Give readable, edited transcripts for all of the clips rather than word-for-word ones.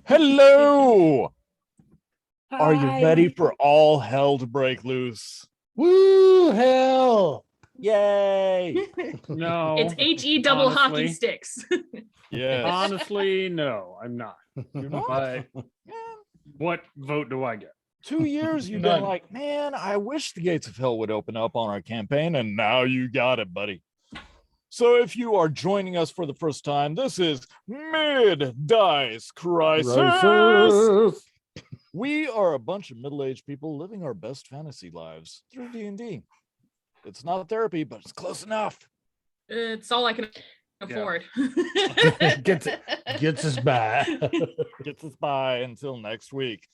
Hello! Are you Hi. ready for all hell to break loose? Woo, hell! Yay! No, It's HE double hockey honestly. sticks. Yes. Honestly, no, I'm not. You're not? But Man, what vote do I get? 2 years you've None. been like, man, I wish the gates of hell would open up on our campaign, and now you got it, buddy. So if you are joining us for the first time, this is Mid-Dice Crisis. We are a bunch of middle-aged people living our best fantasy lives through D&D. It's not therapy, but it's close enough. It's all I can afford. gets us by. Gets us by until next week.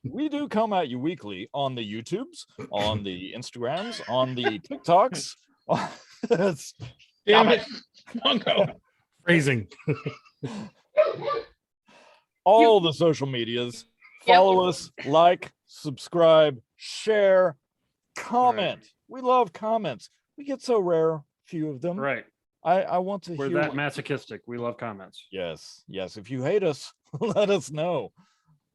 We do come at you weekly on the YouTubes, on the Instagrams, on the TikToks. Damn it. Mongo. Phrasing. All the social medias. Follow us, like, subscribe, share, comment. Right. We love comments. We get so rare, few of them. Right. I want to We're hear. that masochistic. We love comments. Yes. If you hate us, let us know.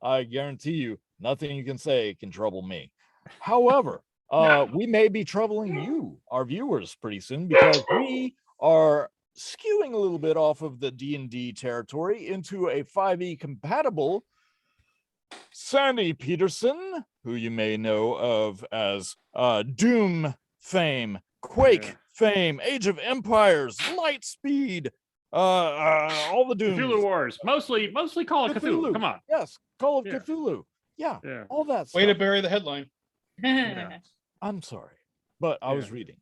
I guarantee you, nothing you can say can trouble me. However, we may be troubling you, our viewers, pretty soon, because we are skewing a little bit off of the D&D territory into a 5e compatible Sandy Peterson, who you may know of as Doom fame, Quake fame, Age of Empires, Lightspeed, all the Dooms. Cthulhu Wars. Mostly Call of Cthulhu. Come on. Yes, Call of Yeah. Cthulhu. Yeah, Yeah. all that stuff. Way to bury the headline. Yeah. I'm sorry, but I was reading.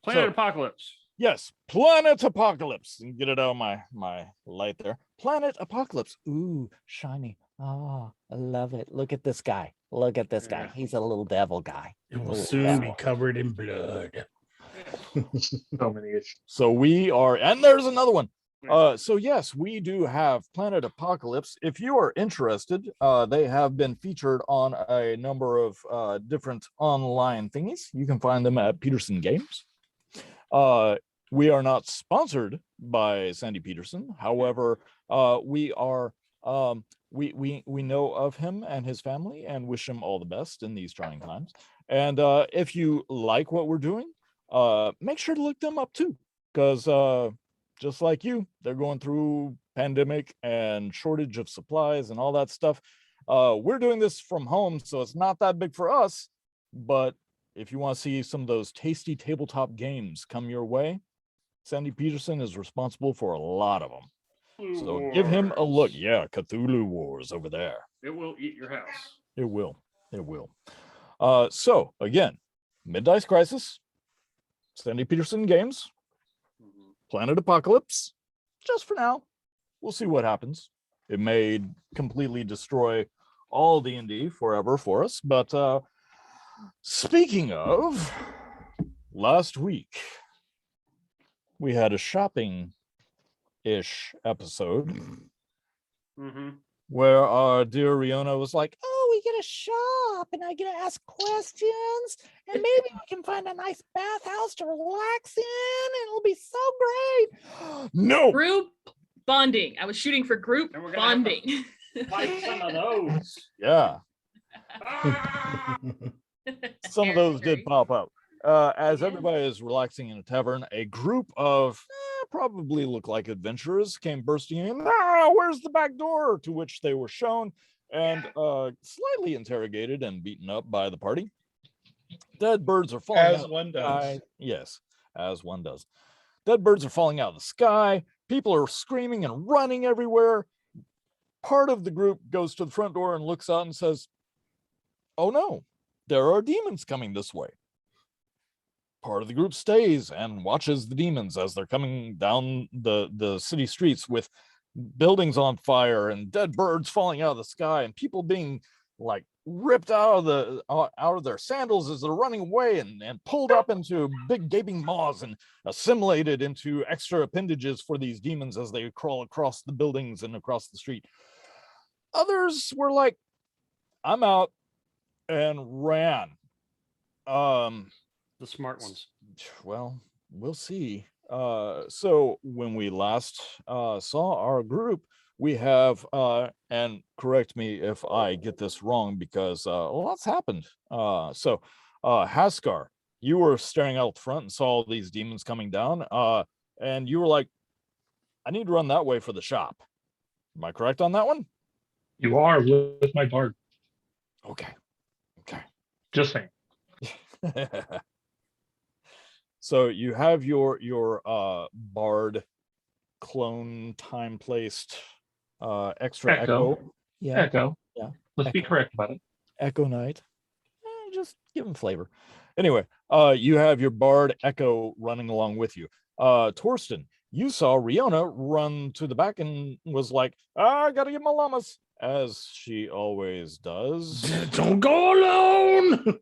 Planet So- Apocalypse. Yes, Planet Apocalypse. And get it out of my light there. Planet Apocalypse. Ooh, shiny. Oh, I love it. Look at this guy. Look at this guy. Yeah. He's a little devil guy. It will Little soon devil. be covered in blood. So many issues. So we are, and there's another one. So yes, we do have Planet Apocalypse. If you are interested, they have been featured on a number of different online thingies. You can find them at Peterson Games. We are not sponsored by Sandy Peterson. However, we are we know of him and his family and wish him all the best in these trying times. And if you like what we're doing, make sure to look them up too, because just like you, they're going through pandemic and shortage of supplies and all that stuff. We're doing this from home, so it's not that big for us. But if you want to see some of those tasty tabletop games come your way, Sandy Peterson is responsible for a lot of them. So give him a look. Yeah, Cthulhu Wars over there. It will eat your house. It will. It will. So again, Mid-Dice Crisis, Sandy Peterson Games, Planet Apocalypse. Just for now, we'll see what happens. It may completely destroy all D&D forever for us. But speaking of, last week we had a shopping-ish episode where our dear Riona was like, oh, we get to shop and I get to ask questions and maybe we can find a nice bathhouse to relax in and it'll be so great. No. Group bonding. I was shooting for group And we're gonna have to- bonding. Like some of those. Yeah, Ah! some of those did Scary. pop up. As Yeah. everybody is relaxing in a tavern, a group of probably look like adventurers came bursting in. Ah, where's the back door? To which they were shown and slightly interrogated and beaten up by the party. Dead birds are falling As out one of the does. sky. Yes, as one does. Dead birds are falling out of the sky. People are screaming and running everywhere. Part of the group goes to the front door and looks out and says, oh no, there are demons coming this way. Part of the group stays and watches the demons as they're coming down the city streets with buildings on fire and dead birds falling out of the sky and people being like ripped out of their sandals as they're running away and pulled up into big gaping maws and assimilated into extra appendages for these demons as they crawl across the buildings and across the street. Others were like, I'm out, and ran. The smart ones. Well, we'll see. So when we last saw our group, we have and correct me if I get this wrong because lots happened. Haskar, you were staring out front and saw all these demons coming down, and you were like, I need to run that way for the shop. Am I correct on that one? You are with my bard. Okay. Just saying. So you have your bard clone time placed extra Echo. echo. Yeah. Echo. Yeah. Let's be Echo. correct about it. Echo Knight. Just give him flavor. Anyway, you have your bard Echo running along with you. Torsten, you saw Riona run to the back and was like, I gotta get my llamas, as she always does. Don't go alone.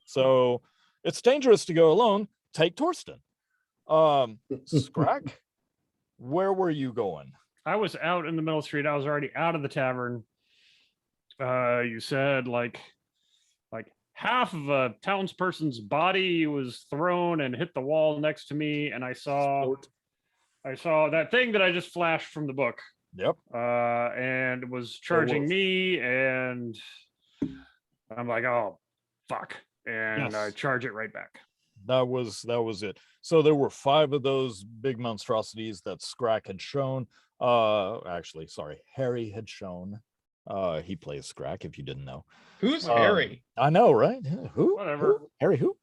So it's dangerous to go alone. Take Torsten. Scrack, where were you going? I was out in the middle of the street. I was already out of the tavern. You said like half of a townsperson's body was thrown and hit the wall next to me, and I saw that thing that I just flashed from the book. Yep. And was charging me, and I'm like, oh, fuck, and I charge it right back. That was it. So there were 5 of those big monstrosities that Scrack had shown. Actually, sorry, Harry had shown. He plays Scrack, if you didn't know. Who's Harry? I know, right? Who? Whatever. Who? Harry who?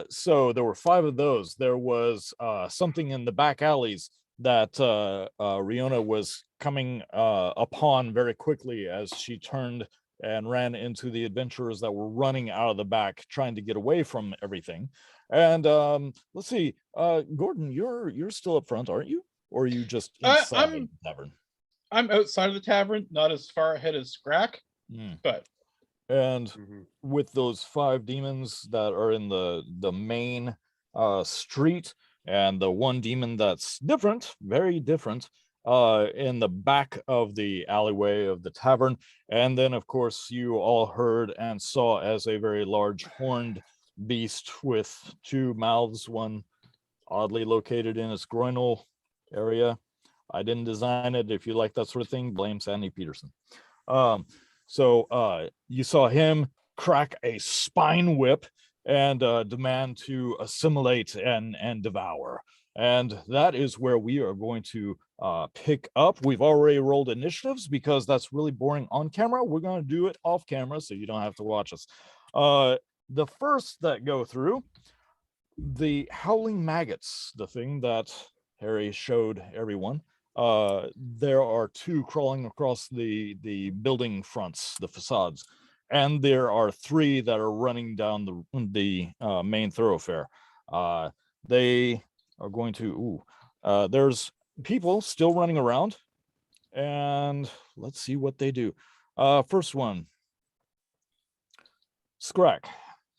So there were 5 of those. There was something in the back alleys that Riona was coming upon very quickly as she turned and ran into the adventurers that were running out of the back, trying to get away from everything. And let's see, Gordon, you're still up front, aren't you? Or are you just inside the tavern? I'm outside of the tavern, not as far ahead as Scrack, but. And with those 5 demons that are in the main street, and the one demon that's different, very different, in the back of the alleyway of the tavern. And then, of course, you all heard and saw as a very large horned beast with 2 mouths, one oddly located in its groinal area. I didn't design it. If you like that sort of thing, blame Sandy Peterson. So you saw him crack a spine whip and demand to assimilate and devour. And that is where we are going to pick up. We've already rolled initiatives because that's really boring on camera. We're going to do it off camera so you don't have to watch us. The first that go through, the howling maggots, the thing that Harry showed everyone. There are 2 crawling across the building fronts, the facades, and there are 3 that are running down the main thoroughfare. They are going to. There's people still running around, and let's see what they do. First one, Scrack.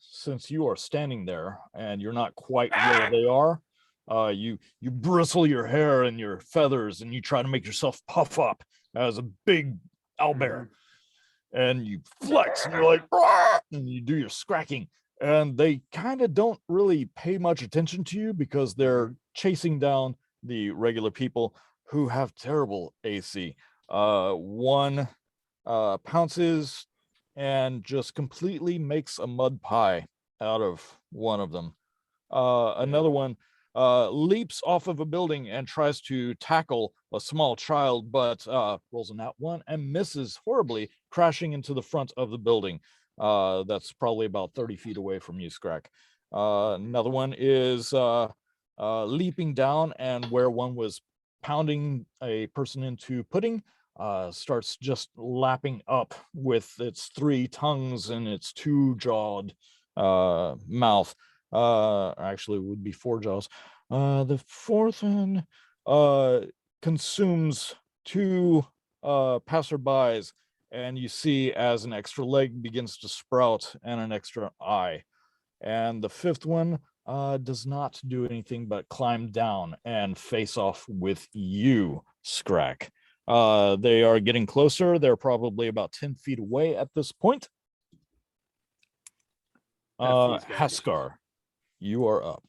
Since you are standing there and you're not quite where they are. You bristle your hair and your feathers and you try to make yourself puff up as a big owlbear, and you flex and you're like, "Rah!" and you do your scracking, and they kind of don't really pay much attention to you because they're chasing down the regular people who have terrible AC. One pounces and just completely makes a mud pie out of one of them. Another one leaps off of a building and tries to tackle a small child, but rolls a nat 1 and misses horribly, crashing into the front of the building. That's probably about 30 feet away from you, Scrack. Another one is leaping down, and where one was pounding a person into pudding, starts just lapping up with its 3 tongues and its 2-jawed mouth. Actually, it would be 4 jaws. The 4th one consumes 2 passerbys, and you see as an extra leg begins to sprout and an extra eye. And the 5th one does not do anything but climb down and face off with you, Scrack. They are getting closer. They're probably about 10 feet away at this point. Haskar, you are up.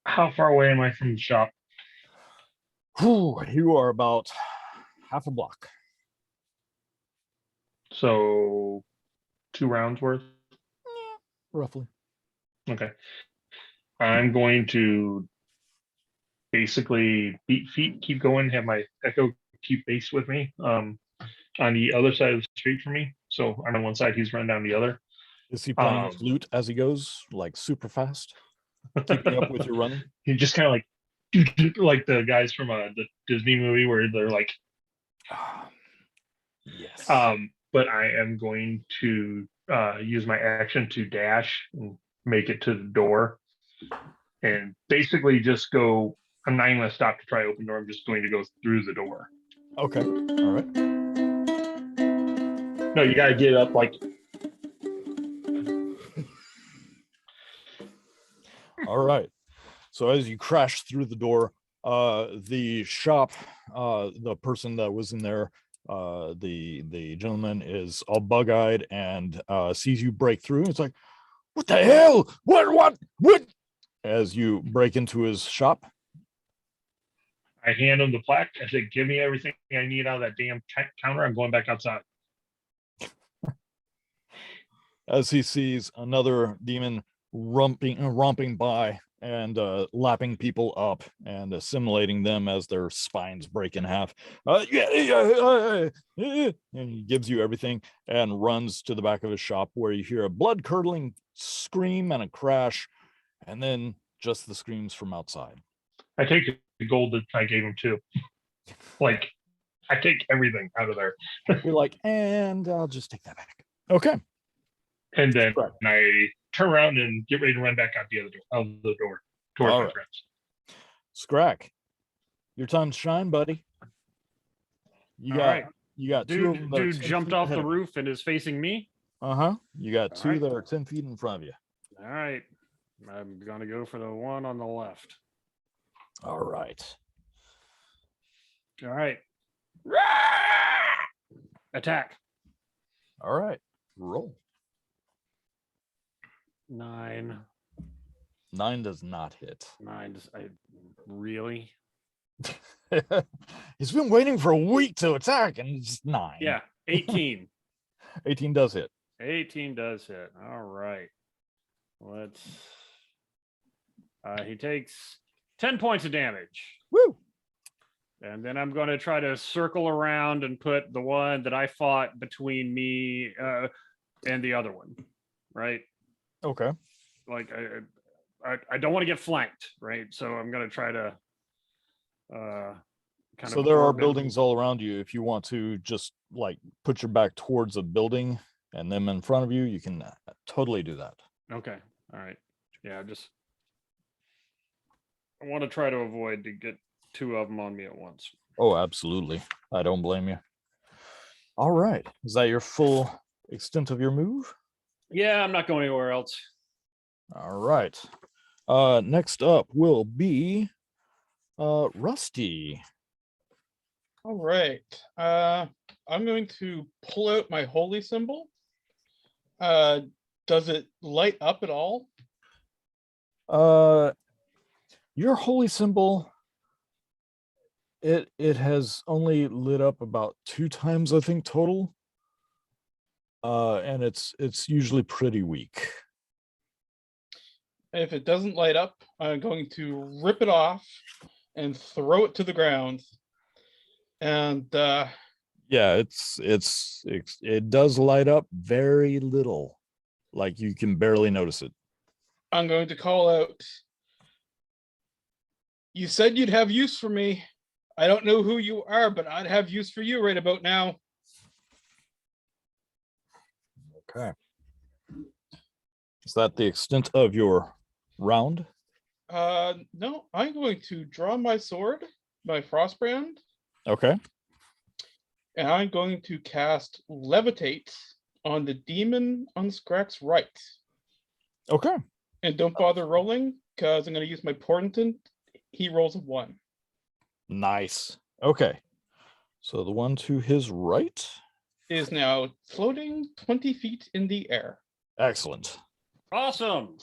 How far away am I from the shop? Whew, you are about half a block. So 2 rounds worth. Roughly. Okay. I'm going to basically beat feet, keep going, have my echo keep base with me. On the other side of the street from me. So I'm on one side, he's running down the other. Is he playing his flute as he goes, like super fast, keeping up with your running? He just kind of like the guys from the Disney movie where they're like, yes. But I am going to use my action to dash and make it to the door, and basically just go. I'm not even going to stop to try to open the door. I'm just going to go through the door. Okay. All right. No, you got to get up like. All right. So as you crash through the door, the shop, the person that was in there, the gentleman is all bug-eyed and sees you break through. It's like, what the hell? What? As you break into his shop. I hand him the plaque. I said, "Give me everything I need out of that damn counter. I'm going back outside." As he sees another demon romping by and lapping people up and assimilating them as their spines break in half. And he gives you everything and runs to the back of his shop, where you hear a blood-curdling scream and a crash, and then just the screams from outside. I take the gold that I gave him too. Like, I take everything out of there. You're like, and I'll just take that back. Okay. And then I turn around and get ready to run back out the other door, towards my friends. Scrack, your time to shine, buddy. You got two of them. Dude jumped off the roof and is facing me. You got two that are 10 feet in front of you. All right. I'm gonna go for the one on the left. All right. Attack. All right. Roll. 9. 9 does not hit. 9 really? He's been waiting for a week to attack, and it's 9. Yeah, 18. 18 does hit. 18 does hit. All right. He takes 10 points of damage. Woo! And then I'm going to try to circle around and put the one that I fought between me and the other one, right? Okay. Like I don't want to get flanked, right? So I'm going to try to So there are buildings all around you. If you want to just like put your back towards a building and them in front of you, you can totally do that. Okay. All right. Yeah, I want to try to avoid to get 2 of them on me at once. Oh, absolutely. I don't blame you. All right. Is that your full extent of your move? Yeah, I'm not going anywhere else. All right. Next up will be Rusty. All right. I'm going to pull out my holy symbol. Does it light up at all? Your holy symbol, it has only lit up about 2 times, I think, total. And it's usually pretty weak. If it doesn't light up, I'm going to rip it off and throw it to the ground. And yeah, it does light up very little, like you can barely notice it. I'm going to call out, "You said you'd have use for me. I don't know who you are, but I'd have use for you right about now." Okay. Is that the extent of your round? No, I'm going to draw my sword, my frostbrand. Okay. And I'm going to cast Levitate on the demon on Scrack's right. Okay. And don't bother rolling, because I'm going to use my portent. He rolls a 1. Nice. Okay. So the one to his right is now floating 20 feet in the air. Excellent. Awesome.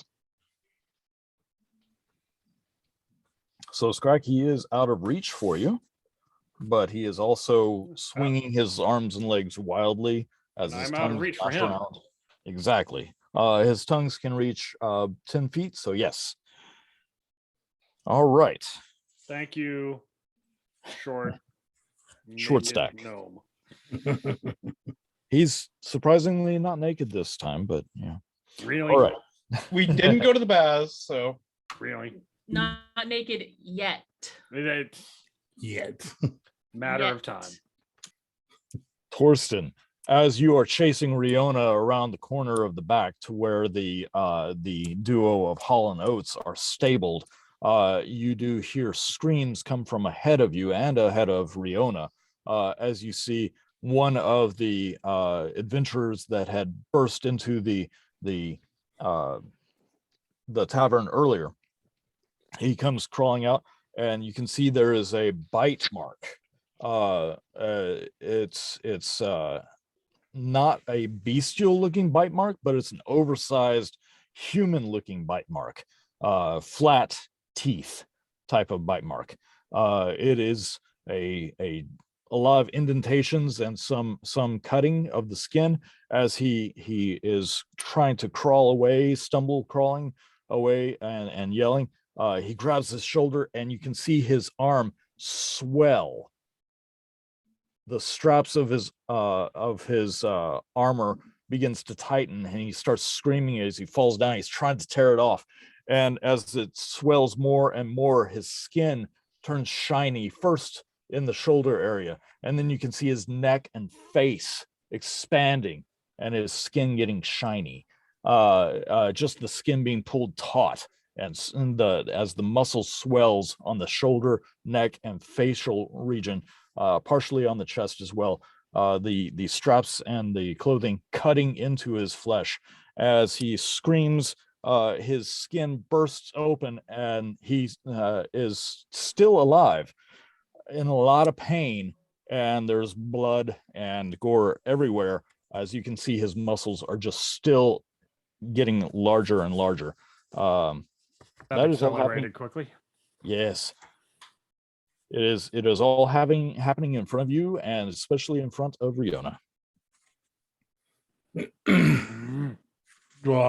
So Scracky is out of reach for you, but he is also swinging his arms and legs wildly as And his I'm out of tongue reach for lash him. around. Exactly. His tongues can reach 10 feet, so yes. All right. Thank you, short Short naked stack. gnome. He's surprisingly not naked this time, but yeah. Really? All right. We didn't go to the baths, so Really? Not naked yet. It's Yet. matter of Yet. time. Torsten, as you are chasing Riona around the corner of the back to where the duo of Hall and Oates are stabled, you do hear screams come from ahead of you and ahead of Riona, as you see one of the adventurers that had burst into the tavern earlier. He comes crawling out, and you can see there is a bite mark. It's not a bestial looking bite mark, but it's an oversized human looking bite mark, flat teeth type of bite mark. It is a lot of indentations and some cutting of the skin as he is trying to crawl away, crawling away and yelling. He grabs his shoulder, and you can see his arm swell. The straps of his armor begins to tighten, and he starts screaming as he falls down. He's trying to tear it off, and as it swells more and more, his skin turns shiny, first in the shoulder area, and then you can see his neck and face expanding and his skin getting shiny. Just the skin being pulled taut, and as the muscle swells on the shoulder, neck, and facial region, partially on the chest as well. The straps and the clothing cutting into his flesh. As he screams, his skin bursts open, and he is still alive, in a lot of pain, and there's blood and gore everywhere. As you can see, his muscles are just still getting larger and larger. That is all happening. accelerated quickly. Yes. It is all happening in front of you, and especially in front of Riona. Well,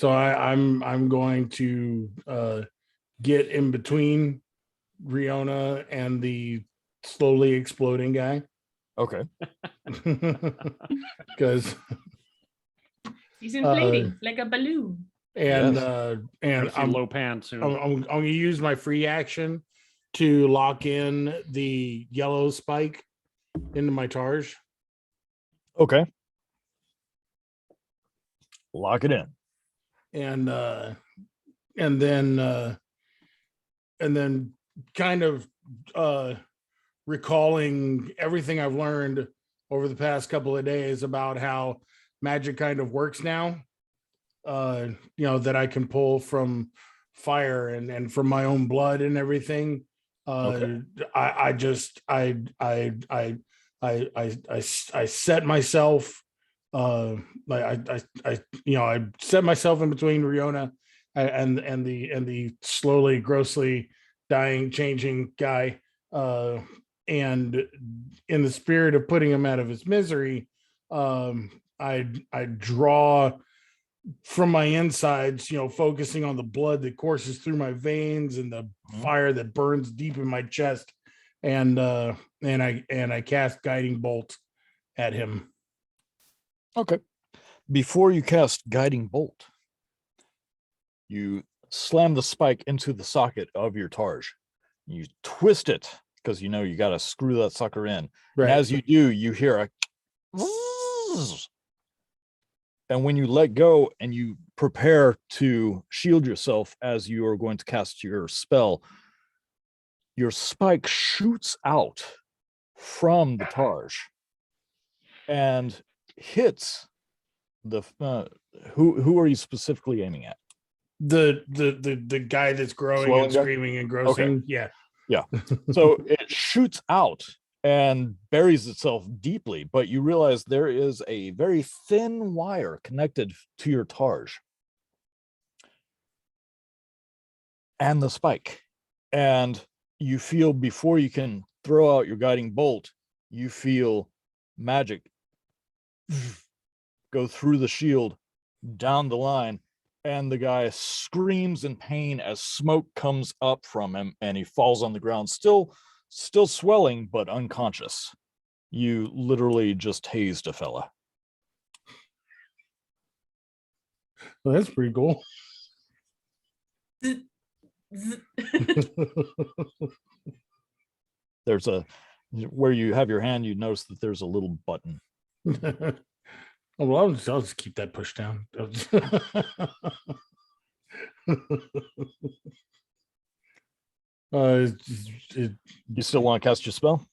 I'm going to get in between Riona and the slowly exploding guy. Okay. Because He's inflating like a balloon. and Yes. and I'm low pan soon. I'm gonna use my free action to lock in the yellow spike into my Targe. Okay. Lock it in. And then kind of recalling everything I've learned over the past couple of days about how magic kind of works now. That I can pull from fire and from my own blood and everything. Okay. I set myself I set myself in between Riona and the slowly grossly dying changing guy, and in the spirit of putting him out of his misery, I draw from my insides, focusing on the blood that courses through my veins and the fire that burns deep in my chest, and I cast guiding bolt at him. Okay. Before you cast guiding bolt, you slam the spike into the socket of your Targe. You twist it because you got to screw that sucker in. Right. And as you do, you hear a zzz. And when you let go and you prepare to shield yourself as you are going to cast your spell, your spike shoots out from the Targe and hits the who are you specifically aiming at? The guy that's growing Swelling and guy? screaming and grossing. Okay. Yeah. So it shoots out and buries itself deeply, but you realize there is a very thin wire connected to your Targe. and the spike. And you feel, before you can throw out your guiding bolt, you feel magic go through the shield down the line, and the guy screams in pain as smoke comes up from him, and he falls on the ground, still swelling but unconscious. You literally just hazed a fella. Well, that's pretty cool. There's a, where you have your hand, you notice that there's a little button. Oh, well, I'll just keep that pushed down. You still want to cast your spell?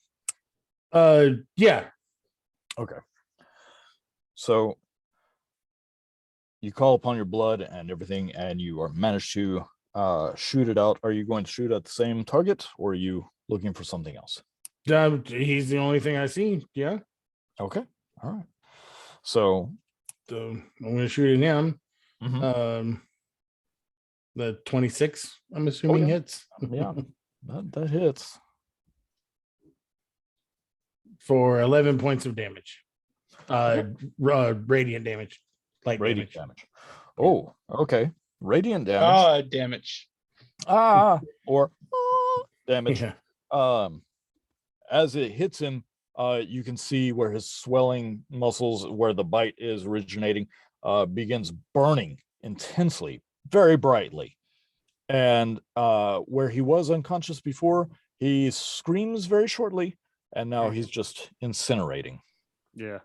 Yeah. Okay. So you call upon your blood and everything, and you are managed to shoot it out. Are you going to shoot at the same target, or are you looking for something else? He's the only thing I see. Yeah. Okay. All right. So I'm gonna shoot at him. mhm. The 26, I'm assuming, yeah. hits. Yeah, that hits For 11 points of damage. Radiant damage. Light radiant damage. Oh, okay. Radiant damage. Damage. Or damage. Yeah. As it hits him, you can see where his swelling muscles, where the bite is originating, begins burning intensely, very brightly. And where he was unconscious before, he screams very shortly, and now he's just incinerating. Yeah.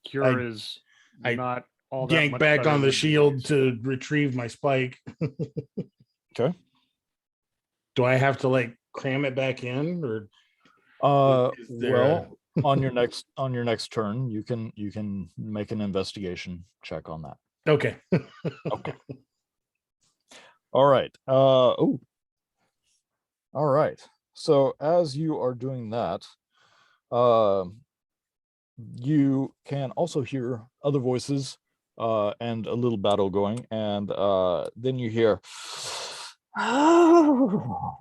Cure is I not all that Yank much back better on the than shield disease. to retrieve my spike. Okay. Do I have to like cram it back in, or is there Well, on your next turn, you can make an investigation check on that. okay? Okay. All right. All right. So as you are doing that, you can also hear other voices and a little battle going, and then you hear, "Oh,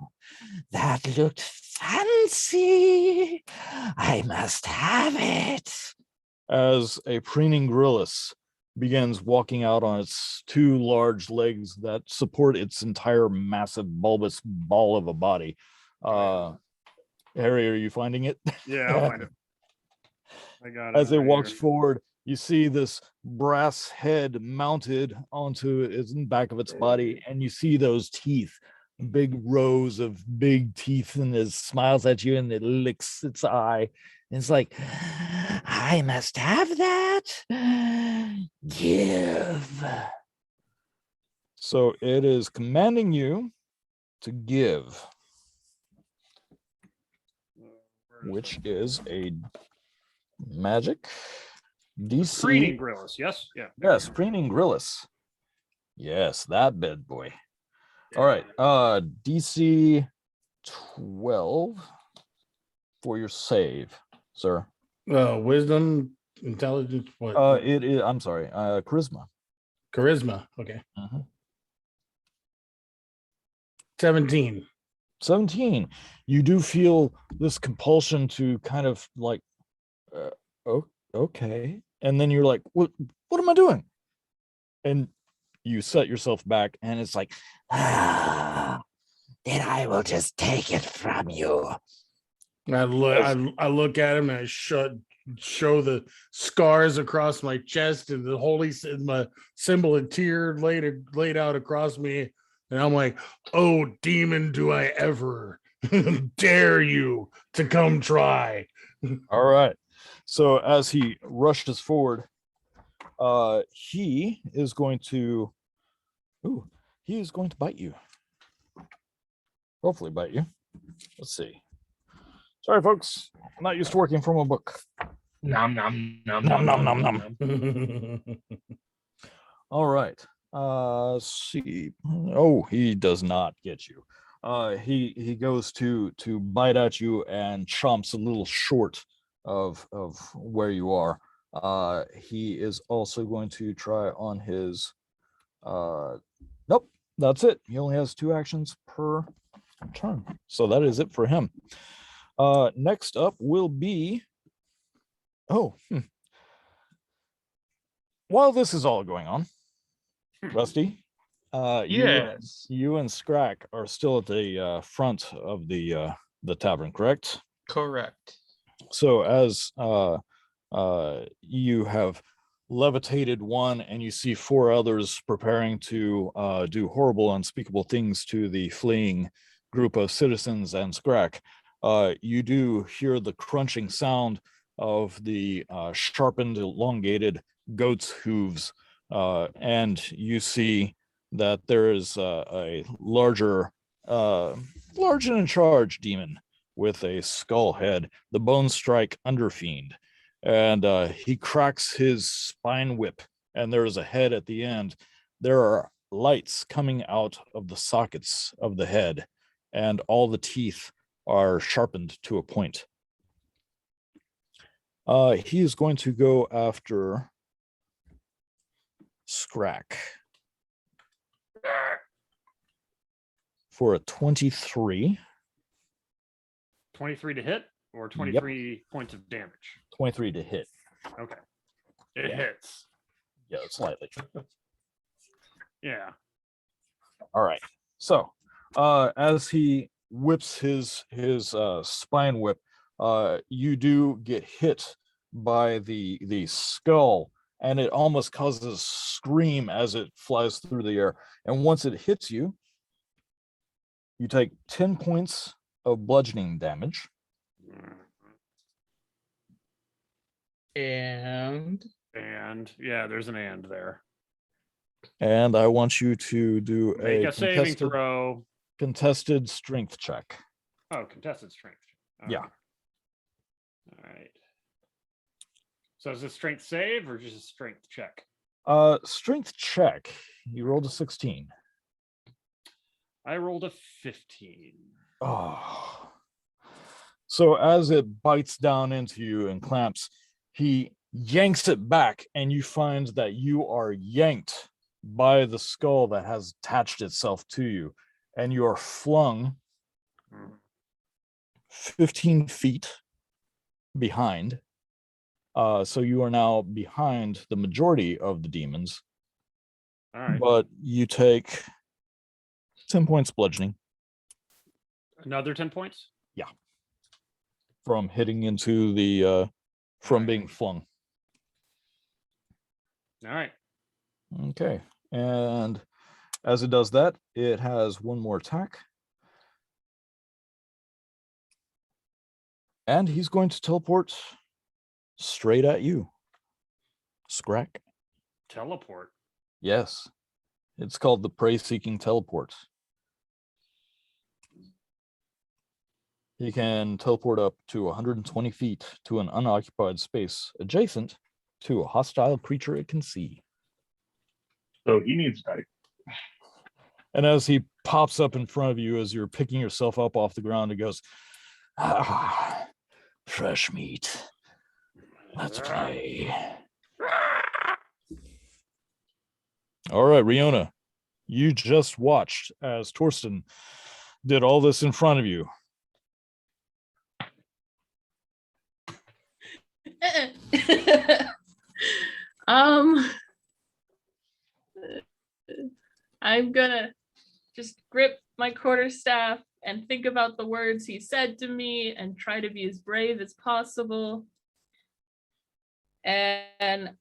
that looked fancy. I must have it." As a preening gryllus begins walking out on its two large legs that support its entire massive bulbous ball of a body. Harry, are you finding it? Yeah, I'll find it. I got it. As it right walks here. forward, you see this brass head mounted onto its back of its body, and you see those teeth, big rows of big teeth, and it smiles at you and it licks its eye. And it's like, "I must have that. Give." So it is commanding you to give, which is a magic DC. Preening gryllus, yes? Yeah. Yes, preening gryllus. Yes, that bad boy. All right. DC 12 for your save, sir. Wisdom, intelligence, what? It is, I'm sorry, charisma. Charisma. Okay. 17. 17. You do feel this compulsion to kind of like, oh, okay. And then you're like, what am I doing? And you set yourself back, and it's like, then I will just take it from you. I look at him and I show the scars across my chest and the holy my symbol of tear laid out across me, and I'm like, "Oh, demon, do I ever dare you to come try?" All right. So as he rushes forward, he is going to bite you. Hopefully bite you. Let's see. Sorry, folks. I'm not used to working from a book. Nom nom nom Nom, nom nom, nom nom, nom. All right. See. Oh, he does not get you. He goes to bite at you and chomps a little short of where you are. He is also going to try on his nope, That's it. He only has 2 actions per turn. So that is it for him. Next up will be while this is all going on, Rusty, Yes. you and Scrack are still at the front of the tavern, correct? Correct. So as you have levitated one and you see 4 others preparing to do horrible, unspeakable things to the fleeing group of citizens and Scrack, you do hear the crunching sound of the sharpened, elongated goat's hooves, and you see that there is a larger and in charge demon with a skull head, the Bone Strike Underfiend. And he cracks his spine whip, and there is a head at the end. There are lights coming out of the sockets of the head, and all the teeth are sharpened to a point. He is going to go after Scrack for a 23. 23 to hit or 23 points of damage? 23 to hit. Okay. It Yeah. hits. Yeah, slightly. Yeah. All right. So, as he whips his spine whip, you do get hit by the skull, and it almost causes a scream as it flies through the air. And once it hits you, you take 10 points of bludgeoning damage. And And yeah, there's an and there. And I want you to do Make a saving contested, throw. contested strength check. Oh, contested strength. Yeah. All right. So is it strength save or just a strength check? Strength check. You rolled a 16. I rolled a 15. Oh. So as it bites down into you and clamps, he yanks it back, and you find that you are yanked by the skull that has attached itself to you, and you are flung 15 feet behind. So you are now behind the majority of the demons. All right. But you take 10 points bludgeoning Another 10 points? from hitting into the from Right. being flung. All right. Okay. And as it does that, it has one more attack. And he's going to teleport straight at you. Scrack. Teleport. Yes. It's called the prey-seeking teleport. He can teleport up to 120 feet to an unoccupied space adjacent to a hostile creature it can see. So he needs to die. And as he pops up in front of you, as you're picking yourself up off the ground, he goes, "Ah, fresh meat. Let's play." All right, Riona, you just watched as Torsten did all this in front of you. I'm gonna just grip my quarterstaff and think about the words he said to me and try to be as brave as possible. And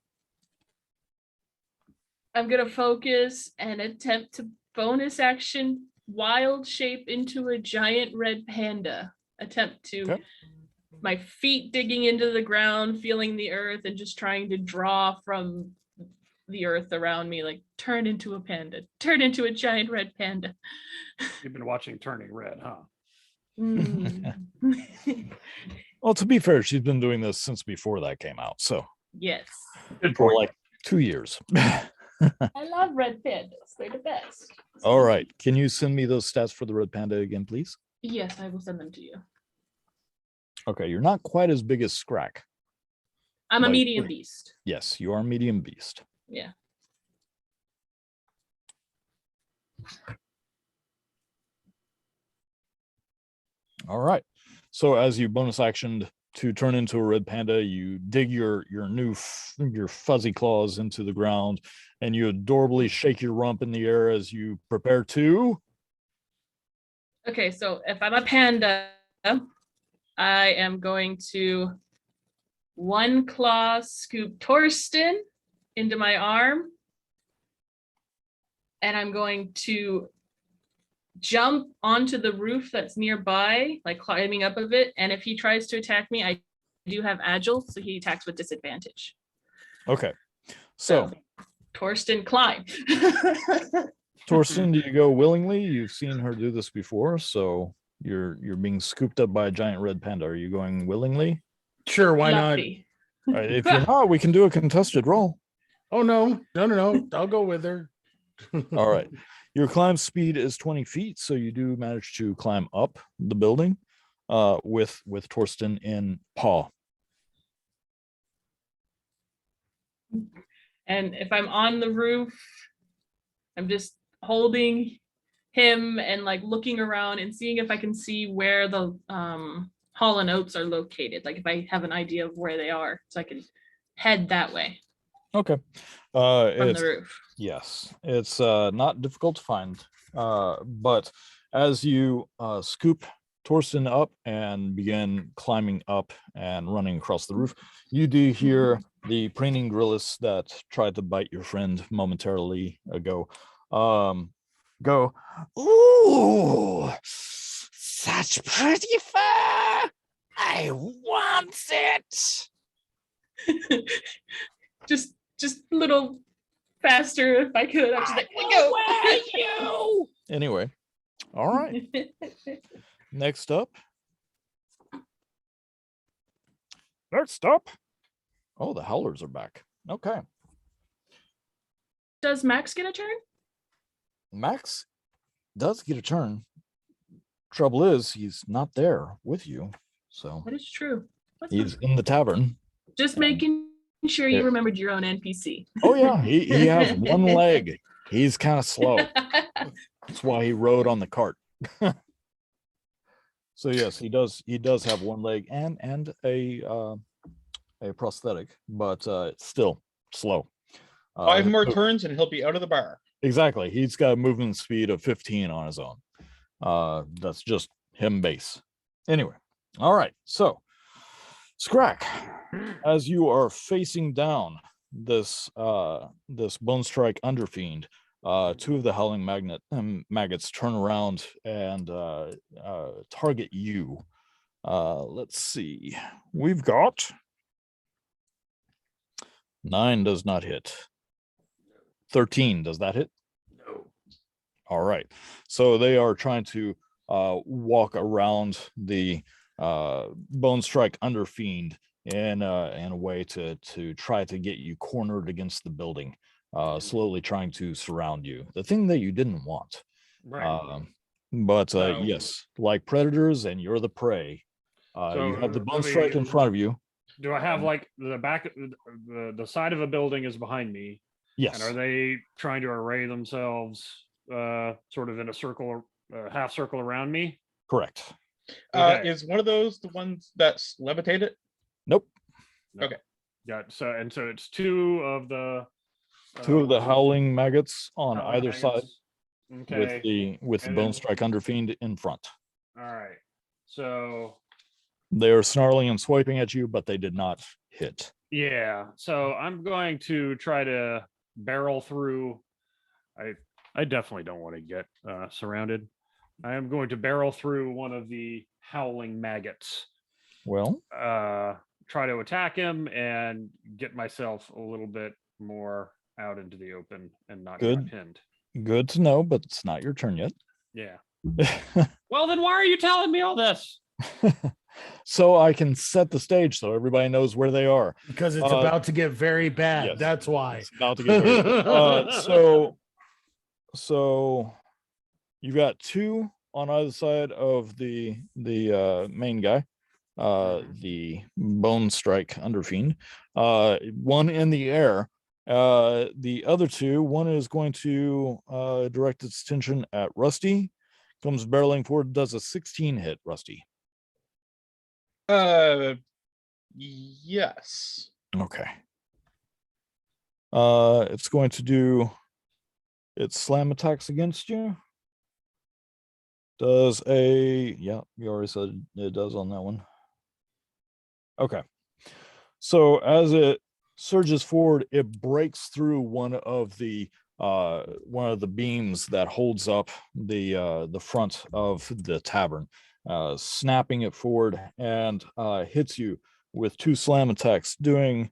I'm gonna focus and attempt to bonus action wild shape into a giant red panda. Attempt to Okay. my feet digging into the ground, feeling the earth, and just trying to draw from the earth around me, like turn into a panda, turn into a giant red panda. You've been watching Turning Red, huh? Mm. Well, to be fair, she's been doing this since before that came out. So Yes. Good for point. like 2 years. I love red pandas. They're the best. All right. Can you send me those stats for the red panda again, please? Yes, I will send them to you. Okay, you're not quite as big as Scrack. I'm a Like, medium beast. Yes, you are a medium beast. Yeah. All right. So as you bonus actioned to turn into a red panda, you dig your your fuzzy claws into the ground, and you adorably shake your rump in the air as you prepare to. Okay, so if I'm a panda, I am going to one claw scoop Torsten into my arm, and I'm going to jump onto the roof that's nearby, like climbing up of it. And if he tries to attack me, I do have agile, so he attacks with disadvantage. Okay. So Torsten, climb. Torsten, do you go willingly? You've seen her do this before, so you're being scooped up by a giant red panda. Are you going willingly? Sure, why not? Fluffy. All right, if you're not, we can do a contested roll. Oh no. I'll go with her. All right. Your climb speed is 20 feet, so you do manage to climb up the building with Torsten in paw. And if I'm on the roof, I'm just holding him and like looking around and seeing if I can see where the Hall and Oats are located. Like if I have an idea of where they are, so I can head that way Okay. from the roof. Yes, it's not difficult to find, but as you scoop Torsten up and begin climbing up and running across the roof, you do hear the preening gorillas that tried to bite your friend momentarily ago go, "Ooh, such pretty fur! I want it!" just a little faster if I could. I'm just like, go. Where are you? Anyway, all right. Next up. Oh, the howlers are back. Okay. Does Max get a turn? Max does get a turn. Trouble is, he's not there with you. So That is true. he's in the tavern. Just making sure you remembered your own NPC. Oh, yeah. He has one leg. He's kind of slow. That's why he rode on the cart. So yes, he does have one leg and a prosthetic, but it's still slow. 5 more turns and he'll be out of the bar. Exactly. He's got a movement speed of 15 on his own. That's just him base. Anyway, all right. So, Scrack, as you are facing down this bone strike underfiend, 2 of the howling maggots turn around and target you. Let's see. We've got 9 does not hit. 13, does that hit? No. All right. So they are trying to walk around the bone strike underfiend in a way to try to get you cornered against the building, slowly trying to surround you. The thing that you didn't want. Right. But So- yes, like predators, and you're the prey. You have the bone strike in front of you. Do I have like the back, the side of a building is behind me? Yes. And are they trying to array themselves sort of in a circle, half circle around me? Correct. Okay. Is one of those the ones that's levitated? Nope. Okay. Yeah. So it's 2 of the 2 of the howling maggots on howling either side, maggots. Okay. with the And bone then- strike underfiend in front. All right. So They are snarling and swiping at you, but they did not hit. yeah. So I'm going to try to barrel through. I definitely don't want to get surrounded. I am going to barrel through one of the howling maggots. Well, Try to attack him and get myself a little bit more out into the open and not get Good. pinned. good to know, but it's not your turn yet. Yeah. Well, then why are you telling me all this? So I can set the stage so everybody knows where they are. Because it's Uh, about to get very bad. yes. That's why. It's about to get so you've got 2 on either side of the main guy, the bone strike underfiend, 1 in the air. The other two, one is going to direct its attention at Rusty. Comes barreling forward, does a 16 hit, Rusty. Yes. Okay. It's going to do its slam attacks against you. Does yeah, you already said it does on that one. Okay. So as it surges forward, it breaks through one of the beams that holds up the front of the tavern, snapping it forward, and hits you with 2 slam attacks, doing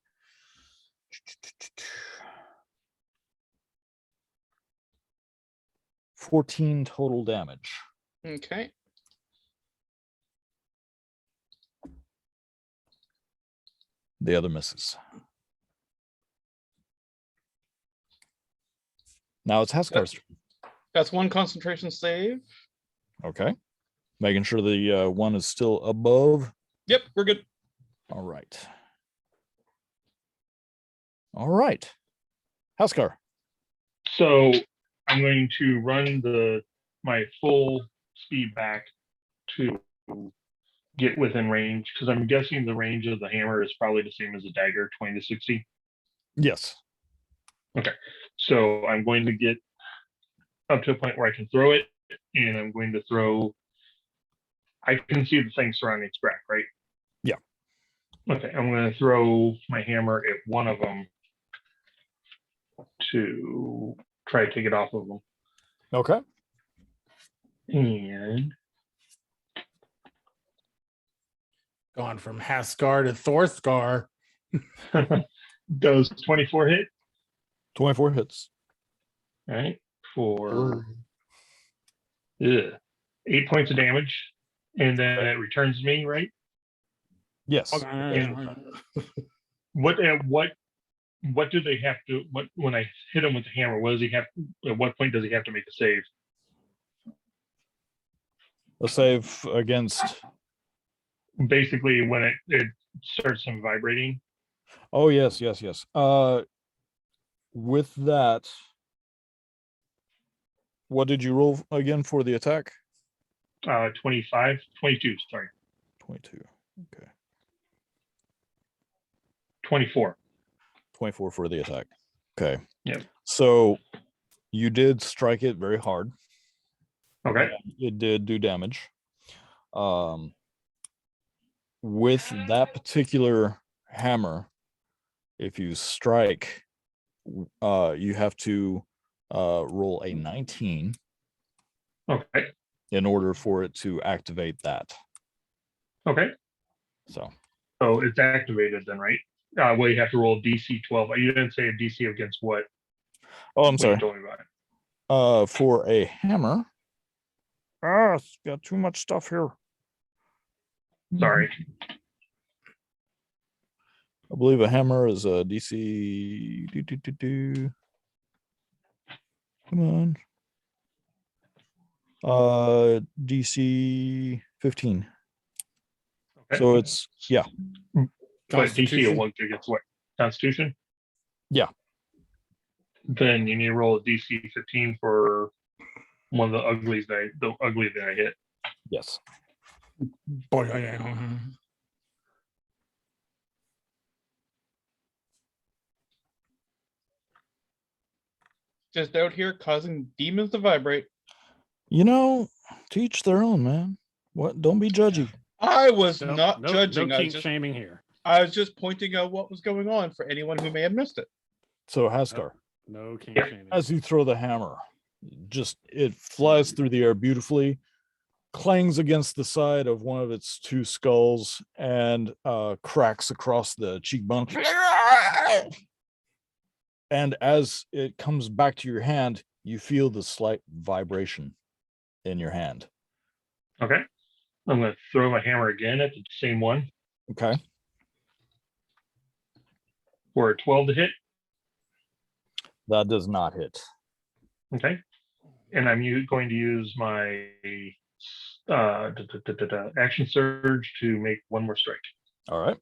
14 total damage. Okay. The other misses. Now it's Haskar's turn. That's 1 concentration save. Okay. Making sure the one is still above. Yep, we're good. All right. All right. Haskar. So I'm going to run my full speed back to get within range, because I'm guessing the range of the hammer is probably the same as a dagger, 20 to 60. Yes. So I'm going to get up to a point where I can throw it, and I'm going to throw. I can see the thing surrounding its back, right? Yeah. Okay, I'm going to throw my hammer at one of them to try to take it off of them. Okay. And Gone from Haskar to Thorskar. does 24 hit? 24 hits. All right, for 8 points of damage, and then it returns me, right? Yes. What do they have to? What when I hit him with the hammer? What does he have? At what point does he have to make a save? A save against. Basically, when it starts him vibrating. Oh, yes. With that, what did you roll again for the attack? 22, sorry. 22. Okay. 24. 24 for the attack. Okay. Yep. So you did strike it very hard. Okay. It did do damage. With that particular hammer, if you strike, you have to roll a 19 Okay. in order for it to activate that. Okay. So it's activated then, right? Well, you have to roll DC 12. You didn't say a DC against what? oh, I'm What sorry. you told me about. For a hammer. It's got too much stuff here. Sorry. I believe a hammer is a DC. Come on. DC 15. Okay. So it's But DC Constitution. of 1 against what? Constitution? Yeah. Then you need to roll a DC 15 for one of the ugly that I hit. yes. Just out here causing demons to vibrate. To each their own, man. What? Don't be judgy. I was No, not no, judging. No I kink was just shaming here. I was just pointing out what was going on for anyone who may have missed it. So Haskar, No kink Yeah. shaming. as you throw the hammer, it flies through the air beautifully, clangs against the side of one of its 2 skulls, and cracks across the cheekbone. And as it comes back to your hand, you feel the slight vibration in your hand. Okay. I'm going to throw my hammer again at the same one Okay. for a 12 to hit. That does not hit. Okay. And I'm going to use my action surge to make 1 more strike. All right.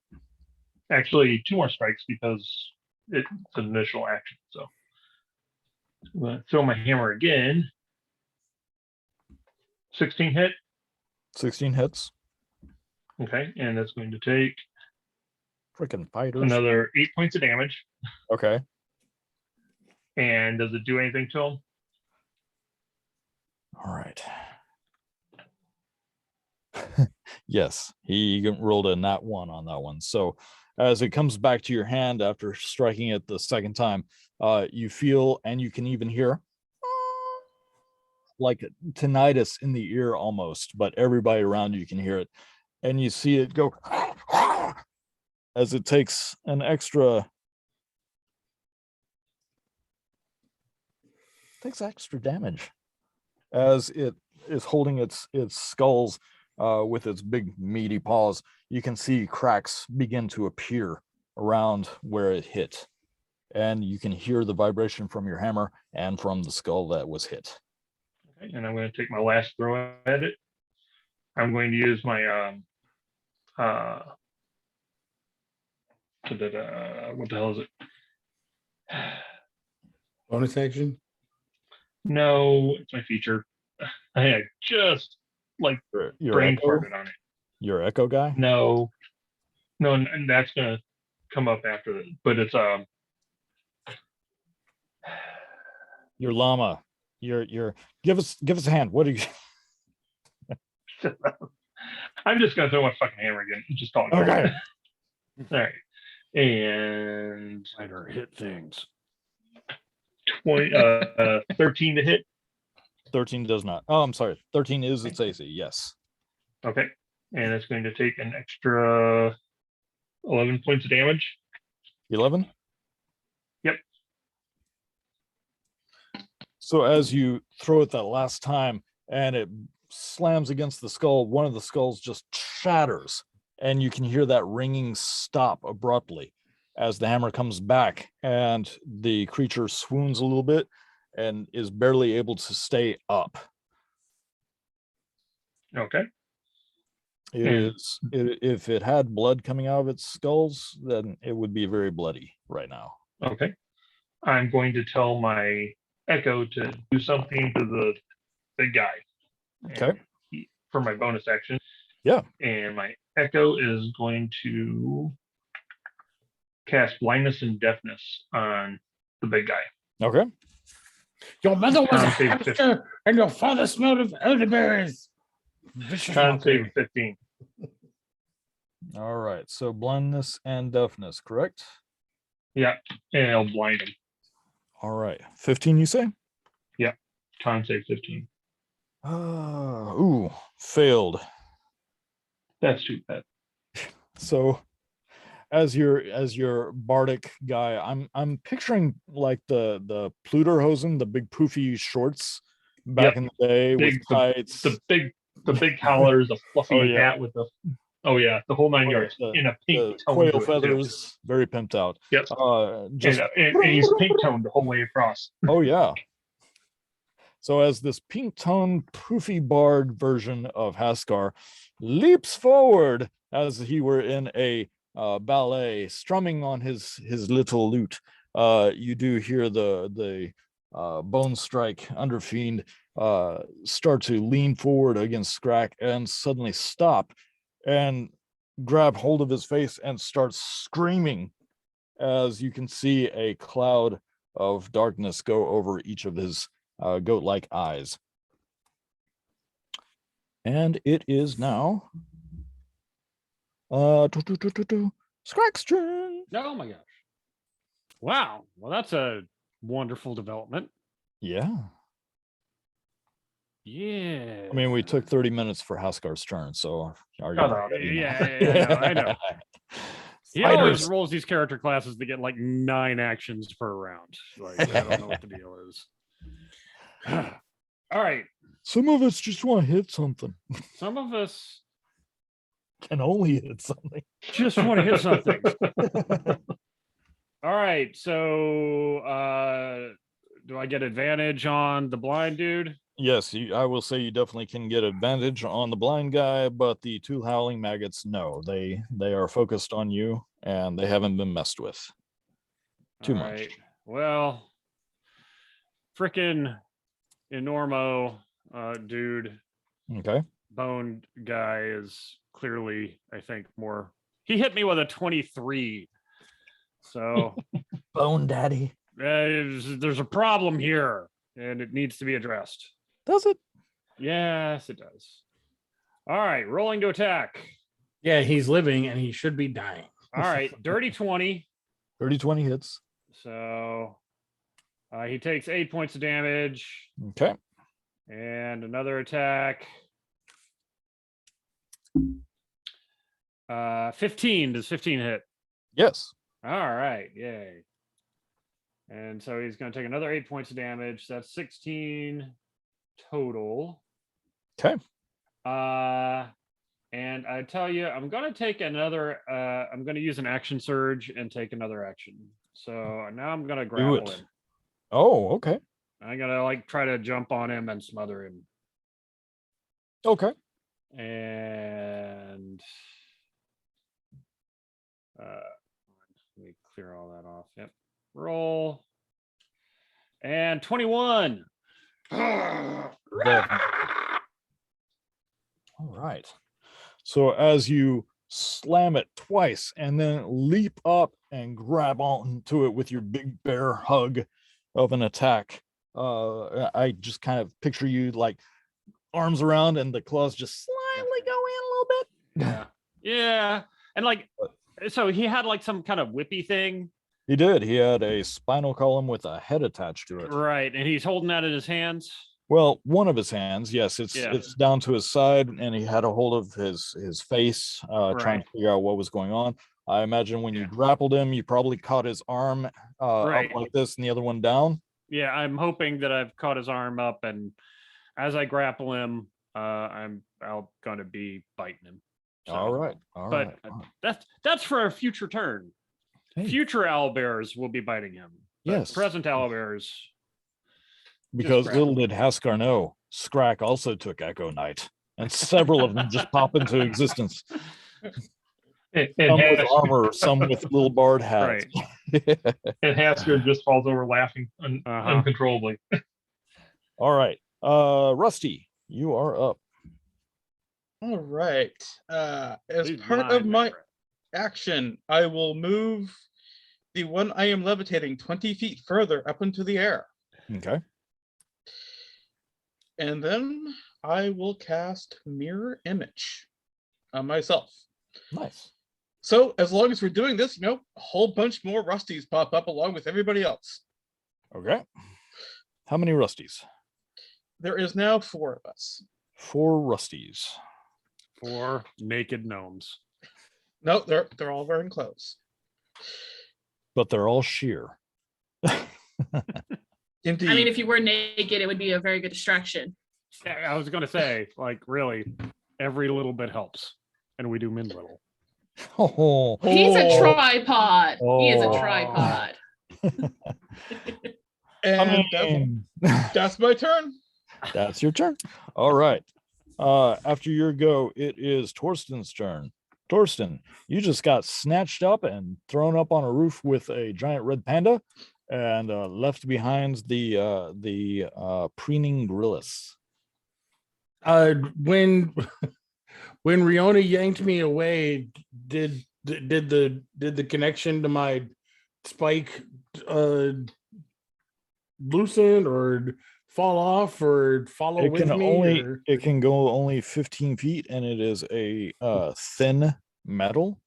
Actually, 2 more strikes, because it's an initial action. So I'm gonna throw my hammer again. 16 hit. 16 hits. Okay, and that's going to take Freaking fighters. another 8 points of damage. Okay. And does it do anything to him? All right. Yes, he rolled a nat 1 on that one. So as it comes back to your hand after striking it the second time, you feel and you can even hear like tinnitus in the ear almost, but everybody around you can hear it. And you see it go as it takes extra damage as it is holding its skulls with its big meaty paws. You can see cracks begin to appear around where it hit, and you can hear the vibration from your hammer and from the skull that was hit. Okay, and I'm going to take my last throw at it. I'm going to use my what the hell is it? Bonus action. No, it's my feature. I had just like Your brain echo, farted on it. your echo guy. No, and that's gonna come up after that. But it's Your llama. Your give us a hand. What are you? I'm just gonna throw my fucking hammer again. Just talking. Okay. All right, and Fighter hit things. 13 to hit. 13 does not. Oh, I'm sorry. 13 is its AC. Yes. Okay, and it's going to take an extra 11 points of damage. 11. Yep. So as you throw it that last time and it slams against the skull, one of the skulls just shatters, and you can hear that ringing stop abruptly as the hammer comes back, and the creature swoons a little bit and is barely able to stay up. Okay. If it had blood coming out of its skulls, then it would be very bloody right now. Okay. I'm going to tell my echo to do something to the big guy. Okay. For my bonus action. Yeah. And my echo is going to cast blindness and deafness on the big guy. Okay. Your mother was a Con save hamster, and your father smelled of elderberries. Vicious Con mockery. save 15. All right. So blindness and deafness, correct? Yeah, and I'll blind him. All right. 15, you say? Con save 15. Ooh, failed. That's too bad. So as your bardic guy, I'm picturing like the Pluderhosen, the big poofy shorts back in the day with tights. The big collars, the fluffy Oh, yeah. hat with the the whole 9 yards in a pink tone quail to it, too. feathers, very pimped out. Yep. And he's pink toned the whole way across. Oh yeah. So as this pink toned poofy bard version of Haskar leaps forward as he were in a ballet, strumming on his little lute, you do hear the Bone Strike Underfiend start to lean forward against Scrack and suddenly stop and grab hold of his face and start screaming, as you can see a cloud of darkness go over each of his goat-like eyes. And it is now Scrack's turn. Oh my gosh. Wow. Well, that's a wonderful development. Yeah. Yeah. I mean, we took 30 minutes for Haskar's turn, so are you Shut up. ready now? Yeah, I know. He always Spiders. rolls these character classes to get like 9 actions per round. Like, I don't know what the deal is. All right. Some of us just want to hit something. Some of us Can only hit something. just want to hit something. All right. So do I get advantage on the blind dude? Yes, I will say you definitely can get advantage on the blind guy, but the 2 howling maggots, no, they are focused on you and they haven't been messed with. Too All much. right. Well, frickin' Enormo dude, Okay. boned guy is clearly, I think, more. He hit me with a 23. So Bone Daddy. there's a problem here and it needs to be addressed. Does it? Yes, it does. All right, rolling to attack. Yeah, he's living and he should be dying. All right, dirty 20. 30-20 hits. So he takes 8 points of damage. Okay. And another attack. 15. Does 15 hit? Yes. All right. Yay. And so he's going to take another 8 points of damage. That's 16 total. Okay. And I tell you, I'm going to take another, I'm going to use an action surge and take another action. So now I'm going to grapple it. him. Oh, okay. I'm going to like try to jump on him and smother him. Okay. And let me clear all that off. Yep. Roll. And 21. All right. So as you slam it twice and then leap up and grab onto it with your big bear hug of an attack, I just kind of picture you like arms around and the claws just slightly go in a little bit. Yeah. Yeah. And like, so he had like some kind of whippy thing. He did. He had a spinal column with a head attached to it. Right. And he's holding that in his hands. Well, one of his hands, yes, it's down to his side, and he had a hold of his face, trying Right. to figure out what was going on. I imagine when you grappled him, you probably caught his arm Right. up like this and the other one down. Yeah. I'm hoping that I've caught his arm up, and as I grapple him, I'm going to be biting him. So, All right. All but right. that's for a future turn. Hey. Future owlbears will be biting him. But Yes. present owlbears. Because grab little did Haskar know, Scrack also took Echo Knight, and several of them just pop into existence. And Some with Hasker, armor, some with little barred hats. and Hasker just falls over laughing uncontrollably. All right. Rusty, you are up. All right. As Please part mind of my that. action, I will move the one I am levitating 20 feet further up into the air. Okay. And then I will cast Mirror Image on myself. Nice. So as long as we're doing this, a whole bunch more Rusties pop up along with everybody else. Okay. How many Rusties? There is now 4 of us. 4 Rusties. 4 naked gnomes. No, they're all wearing clothes. But they're all sheer. Indeed. I mean, if you were naked, it would be a very good distraction. I was going to say, like, really, every little bit helps. And we do min little. Oh. He's a tripod. He is a Oh. tripod. And that's my turn. That's your turn. All right. After your go, it is Torsten's turn. Torsten, you just got snatched up and thrown up on a roof with a giant red panda and left behind the preening grillis. When Riona yanked me away, did the connection to my spike loosen or fall off or follow It with can me? it can go only 15 feet, and it is a thin metal.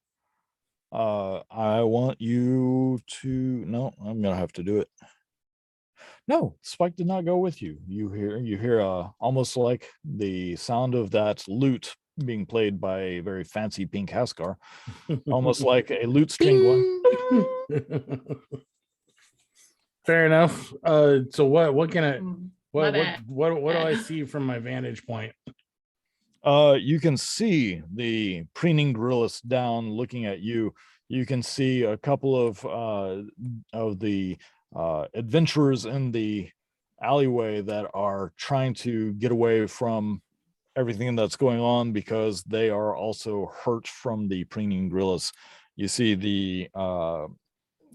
I want you to no, I'm gonna have to do it. No, Spike did not go with you. You hear almost like the sound of that lute being played by a very fancy pink Haskar, almost like a lute string going. Fair enough. So what can I My what bad. do I see from my vantage point? You can see the preening grillis down looking at you. You can see a couple of the adventurers in the alleyway that are trying to get away from everything that's going on because they are also hurt from the preening grillis. You see the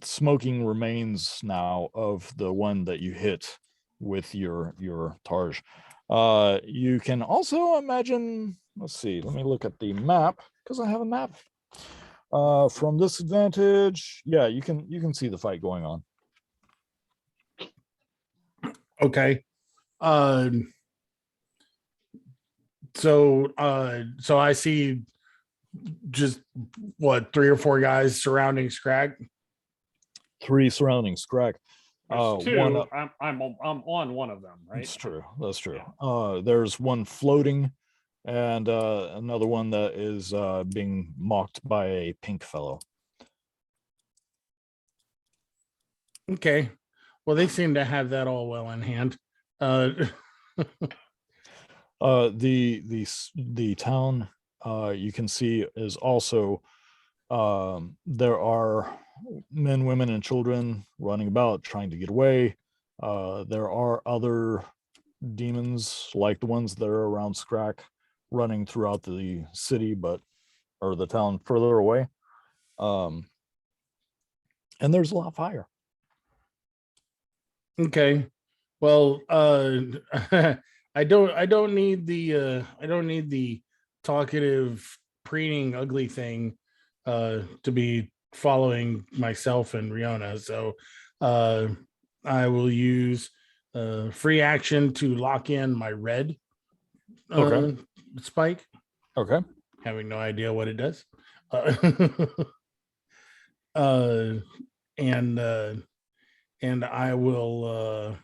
smoking remains now of the one that you hit with your targe. You can also imagine, let's see, let me look at the map because I have a map. From this vantage, yeah, you can see the fight going on. Okay. So I see just what, 3 or 4 guys surrounding Scrag. 3 surrounding Scrag. There's One two. up. I'm on one of them, right? That's true. That's true. There's one floating, and another one that is being mocked by a pink fellow. Okay. Well, they seem to have that all well in hand. The town you can see is also there are men, women, and children running about trying to get away. There are other demons like the ones that are around Scrack running throughout the city, or the town further away. And there's a lot of fire. Okay. Well, I don't need the talkative, preening, ugly thing to be following myself and Riona. So I will use free action to lock in my red Okay. spike, Okay. having no idea what it does. And I will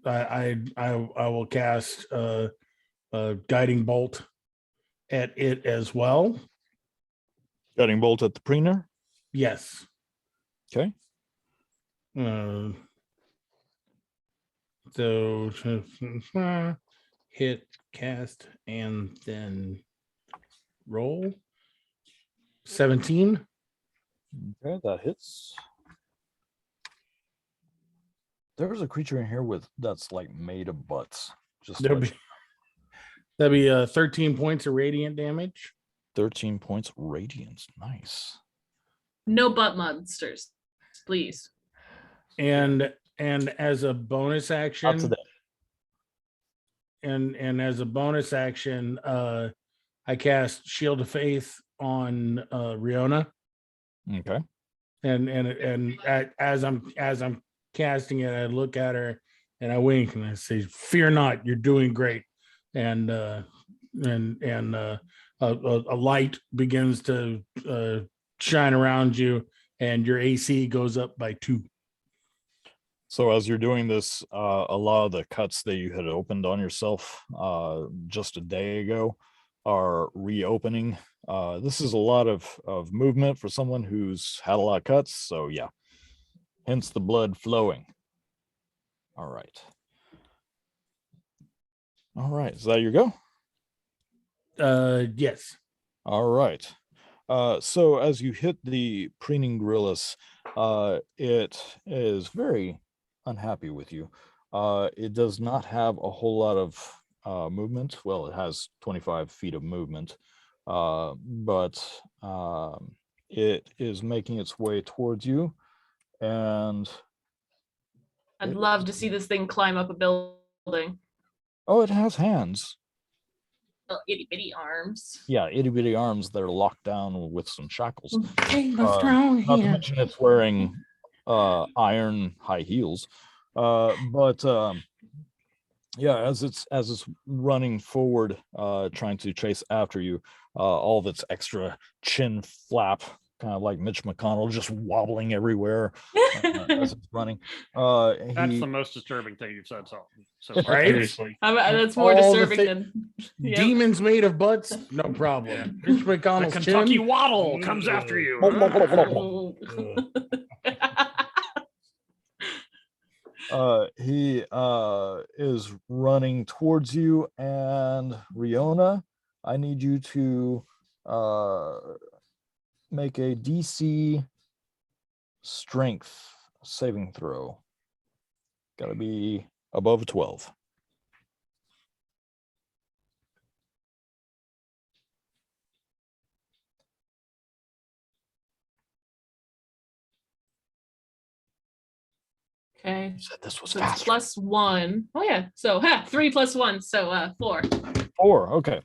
I will cast guiding bolt at it as well. Guiding bolt at the preener. Yes. Okay. So hit, cast, and then roll. 17. Okay, that hits. There's a creature in here that's like made of butts. Just That'd be 13 points of radiant damage. 13 points radiance. Nice. No butt monsters, please. And as a bonus Not action, today. and as a bonus action, I cast Shield of Faith on Riona. Okay. And as I'm casting it, I look at her and I wink and I say, "Fear not, you're doing great." And a light begins to shine around you, and your AC goes up by 2. So as you're doing this, a lot of the cuts that you had opened on yourself just a day ago are reopening. This is a lot of movement for someone who's had a lot of cuts. So yeah, hence the blood flowing. All right. All right. Is that your go? Yes. All right. So as you hit the preening gorillas, it is very unhappy with you. It does not have a whole lot of movement. Well, it has 25 feet of movement, but it is making its way towards you. And I'd love to see this thing climb up a building. oh, it has hands. Little itty bitty arms. Yeah, itty bitty arms that are locked down with some shackles. Strong Not to hand. mention it's wearing iron high heels. But yeah, as it's running forward, trying to chase after you, all of its extra chin flap, kind of like Mitch McConnell, just wobbling everywhere as it's running. That's the most disturbing thing you've said so far. Right? Seriously. That's more All the disturbing than Yep. Demons made of butts, no problem. Mitch The McConnell's Kentucky chin. Waddle comes after you. He is running towards you, and Riona, I need you to make a DC strength saving throw. Gotta be above 12. Okay. You said this was So it's faster. +1. Oh yeah. So 3 + 1. So 4. 4. Okay.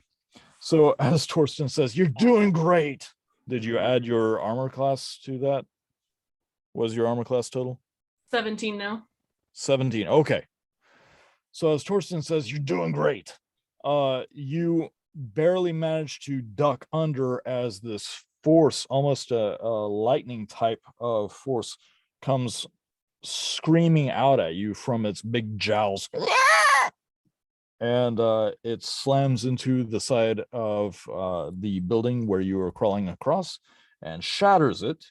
So as Torsten says, you're doing great. Did you add your armor class to that? Was your armor class total? 17 now. 17. Okay. So as Torsten says, you're doing great. You barely managed to duck under as this force, almost a lightning type of force, comes screaming out at you from its big jowls. And it slams into the side of the building where you were crawling across and shatters it.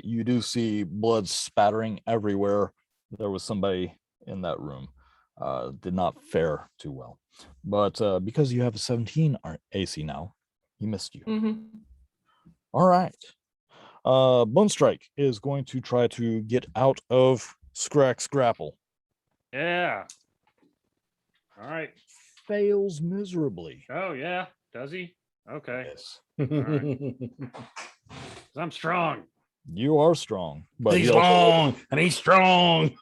You do see blood spattering everywhere. There was somebody in that room. Did not fare too well. But because you have a 17 AC now, he missed you. All right. Bone Strike is going to try to get out of Scrack's grapple. Yeah. All right. Fails miserably. Oh yeah. Does he? Okay. Yes. I'm strong. You are strong, but He's he also- long and he's strong.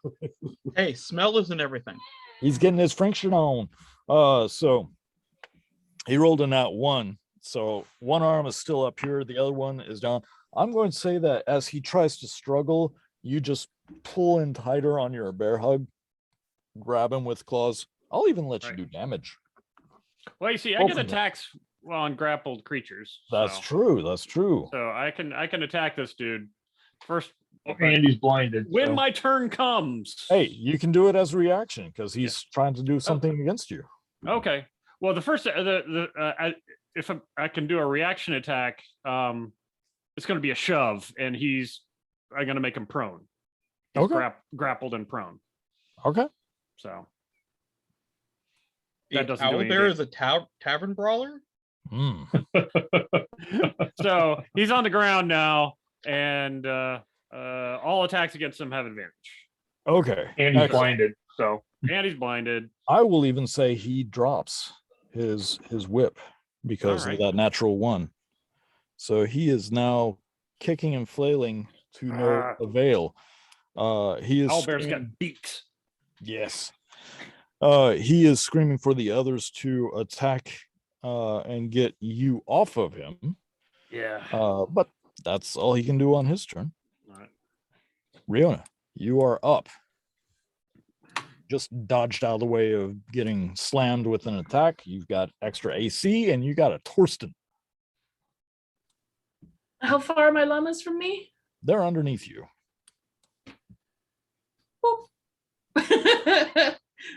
Hey, smell isn't everything. he's getting his friction on. So he rolled in that 1. So one arm is still up here, the other one is down. I'm going to say that as he tries to struggle, you just pull in tighter on your bear hug, grab him with claws. I'll even let you Right. do damage. Well, you see, I Go get for it. attacks on grappled creatures. That's so, true. That's true. So I can attack this dude first Andy's blinded. when so. my turn comes. Hey, you can do it as a reaction because he's trying to do something against you. Okay. Well, the first if I can do a reaction attack, it's going to be a shove, and I'm going to make him prone. He's Okay. Grappled and prone. Okay. So The that doesn't do any owlbear damage. is a tavern brawler. Hmm. So he's on the ground now, and all attacks against him have advantage. Okay. And he's Excellent. blinded. So And he's blinded. I will even say he drops his whip because All right. of that natural 1. So he is now kicking and flailing to no Ah. avail. He is Owlbear's screaming- got beaks. yes. He is screaming for the others to attack and get you off of him. Yeah. But that's all he can do on his turn. All right. Riona, you are up. Just dodged out of the way of getting slammed with an attack. You've got extra AC and you got a Torsten. How far are my llamas from me? They're underneath you. Boop.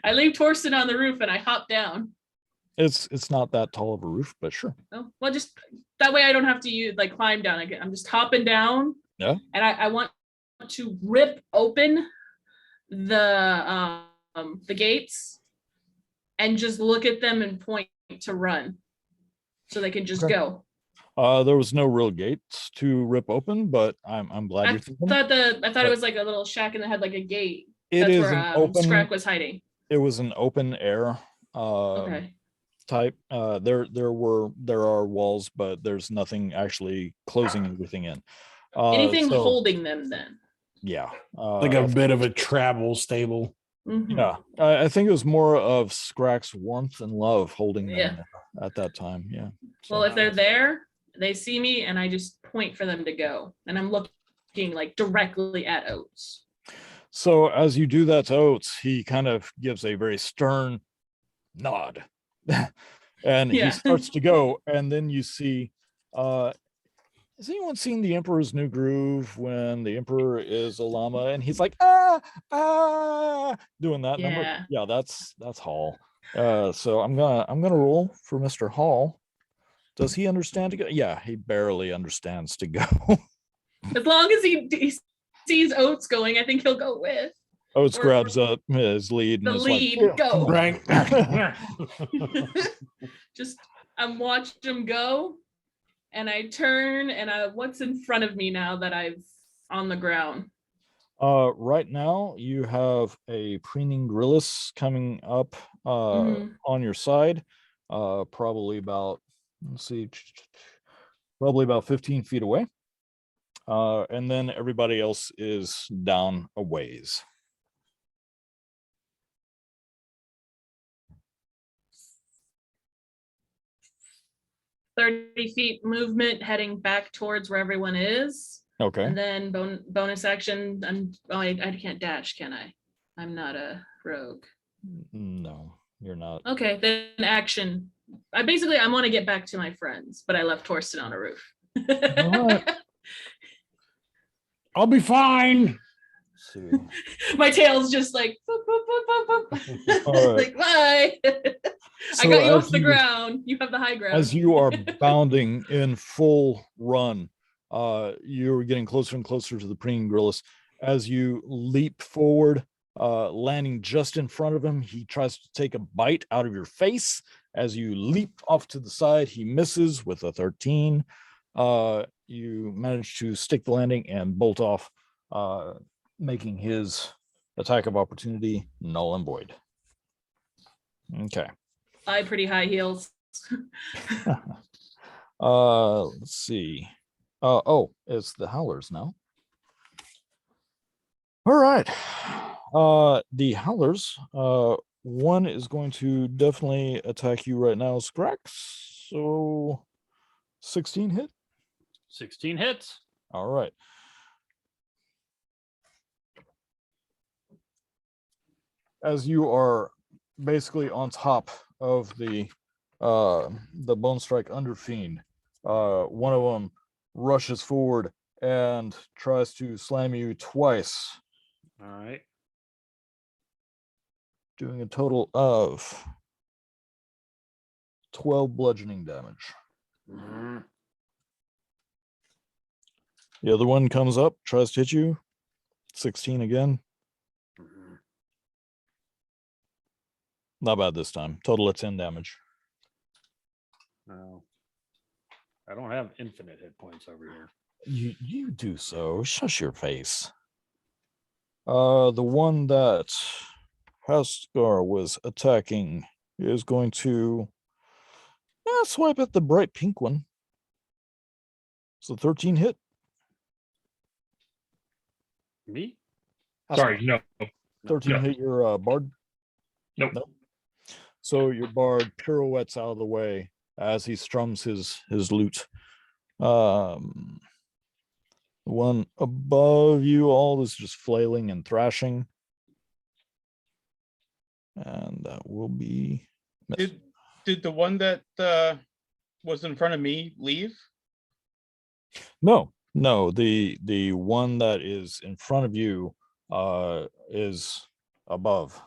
I leave Torsten on the roof and I hop down. It's not that tall of a roof, but sure. Oh, well, just that way I don't have to climb down. I'm just hopping down. Yeah. And I want to rip open the gates and just look at them and point to run, so they can just Okay. go. There was no real gates to rip open, but I'm glad I you're thinking. thought it But- was like a little shack and it had like a gate. It That's is where an open. Scrack was hiding. It was an open air Okay. type. There are walls, but there's nothing actually closing everything in. Anything so, holding them then? Yeah. Like a bit of a travel stable. Mhm. Yeah, I think it was more of Scrack's warmth and love holding them Yeah. there at that time. Yeah. Well, if they're there, they see me and I just point for them to go. And I'm looking like directly at Oates. So as you do that to Oates, he kind of gives a very stern nod. And Yeah. he starts to go, and then you see has anyone seen The Emperor's New Groove when the Emperor is a llama and he's like doing that number? Yeah. Yeah, that's Hall. So I'm gonna roll for Mr. Hall. Does he understand to go? Yeah, he barely understands to go. As long as he sees Oates going, I think he'll go with Oates Or- grabs up his lead and the is lead. like, Go. Right. Just I'm watching him go, and I turn and what's in front of me now that I've on the ground? Right now you have a preening grillis coming up Mhm. on your side, probably about, let's see, probably about 15 feet away. And then everybody else is down a ways. .30 feet movement heading back towards where everyone is. Okay. And then bonus action. I can't dash, can I? I'm not a rogue. No, you're not. Okay, then action. I want to get back to my friends, but I left Torsten on a roof. All right. I'll be fine. Let's see. My tail's just like, boop, boop, boop, boop, boop. All right. Like, bye. I got you off the ground. You have the high ground. As you are bounding in full run, you're getting closer and closer to the preening gorillas. As you leap forward, landing just in front of him, he tries to take a bite out of your face. As you leap off to the side, he misses with a 13. You manage to stick the landing and bolt off, making his attack of opportunity null and void. Okay. Bye, pretty high heels. Let's see. Oh, it's the howlers now. All right. The howlers, one is going to definitely attack you right now, Scrax. So 16 hit. 16 hits. All right. As you are basically on top of the Bone Strike Underfiend, one of them rushes forward and tries to slam you twice, All right. doing a total of 12 bludgeoning damage. Mhm. The other one comes up, tries to hit you, 16 again. Mhm. Not bad this time. Total of 10 damage. No. I don't have infinite hit points over here. You do so. Shush your face. The one that Haskar was attacking is going to swipe at the bright pink one. It's a 13 hit. Me? Sorry, no. 13 No. hit your bard. Nope. Nope. So your bard pirouettes out of the way as he strums his lute. One above you all is just flailing and thrashing. And that will be missed. Did the one that was in front of me leave? No, the one that is in front of you is above.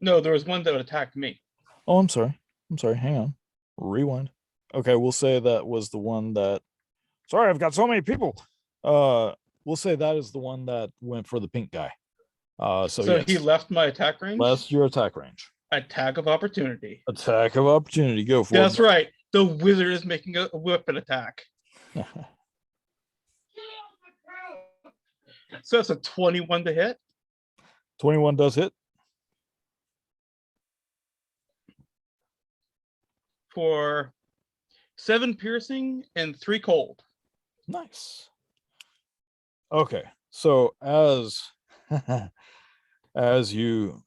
No, there was one that attacked me. Oh, I'm sorry. Hang on. Rewind. Okay, we'll say that was the one that. Sorry, I've got so many people. We'll say that is the one that went for the pink guy. So yes, he left my attack range. left your attack range. Attack of opportunity. Attack of opportunity. Go for That's it. right. The wizard is making a weapon attack. So that's a 21 to hit. 21 does hit. For 7 piercing and 3 cold. Nice. Okay, so as as you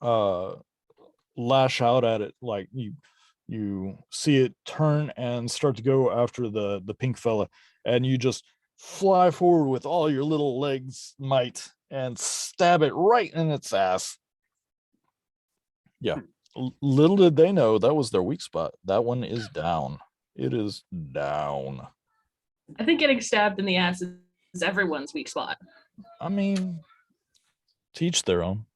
lash out at it, like you see it turn and start to go after the pink fella, and you just fly forward with all your little legs might and stab it right in its ass. Yeah. Little did they know that was their weak spot. That one is down. It is down. I think getting stabbed in the ass is everyone's weak spot. I mean, teach their own.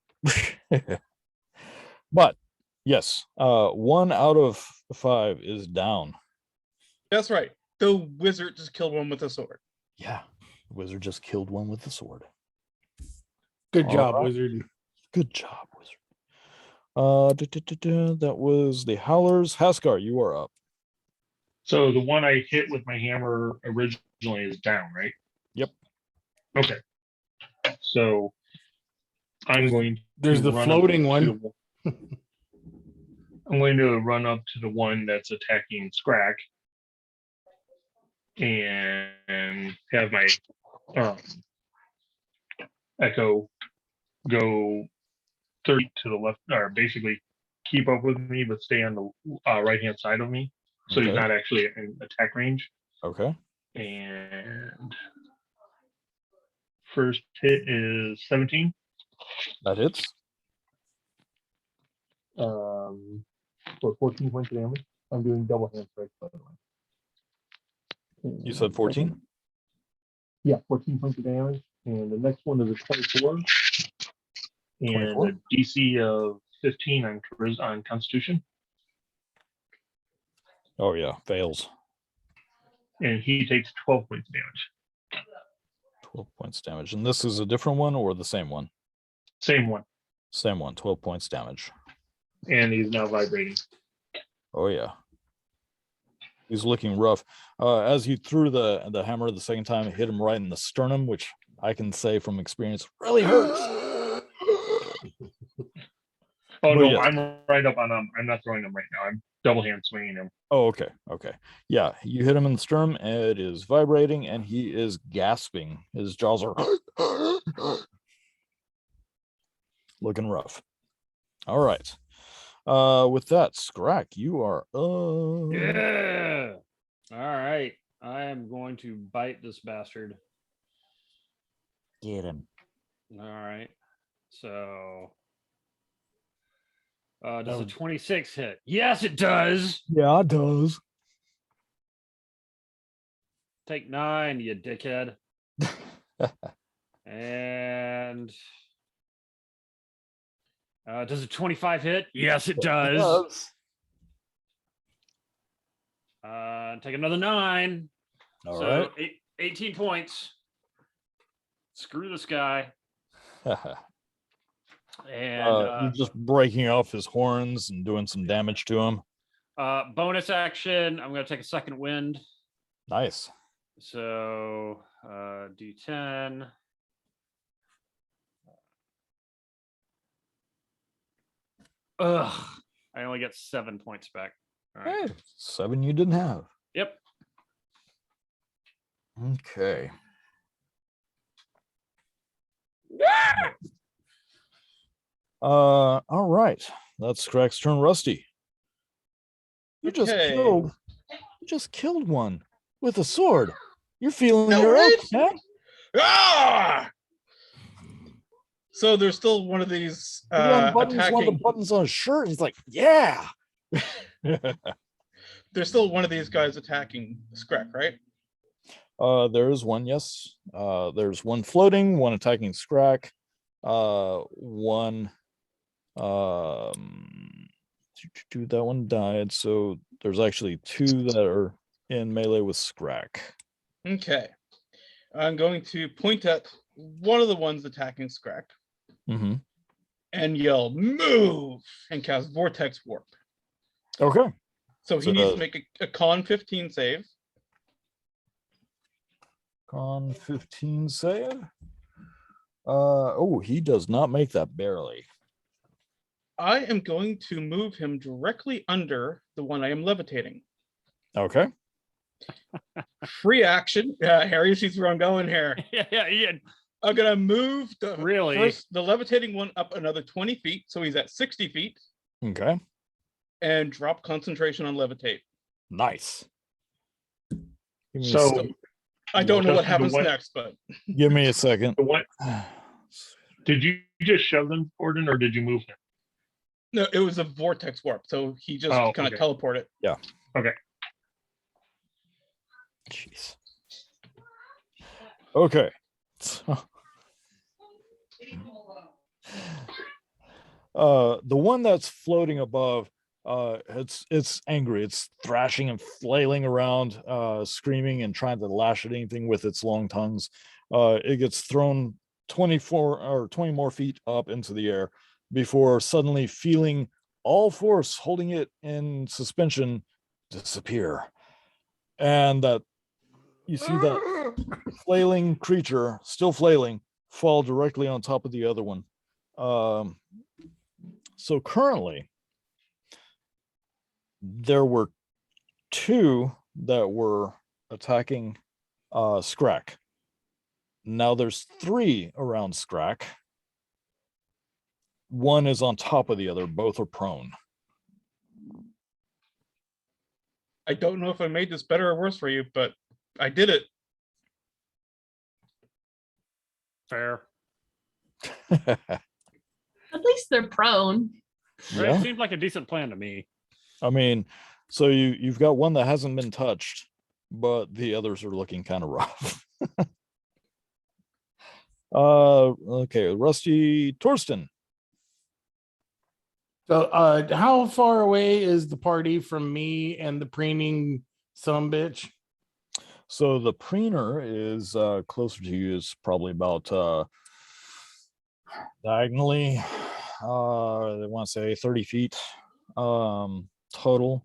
But yes, 1 out of 5 is down. That's right. The wizard just killed one with a sword. Yeah, the wizard just killed one with the sword. Good All job, right. wizard. Good job, wizard. That was the howlers. Haskar, you are up. So the one I hit with my hammer originally is down, right? Yep. Okay. So I'm going to There's the run up floating to one. I'm going to run up to the one that's attacking Scrack and have my um, Echo go 30 to the left, or basically keep up with me, but stay on the right hand side of me. So he's Okay. not actually in attack range. Okay. And first hit is 17. That hits. For 14 points of damage. I'm doing double hand strikes, by the way. You said 14? Yeah, 14 points of damage. And the next one is a 24. And 24? a DC of 15 on Constitution. Oh, yeah. Fails. And he takes 12 points of damage. 12 points damage. And this is a different one or the same one? Same one. Same one. 12 points damage. And he's now vibrating. Oh, yeah. He's looking rough. As you threw the hammer the second time, it hit him right in the sternum, which I can say from experience really hurts. Oh, But no, yes. I'm right up on him. I'm not throwing him right now. I'm double hand swinging him. Oh, okay. Okay. Yeah, you hit him in the sternum, and it is vibrating, and he is gasping. His jaws are looking rough. All right. With that, Scrack, you are Yeah. All right. I am going to bite this bastard. Get him. All right. So does a 26 hit? Yes, it does. Yeah, it does. Take 9, you dickhead. And does a 25 hit? Yes, it does. Take another 9. All so right. 18 points. Screw this guy. And You're just breaking off his horns and doing some damage to him. bonus action, I'm going to take a second wind. Nice. So D10. Ugh, I only get 7 points back. All right. Hey, 7 you didn't have. Yep. Okay. All right. That's Crack's turn. Rusty. You Okay. just killed one with a sword. You're feeling No, your right? oats, man. Ah! So there's still one of these He unbuttons one of the attacking. buttons on his shirt. He's like, yeah. There's still one of these guys attacking Scrack, right? There is one, yes. There's one floating, one attacking Scrack, one that one died. So there's actually 2 that are in melee with Scrack. Okay. I'm going to point at one of the ones attacking Scrack Mm-hmm. and yell, move, and cast Vortex Warp. Okay. So he So needs to make a con 15 save. Con 15 save. Oh, he does not make that barely. I am going to move him directly under the one I am levitating. Okay. Free action. Yeah, Harry sees where I'm going here. Yeah. I'm gonna move the Really? the levitating one up another 20 feet, so he's at 60 feet, Okay. and drop concentration on levitate. Nice. Give me a So sec- I don't know what Justin, happens the one- next, but give me a second. what did you just shove them, Gordon, or did you move him? no, it was a vortex warp, so he just Oh, kind of okay. teleported. Jeez. Okay. So, the one that's floating above, it's angry. It's thrashing and flailing around, screaming and trying to lash at anything with its long tongues. It gets thrown 24 or 20 more feet up into the air before suddenly feeling all force holding it in suspension disappear. And that you see that flailing creature, still flailing, fall directly on top of the other one. So currently, there were 2 that were attacking Scrack. Now there's 3 around Scrack. One is on top of the other. Both are prone. I don't know if I made this better or worse for you, but I did it. Fair. At least they're prone. Right? Yeah. Seems like a decent plan to me. I mean, so you've got one that hasn't been touched, but the others are looking kind of rough. Okay, Rusty Torsten. So, how far away is the party from me and the preening bitch? So the preener is closer to you, is probably about diagonally, I want to say 30 feet total.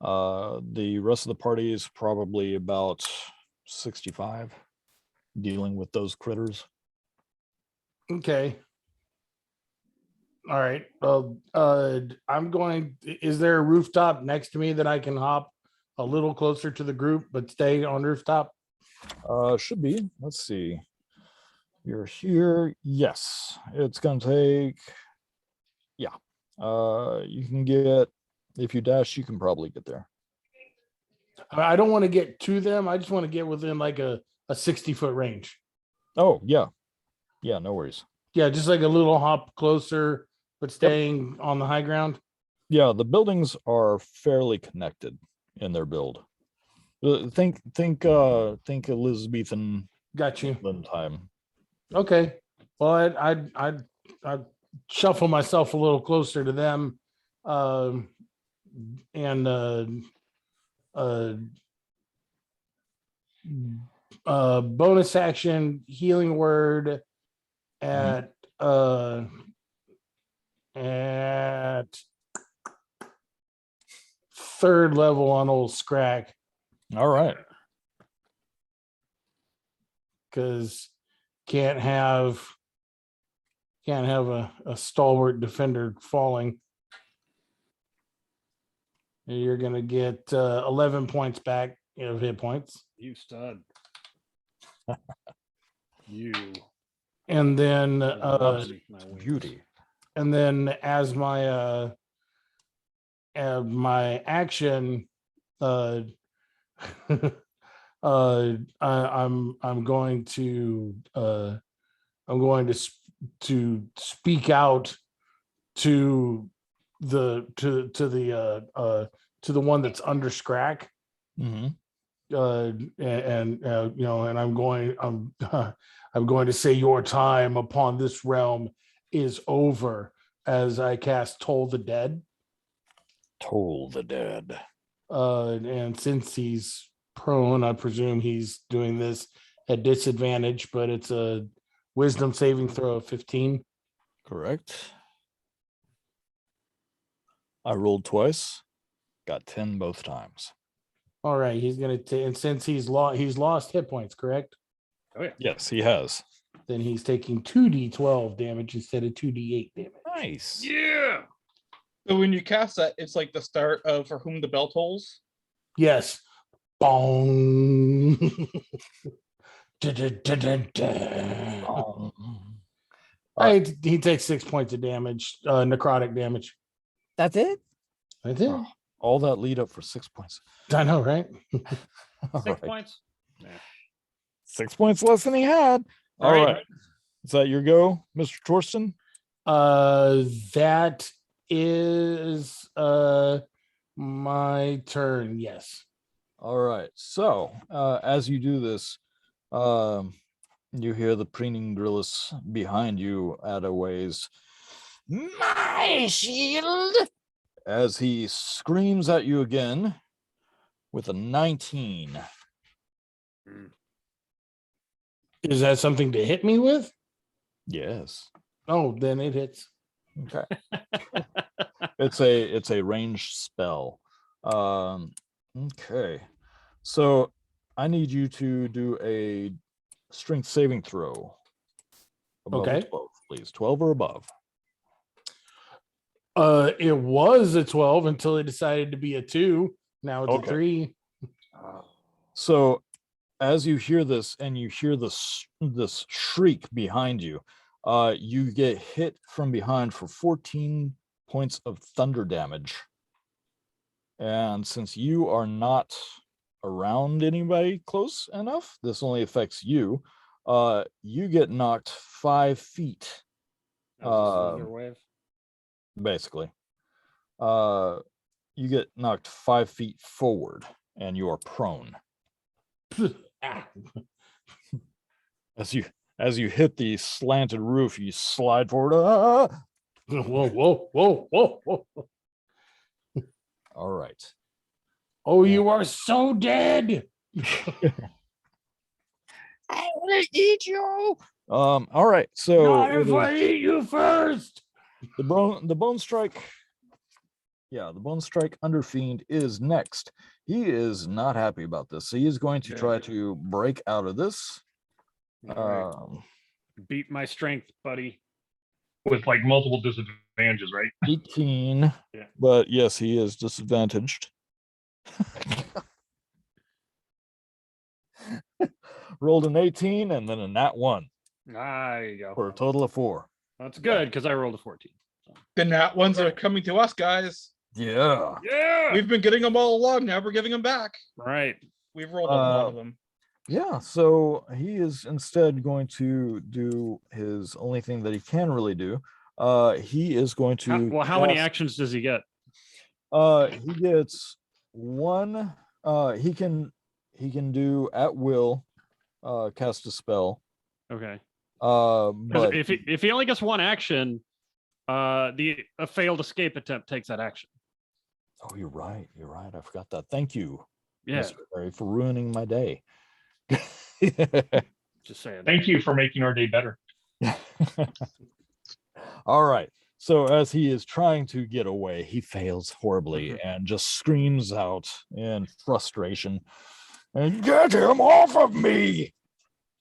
The rest of the party is probably about 65, dealing with those critters. Okay. All right. Well, is there a rooftop next to me that I can hop a little closer to the group, but stay on rooftop? Should be. Let's see. You're here. Yes. It's gonna take. Yeah. You can get, if you dash, you can probably get there. I don't want to get to them. I just want to get within like a 60-foot range. Oh, yeah. Yeah, no worries. Yeah, just like a little hop closer, but staying on the high ground. Yeah, the buildings are fairly connected in their build. Think Elizabethan Got you. England time. Okay. Well, I'd shuffle myself a little closer to them, and bonus action healing word at third level on old Scrack, All right. because can't have a stalwart defender falling. You're gonna get 11 points back of hit points, You stud. You. and then loves me, my wings. Beauty. and then as my action, I'm going to speak out to the one that's under Scrack, Mm-hmm. and I'm going to say your time upon this realm is over as I cast Toll the Dead. Toll the Dead. And since he's prone, I presume he's doing this at disadvantage, but it's a wisdom saving throw of 15. Correct. I rolled twice, got 10 both times. All right, he's gonna take, and since he's lost hit points, correct? Oh, yeah. Yes, he has. Then he's taking 2d12 damage instead of 2d8 damage. Nice. Yeah. So when you cast that, it's like the start of For Whom the Bell Tolls. Yes. Bong. Dun-dun-dun-dun-dun. He takes 6 points of damage, necrotic damage. That's it? That's it. All that lead up for 6 points. I know, right? All 6 right. points. 6 points less than he had. All All right. right. Is that your go, Mr. Torsten? That is my turn. Yes. All right. So as you do this, you hear the preening grillis behind you at a ways. My shield! As he screams at you again with a 19. Is that something to hit me with? Yes. Oh, then it hits. Okay. It's a ranged spell. Okay. So I need you to do a strength saving throw. Above a Okay. 12, please. 12 or above. It was a 12 until it decided to be a 2. Now it's Okay. a 3. So as you hear this and you hear this shriek behind you, you get hit from behind for 14 points of thunder damage. And since you are not around anybody close enough, this only affects you. You get knocked 5 feet, That was a slither wave. basically. You get knocked 5 feet forward, and you are prone. As you hit the slanted roof, you slide forward. Whoa, whoa, whoa, whoa, whoa. All right. Oh, you are so dead. I want to eat you. All right. So Not if I eat you first. the bone strike. Yeah, the bone strike underfiend is next. He is not happy about this. So he is going to try to break out of this. All right. Beat my strength, buddy. With like multiple disadvantages, right? 18. Yeah. But yes, he is disadvantaged. Rolled an 18 and then a nat 1 There you go. for a total of 4. That's good because I rolled a 14. So. The nat ones are coming to us, guys. Yeah. Yeah. We've been getting them all along. Now we're giving them back. Right. We've rolled a lot of them. Yeah, so he is instead going to do his only thing that he can really do. He is going to How many cast- actions does he get? He gets 1. He can do at will cast a spell. Okay. 'Cause But if he only gets 1 action, a failed escape attempt takes that action. oh, you're right. You're right. I forgot that. Thank you, Yeah. Mr. Barry, for ruining my day. Just saying. Thank you for making our day better. All right. So as he is trying to get away, he fails horribly and just screams out in frustration, and get him off of me,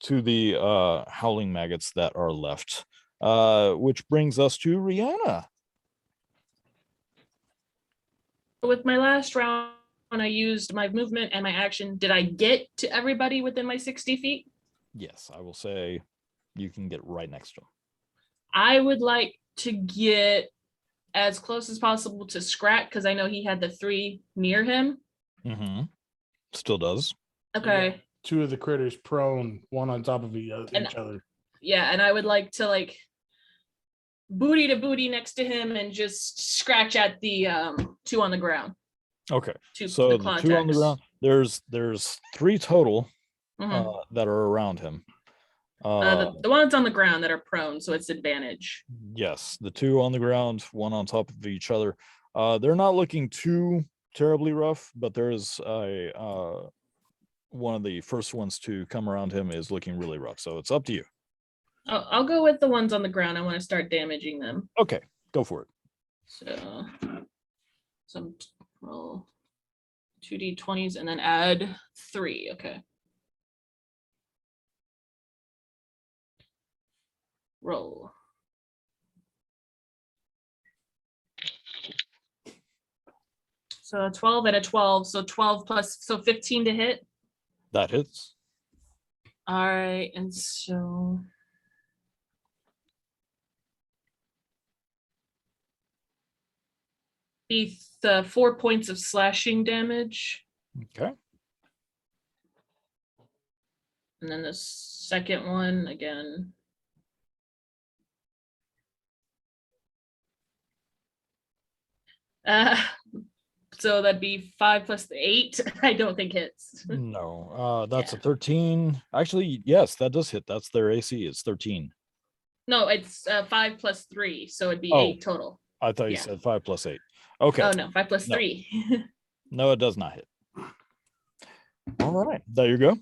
to the howling maggots that are left. Which brings us to Rihanna. With my last round, when I used my movement and my action, did I get to everybody within my 60 feet? Yes, I will say you can get right next to him. I would like to get as close as possible to Scrat because I know he had the 3 near him. Mm-hmm. Still does. Okay. 2 of the critters prone, one on top of each other. Yeah, and I would like to like booty to booty next to him and just scratch at the 2 on the ground. Okay. 2 So the claw 2 on the attacks. ground. There's 3 total Mhm. that are around him. The ones on the ground that are prone, so it's advantage. Yes, the 2 on the ground, 1 on top of each other. They're not looking too terribly rough, but there's a one of the first ones to come around him is looking really rough. So it's up to you. I'll go with the ones on the ground. I want to start damaging them. Okay, go for it. So some roll 2d20s and then add 3. Okay. Roll. So 12 and a 12. So 12 plus, so 15 to hit. That hits. All right. And so. Be the 4 points of slashing damage. Okay. And then the second one again. So that'd be 5 plus the 8. I don't think hits. No, that's Yeah. a 13. Actually, yes, that does hit. That's their AC. It's 13. No, it's 5 plus 3, so it'd be Oh. 8 total. I thought you Yeah. said 5 plus 8. Okay. Oh no, 5 plus No. 3. No, it does not hit. All right. There you go.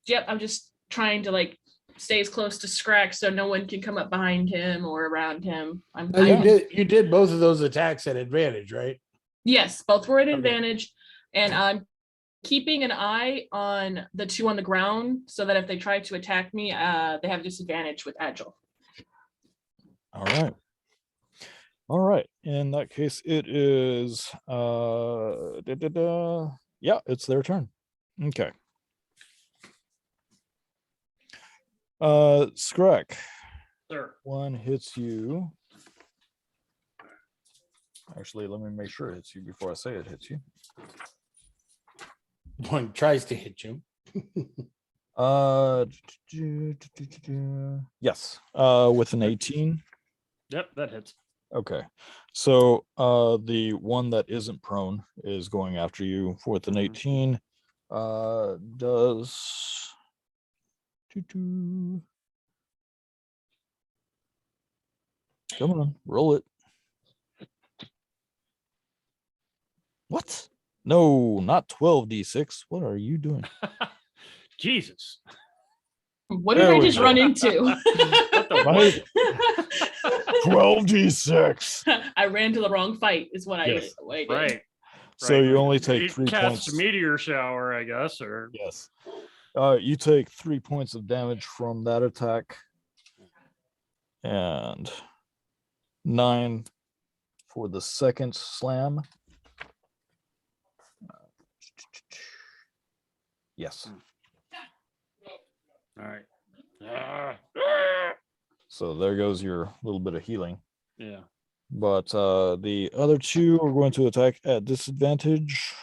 Yep, I'm just trying to like stay as close to Scrack so no one can come up behind him or around him. Now, you did both of those attacks at advantage, right? Yes, both were at Okay. advantage, and I'm keeping an eye on the 2 on the ground so that if they try to attack me, they have disadvantage with agile. All right. All right. In that case, it is yeah, it's their turn. Okay. Skrek, Sir. one hits you. Actually, let me make sure it hits you before I say it hits you. One tries to hit you. Yes. With an 18. Yep, that hits. Okay. So the one that isn't prone is going after you with an 18. Does come on, roll it. What? No, not 12d6. What are you doing? Jesus. What did There I we just go. run into? What the Right? what? 12d6. I ran to the wrong fight, is what Yes. I did. Right. So right. you only take You 3 cast points. meteor shower, I guess, or Yes. You take 3 points of damage from that attack. And 9 for the second slam. Yes. all right. Ah. So there goes your little bit of healing. Yeah. But the other two are going to attack at disadvantage.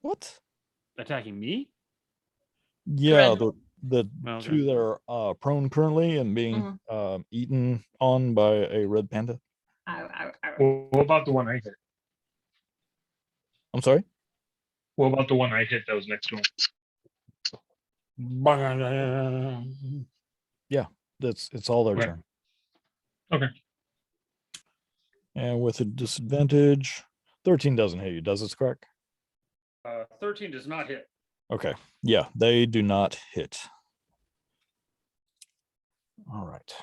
What? Attacking me? Yeah, Ren. the Okay. two that are prone currently and being eaten on by a red panda. Well, what about the one I hit? I'm sorry? What about the one I hit that was next to him? Yeah, it's all their Okay. turn. Okay. And with a disadvantage, 13 doesn't hit you, does it, correct? 13 does not hit. Okay. Yeah, they do not hit. All right.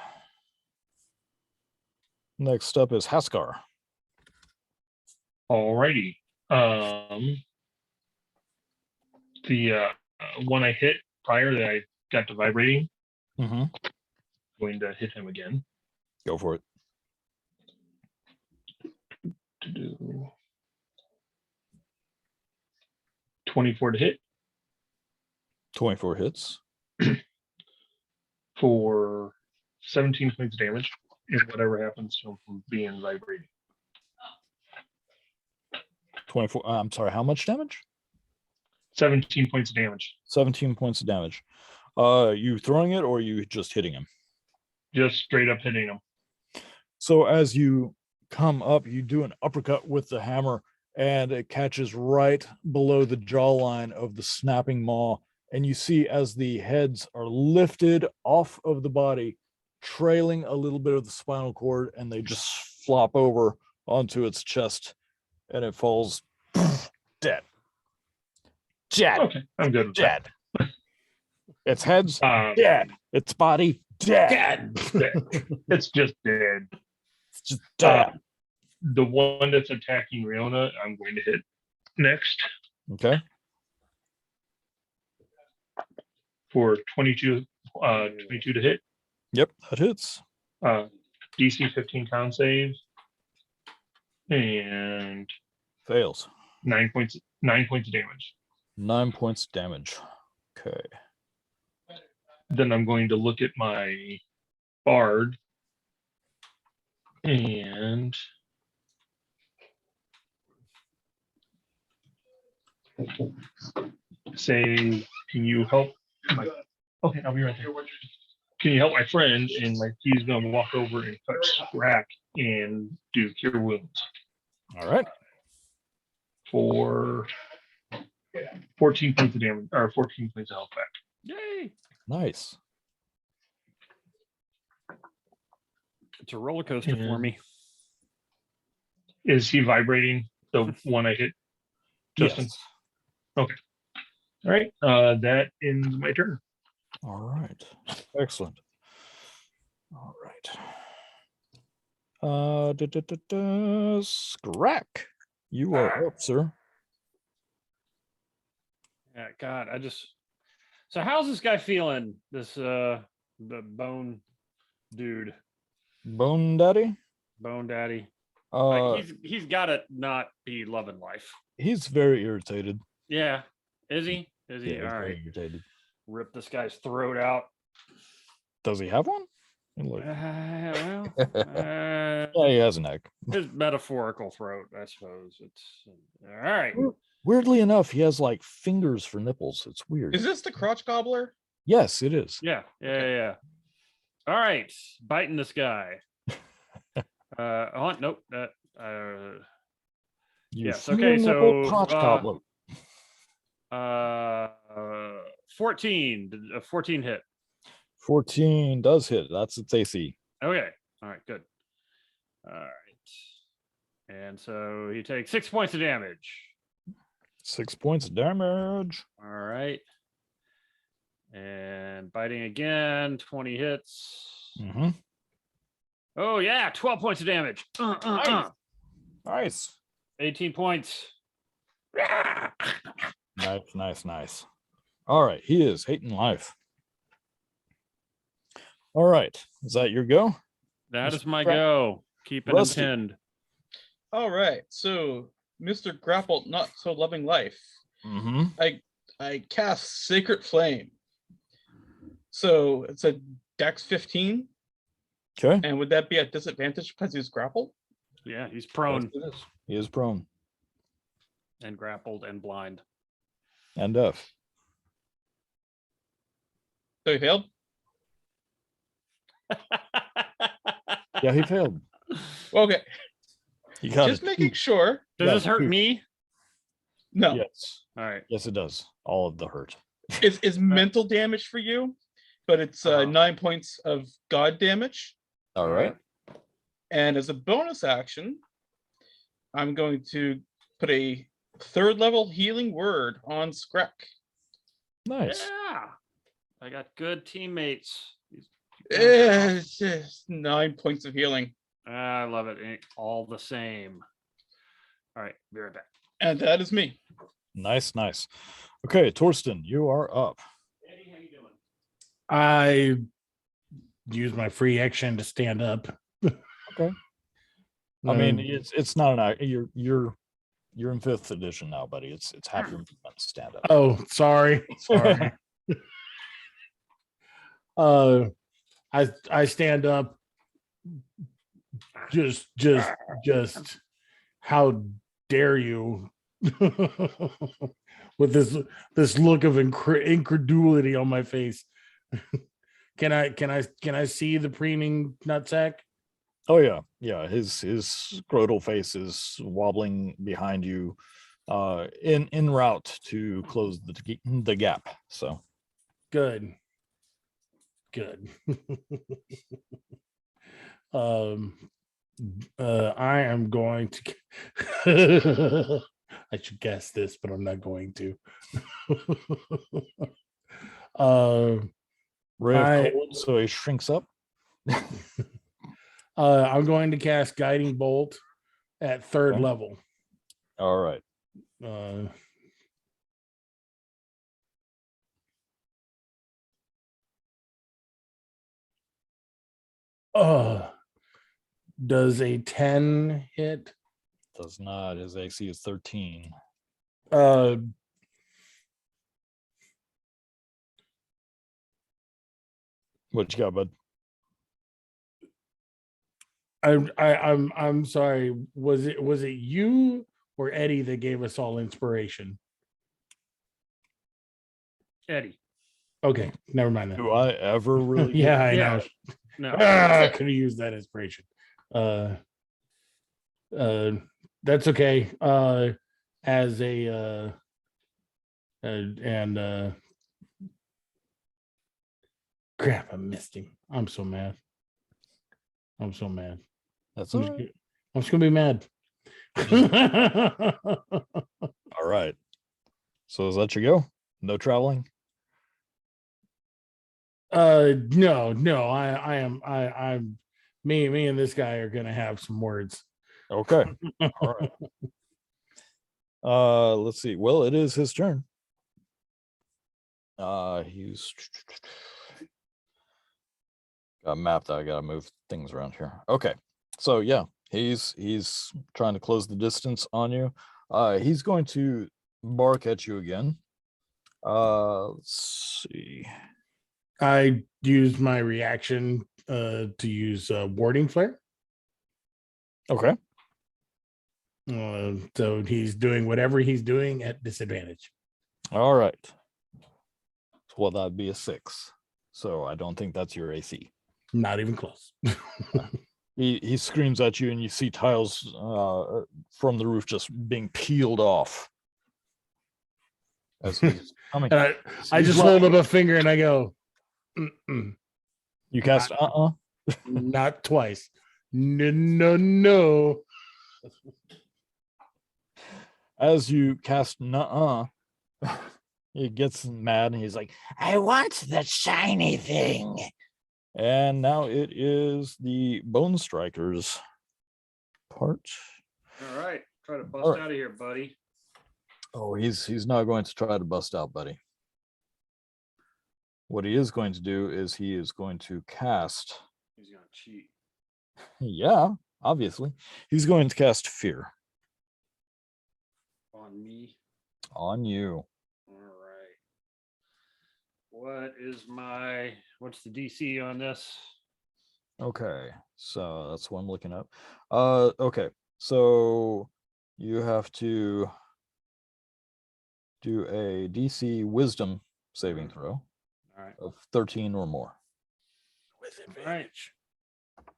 Next up is Haskar. Alrighty. The one I hit prior that I got to vibrating, Mm-hmm. going to hit him again. Go for it. To do 24 to hit 24 hits. for 17 points of damage, and whatever happens to him from being vibrating. 24. I'm sorry, how much damage? 17 points of damage. 17 points of damage. You throwing it or you just hitting him? Just straight up hitting him. So as you come up, you do an uppercut with the hammer and it catches right below the jawline of the snapping maw. And you see as the heads are lifted off of the body, trailing a little bit of the spinal cord, and they just flop over onto its chest and it falls dead. Dead. Okay, I'm good with that. Dead. Its head's Um, dead. Its body dead. It's just dead. It's just dead. The one that's attacking Riona, I'm going to hit next Okay. for 22 to hit. Yep, that hits. DC 15 con save. And Fails. 9 points of damage. 9 points damage. Okay. Then I'm going to look at my bard and say, can you help my, okay, I'll be right there. Can you help my friend? And he's gonna walk over and touch Rack and do cure wounds All right. for 14 points of damage, or 14 points of health back. Yay. Nice. It's a roller coaster for Yeah. me. Is he vibrating? The one I hit, Justin? Yes. All right, that ends my turn. All right. Excellent. All right. Scrack. You are up, sir. Yeah, God, so how's this guy feeling? This the bone dude, Bone Daddy. bone daddy. Like he's got to not be loving life. He's very irritated. Yeah, is he? Is he? Yeah, he's All very right. irritated. Rip this guy's throat out. Does he have one? Well, Yeah, he has a neck. his metaphorical throat, I suppose. It's all right. Weirdly enough, he has like fingers for nipples. It's weird. Is this the crotch gobbler? Yes, it is. Yeah. All right, biting this guy. Nope. You yes, feel okay, nipple so, crotch gobbler. 14. A 14 hit. 14 does hit. That's its AC. Okay. All right. Good. All right. And so he takes 6 points of damage. 6 points of damage. All right. And biting again. 20 hits. Mm-hmm. Oh yeah, 12 points of damage. Nice. 18 points. Nice. All right, he is hating life. All right, is that your go? That is my Ra- go. Keeping him Rusty. pinned. All right. So, Mr. Grapple, not so loving life. Mm-hmm. I cast Sacred Flame. So it's a Dex 15, Okay. and would that be at disadvantage because he's grappled? Yeah, he's prone Yes, it is. He is prone and grappled and blind. and deaf. So he failed. Yeah, he failed. Okay, He got just it. making sure. Does Yeah, this hurt two. me? No, Yes. All right. Yes, it does. All of the hurt. it's mental damage for you, but it's Uh-huh. 9 points of God damage. All right. And as a bonus action, I'm going to put a 3rd level healing word on Skrek. Nice. Yeah. I got good teammates. It's just 9 points of healing. I love it. Ain't all the same. All right. Be right back. And that is me. Nice. Okay, Torsten, you are up. Eddie, how you doing? I use my free action to stand up. Okay. I mean, it's not an you're in 5th edition now, buddy. It's half your movement to stand up. Oh, sorry. I stand up. Just how dare you? With this look of incredulity on my face. Can I see the preening nutsack? Oh yeah. His scrotal face is wobbling behind you, en route to close the gap. So Good. I am going to. I should guess this, but I'm not going to. ray of cold, so he shrinks up. I'm going to cast Guiding Bolt at 3rd Okay. level. All right. Does a 10 hit? Does not. His AC is 13. What you got, bud? I'm sorry. Was it you or Eddie that gave us all inspiration? Eddie. Okay, never mind that. Do I ever really? Yeah, I Yeah. know. No. I could have used that inspiration. That's okay. As a crap, I missed him. I'm so mad. That's I'm all just, right. I'm just gonna be mad. All right. So is that your go? No traveling? No, I'm me and this guy are gonna have some words. Okay. All right. Let's see. Well, it is his turn. He's got mapped. I gotta move things around here. Okay. So yeah, He's trying to close the distance on you. He's going to bark at you again. Let's see. I use my reaction to use warding flare. Okay. So he's doing whatever he's doing at disadvantage. All right. Well, that'd be a 6. So I don't think that's your AC. Not even close. He screams at you, and you see tiles from the roof just being peeled off. As he's coming. And I just hold up a finger and I go, "Mm-mm, You cast not twice. No. As you cast he gets mad and he's like, I want the shiny thing. And now it is the Bone Strikers part. All right, try to bust All right. out of here, buddy. Oh, he's not going to try to bust out, buddy. What he is going to do is he is going to cast. He's gonna cheat. Yeah, obviously. He's going to cast Fear On me. on you. All right. What's the DC on this? Okay, so that's what I'm looking up. Okay, so you have to do a DC Wisdom saving throw All right. of 13 or more. With advantage.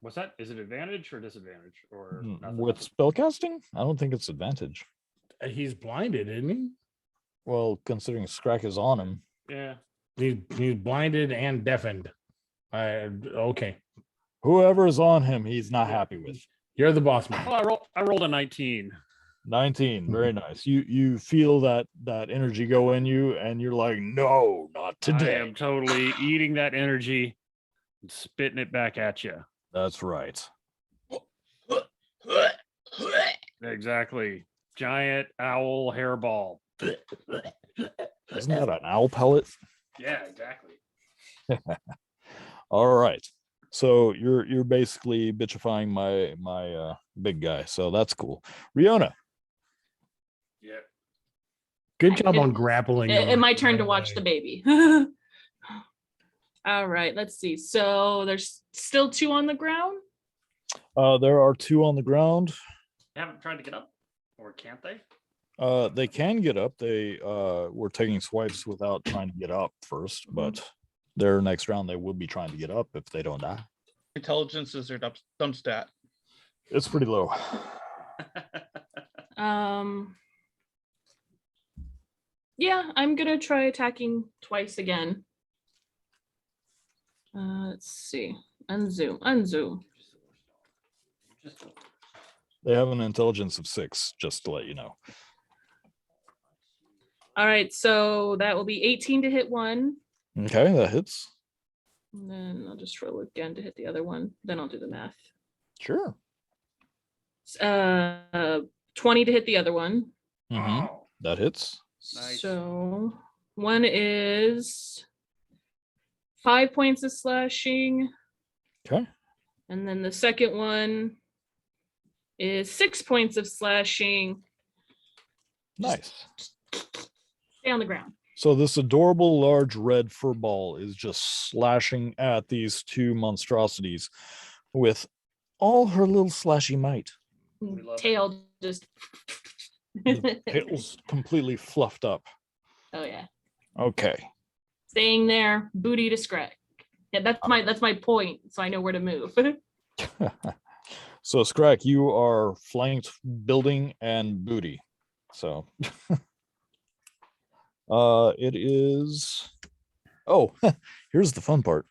What's that? Is it advantage or disadvantage or nothing? With spellcasting, I don't think it's advantage. He's blinded, isn't he? Well, considering Scrack is on him. Yeah. He's blinded and deafened. Okay. Whoever is on him, he's not happy with. You're the boss man. Well, I rolled a 19. 19, very nice. You feel that energy go in you, and you're like, no, not today. I am totally eating that energy and spitting it back at you. That's right. Exactly. Giant owl hairball. Isn't that an owl pellet? Yeah, exactly. All right. So you're basically bitchifying my big guy. So that's cool. Riona. Yeah. Good job on grappling. And my turn to watch the baby. All right, let's see. So there's still 2 on the ground. There are 2 on the ground. They haven't tried to get up, or can't they? They can get up. They were taking swipes without trying to get up first, but their next round they will be trying to get up if they don't die. Intelligence is their dumb stat. It's pretty low. Yeah, I'm gonna try attacking twice again. Let's see. Unzoom. They have an intelligence of 6, just to let you know. All right, so that will be 18 to hit one. Okay, that hits. And then I'll just roll again to hit the other one. Then I'll do the math. Sure. 20 to hit the other one. Mm-hmm. That hits. Nice. So one is 5 points of slashing. Okay. And then the second one is 6 points of slashing. Nice. Stay on the ground. So this adorable large red fur ball is just slashing at these 2 monstrosities with all her little slashy might. We love it. Tail just. The tail's completely fluffed up. Oh yeah. Okay. Staying there, booty to Scrack. Yeah, that's my point, so I know where to move. So Scrack, you are flanked building and booty. So it is here's the fun part.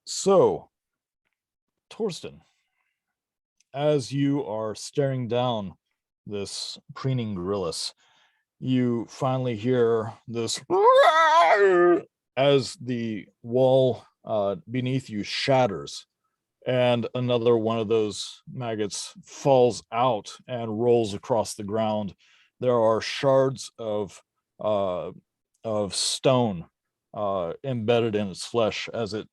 So Torsten, as you are staring down this preening gorillas, you finally hear this as the wall beneath you shatters, and another one of those maggots falls out and rolls across the ground. There are shards of stone embedded in its flesh as it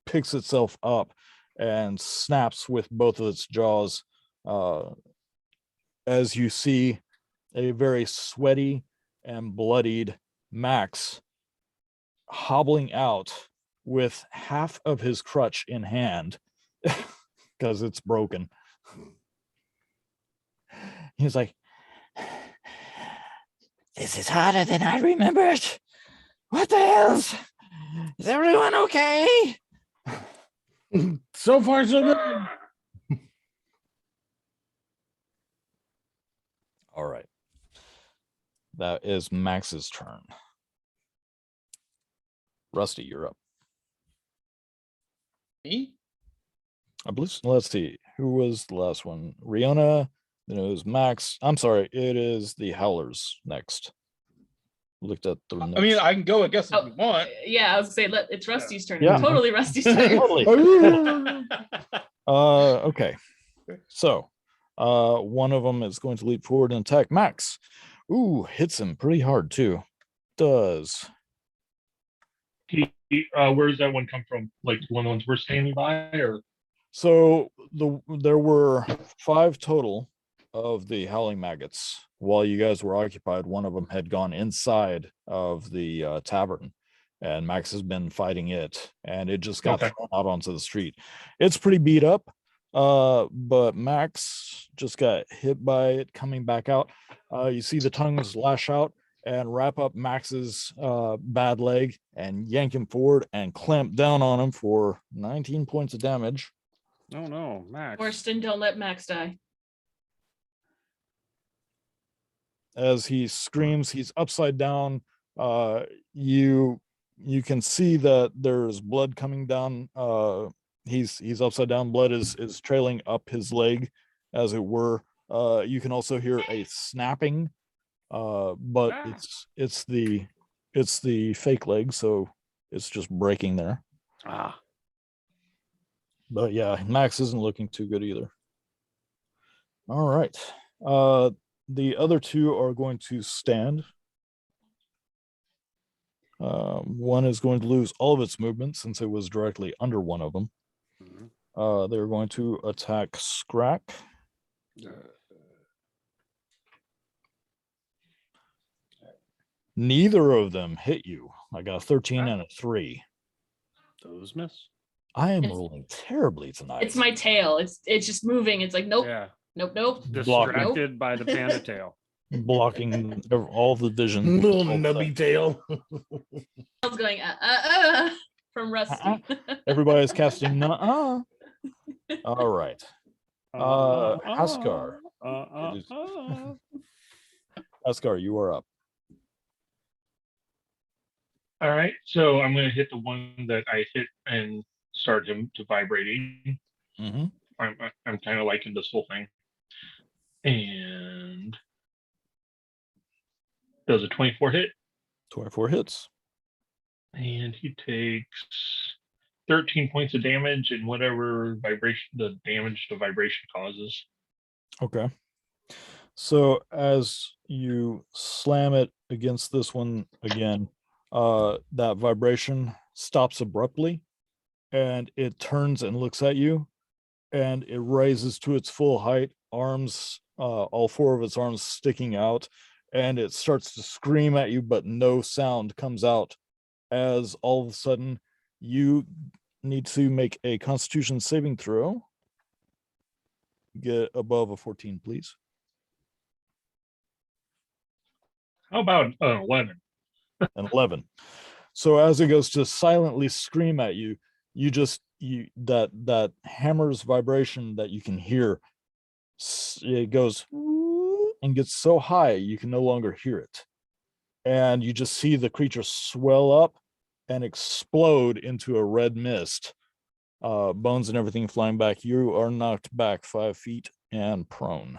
picks itself up and snaps with both of its jaws, as you see a very sweaty and bloodied Max hobbling out with half of his crutch in hand because it's broken. He's like, "This is harder than I remembered. What the hell's? Is everyone okay?" So far, so good. All right. That is Max's turn. Rusty, you're up. Me? I believe. Let's see. Who was the last one? Riona. Then it was Max. I'm sorry. It is the Howlers next. Looked at the notes. I mean, I can go, I guess, if Oh, you want. Yeah, I was gonna say it's Rusty's turn. Yeah. Totally Rusty's turn. Totally. Okay. So, one of them is going to leap forward and attack Max. Ooh, hits him pretty hard too. Does. Where does that one come from? Like one of the ones we're standing by, or So there were 5 total of the howling maggots. While you guys were occupied, one of them had gone inside of the tavern, and Max has been fighting it, and it just got thrown out onto the street. It's pretty beat up, but Max just got hit by it coming back out. You see the tongues lash out and wrap up Max's bad leg and yank him forward and clamp down on him for 19 points of damage. Oh no, Max. Orston, don't let Max die. As he screams, he's upside down. You can see that there's blood coming down. He's upside down. Blood is trailing up his leg, as it were. You can also hear a snapping, but it's the fake leg, so it's just breaking there. Ah. But yeah, Max isn't looking too good either. All right. The other 2 are going to stand. One is going to lose all of its movement since it was directly under one of them. They're going to attack Scrack. Neither of them hit you. I got a 13 and a 3. Those miss. I am It's- rolling terribly tonight. It's my tail. It's just moving. It's like nope, Yeah. nope. Distracted by the panda tail. Blocking all the vision. Little all the nubby things. tail. I was going from Rusty. Everybody's casting nuh-uh. All right. Haskar. Haskar, you are up. all right. So I'm going to hit the one that I hit and start him to vibrating. Mm-hmm. I'm kind of liking this whole thing. And does a 24 hit, 24 hits. and he takes 13 points of damage and whatever vibration the damage the vibration causes. Okay. So as you slam it against this one again, that vibration stops abruptly, and it turns and looks at you, and it rises to its full height, arms, all 4 of its arms sticking out, and it starts to scream at you, but no sound comes out. As all of a sudden, you need to make a Constitution saving throw. Get above a 14, please. How about 11? An 11. So as it goes to silently scream at you, that hammer's vibration that you can hear, it goes and gets so high you can no longer hear it, and you just see the creature swell up and explode into a red mist, bones and everything flying back. You are knocked back 5 feet and prone.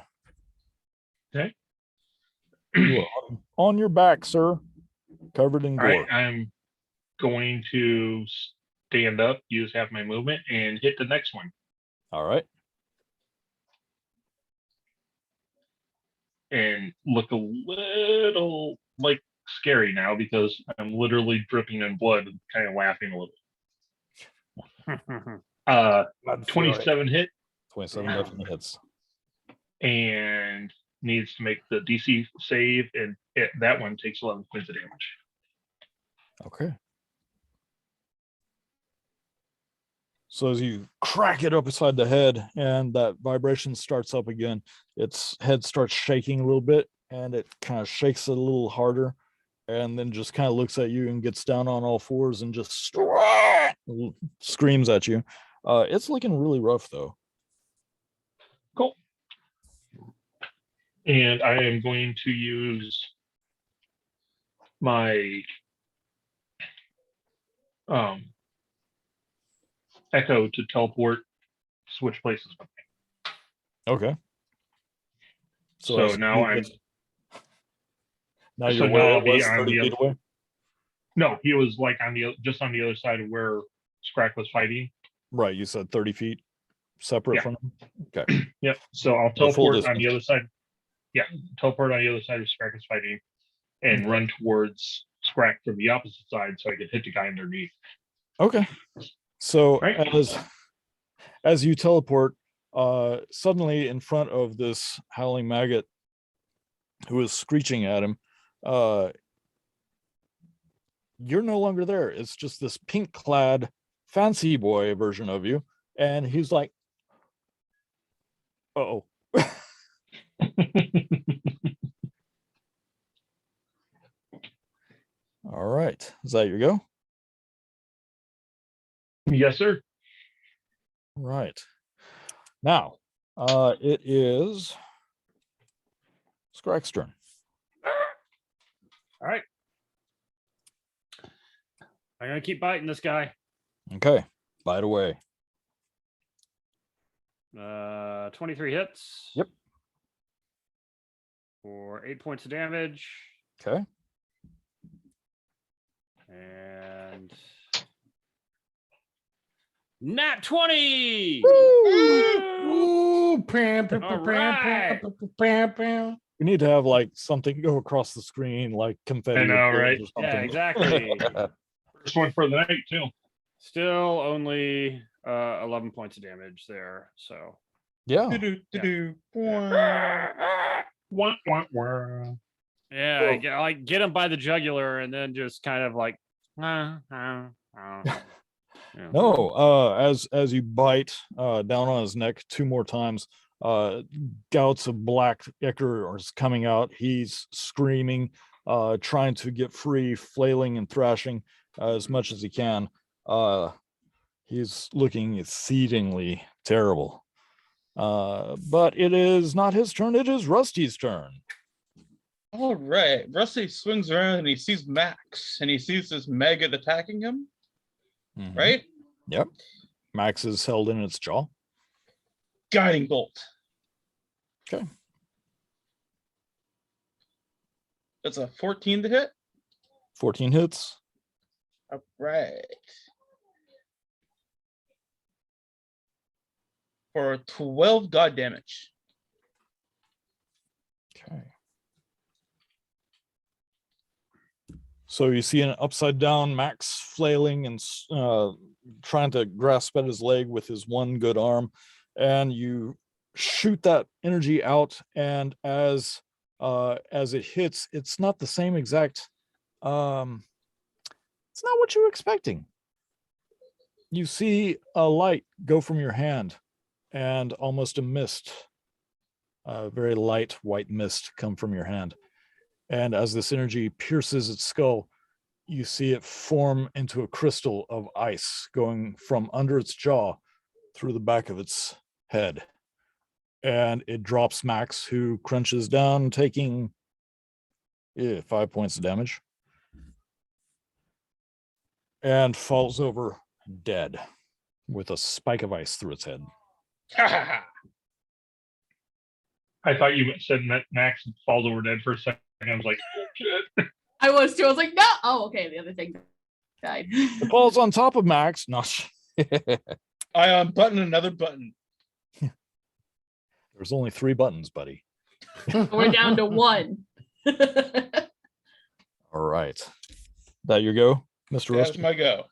Okay. You are on your back, sir, covered in All gore. right, I'm going to stand up, use half my movement, and hit the next one. All right. And look a little like scary now because I'm literally dripping in blood and kind of laughing a little. I'd feel it. 27 hit 27 definitely hits. and needs to make the DC save, and that one takes 11 points of damage. Okay. So as you crack it up beside the head and that vibration starts up again, its head starts shaking a little bit and it kind of shakes it a little harder and then just kind of looks at you and gets down on all fours and just screams at you. It's looking really rough though. Cool. And I am going to use my Echo to teleport, switch places with me. Okay. So as now you I'm get- now so you're now where I'll it be was on 30 the feet away. No, he was like just on the other side of where Scrack was fighting. Right, you said 30 feet separate Yeah. from him. Okay. Yep. So I'll So full teleport on the distance. other side. Yeah, teleport on the other side of Scrack is fighting, and run towards Scrack from the opposite side, so I can hit the guy underneath. Okay. So Right. as you teleport, suddenly in front of this howling maggot who is screeching at him, you're no longer there. It's just this pink clad fancy boy version of you. And he's like, oh. All right. Is that your go? Yes, sir. Right. Now, it is Scrack's turn. All right. I'm gonna keep biting this guy. Okay. Bite away. 23 hits. Yep. For 8 points of damage. Okay. And nat 20. Ooh, pam, pam, All pam, right. pam, pam, pam. We need to have like something go across the screen, like confetti. I know, or right? something. Yeah, exactly. First one for the night too. Still only 11 points of damage there. So Yeah. Do-do-do-do. Wah, wah, wah. yeah, Well- I get him by the jugular and then just kind of like yeah. No, as you bite down on his neck 2 more times, gouts of black ichor are coming out. He's screaming, trying to get free, flailing and thrashing as much as he can. He's looking exceedingly terrible. But it is not his turn, it is Rusty's turn. All right. Rusty swings around and he sees Max and he sees this maggot attacking him, Mhm. right? Yep. Max is held in its jaw. Guiding bolt. Okay. That's a 14 to hit. 14 hits. All right. For 12 god damage. Okay. So you see an upside down Max flailing and trying to grasp at his leg with his one good arm, and you shoot that energy out. And as it hits, it's not the same exact. It's not what you were expecting. You see a light go from your hand, and almost a mist, a very light white mist, come from your hand. And as this energy pierces its skull, you see it form into a crystal of ice going from under its jaw through the back of its head. And it drops Max, who crunches down, taking 5 points of damage, and falls over dead with a spike of ice through its head. I thought you said that Max falls over dead for a second. I was like, oh, shit. I was too. I was like, no. Oh, okay. The other thing died. It falls on top of Max. No, I unbutton another button. there's only 3 buttons, buddy. We're down to 1. All right. That your go, Mr. That's Rusty? my go.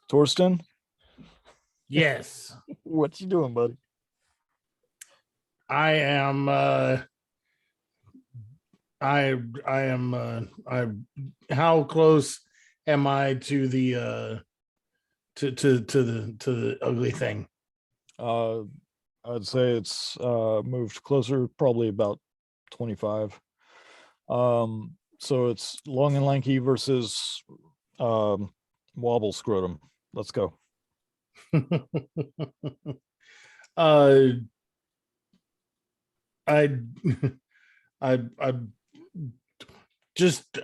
Torsten? Yes. What you doing, buddy? I am how close am I to the to the ugly thing? I'd say it's moved closer, probably about 25. So it's long and lanky versus wobble scrotum. Let's go. I I just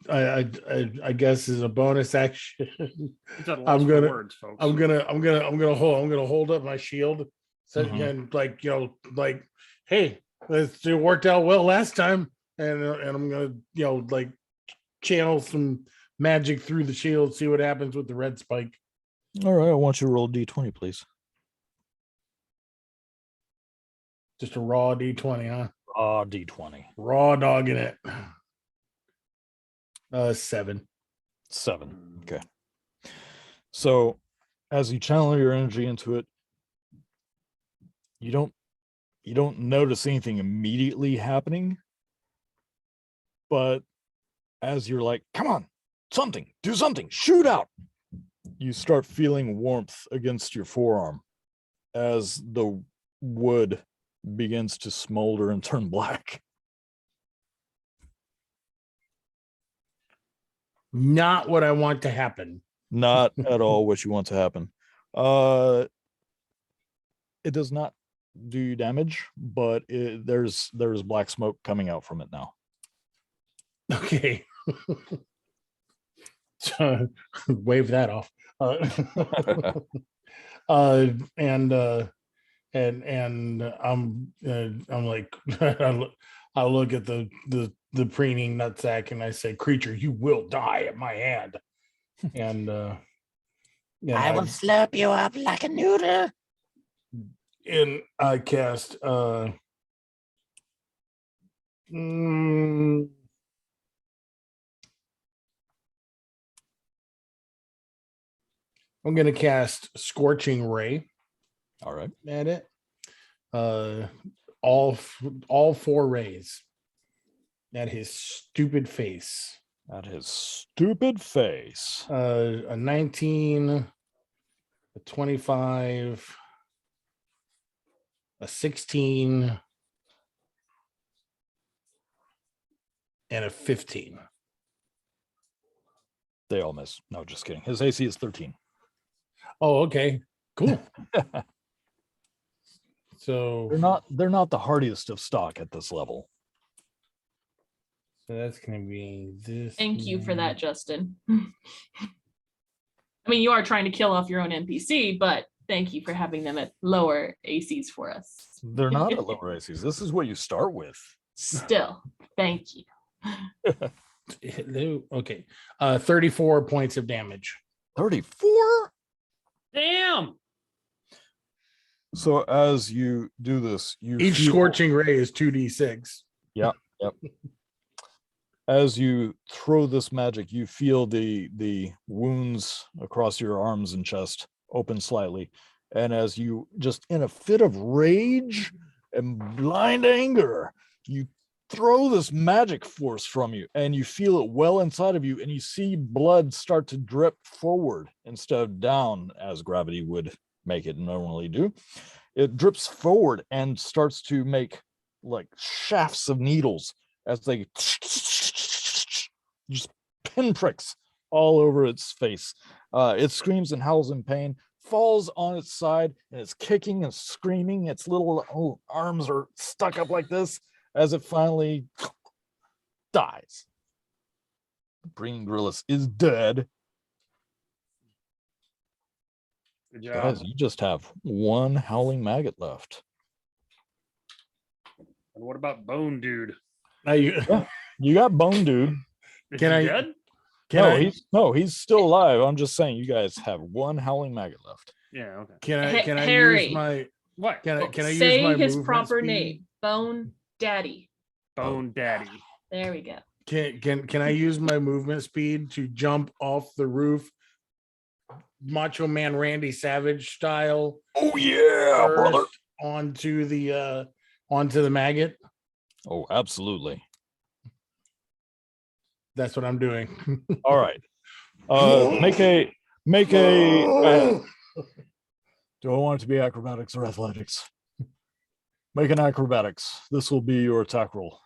I guess as a bonus action, It's at a loss I'm for gonna words, folks. I'm gonna hold up my shield, so and like like, hey, it worked out well last time, and I'm gonna like channel some magic through the shield, see what happens with the red spike. All right, I want you to roll D20, please. Just a raw D20, huh? D20. Raw dogging it. 7. 7. Okay. So as you channel your energy into it, you don't notice anything immediately happening, but as you're like, come on, do something, shoot out, you start feeling warmth against your forearm as the wood begins to smolder and turn black. Not what I want to happen. Not at all what you want to happen. It does not do you damage, but there's black smoke coming out from it now. Okay. So wave that off. And I'm like, I look at the preening nutsack and I say, creature, you will die at my hand. And I will slurp you up like a noodle. And I cast I'm gonna cast Scorching Ray. All right. At it. All 4 rays at his stupid face. At his stupid face. A 19, a 25, a 16, and a 15. They all miss. No, just kidding. His AC is 13. Oh, okay. Cool. So they're not the hardiest of stock at this level. So that's gonna be this. Thank you for that, Justin. I mean, you are trying to kill off your own NPC, but thank you for having them at lower ACs for us. They're not at lower ACs. This is what you start with. Still, thank you. Hello. Okay. 34 points of damage. 34? Damn. So as you do this, each scorching ray is 2d6. Yep. As you throw this magic, you feel the wounds across your arms and chest open slightly. And as you just in a fit of rage and blind anger, you throw this magic force from you and you feel it well inside of you, and you see blood start to drip forward instead of down as gravity would make it normally do. It drips forward and starts to make like shafts of needles as they just pinpricks all over its face. It screams and howls in pain, falls on its side, and it's kicking and screaming. Its little arms are stuck up like this as it finally dies. Green Grillis is dead. Good job. Guys, you just have one howling maggot left. And what about Bone Dude? Now you got Bone Dude. Is Can he I- dead? He's still alive. I'm just saying you guys have one howling maggot left. Yeah, okay. can I Harry. use my What? can I use Say my his movement proper speed? name. Bone Daddy. Bone Daddy. There we go. Can I use my movement speed to jump off the roof Macho Man Randy Savage style. Oh yeah, brother. First onto the maggot. Oh, absolutely. That's what I'm doing. All right. Make a. Do I want it to be acrobatics or athletics? Make an acrobatics. This will be your attack roll.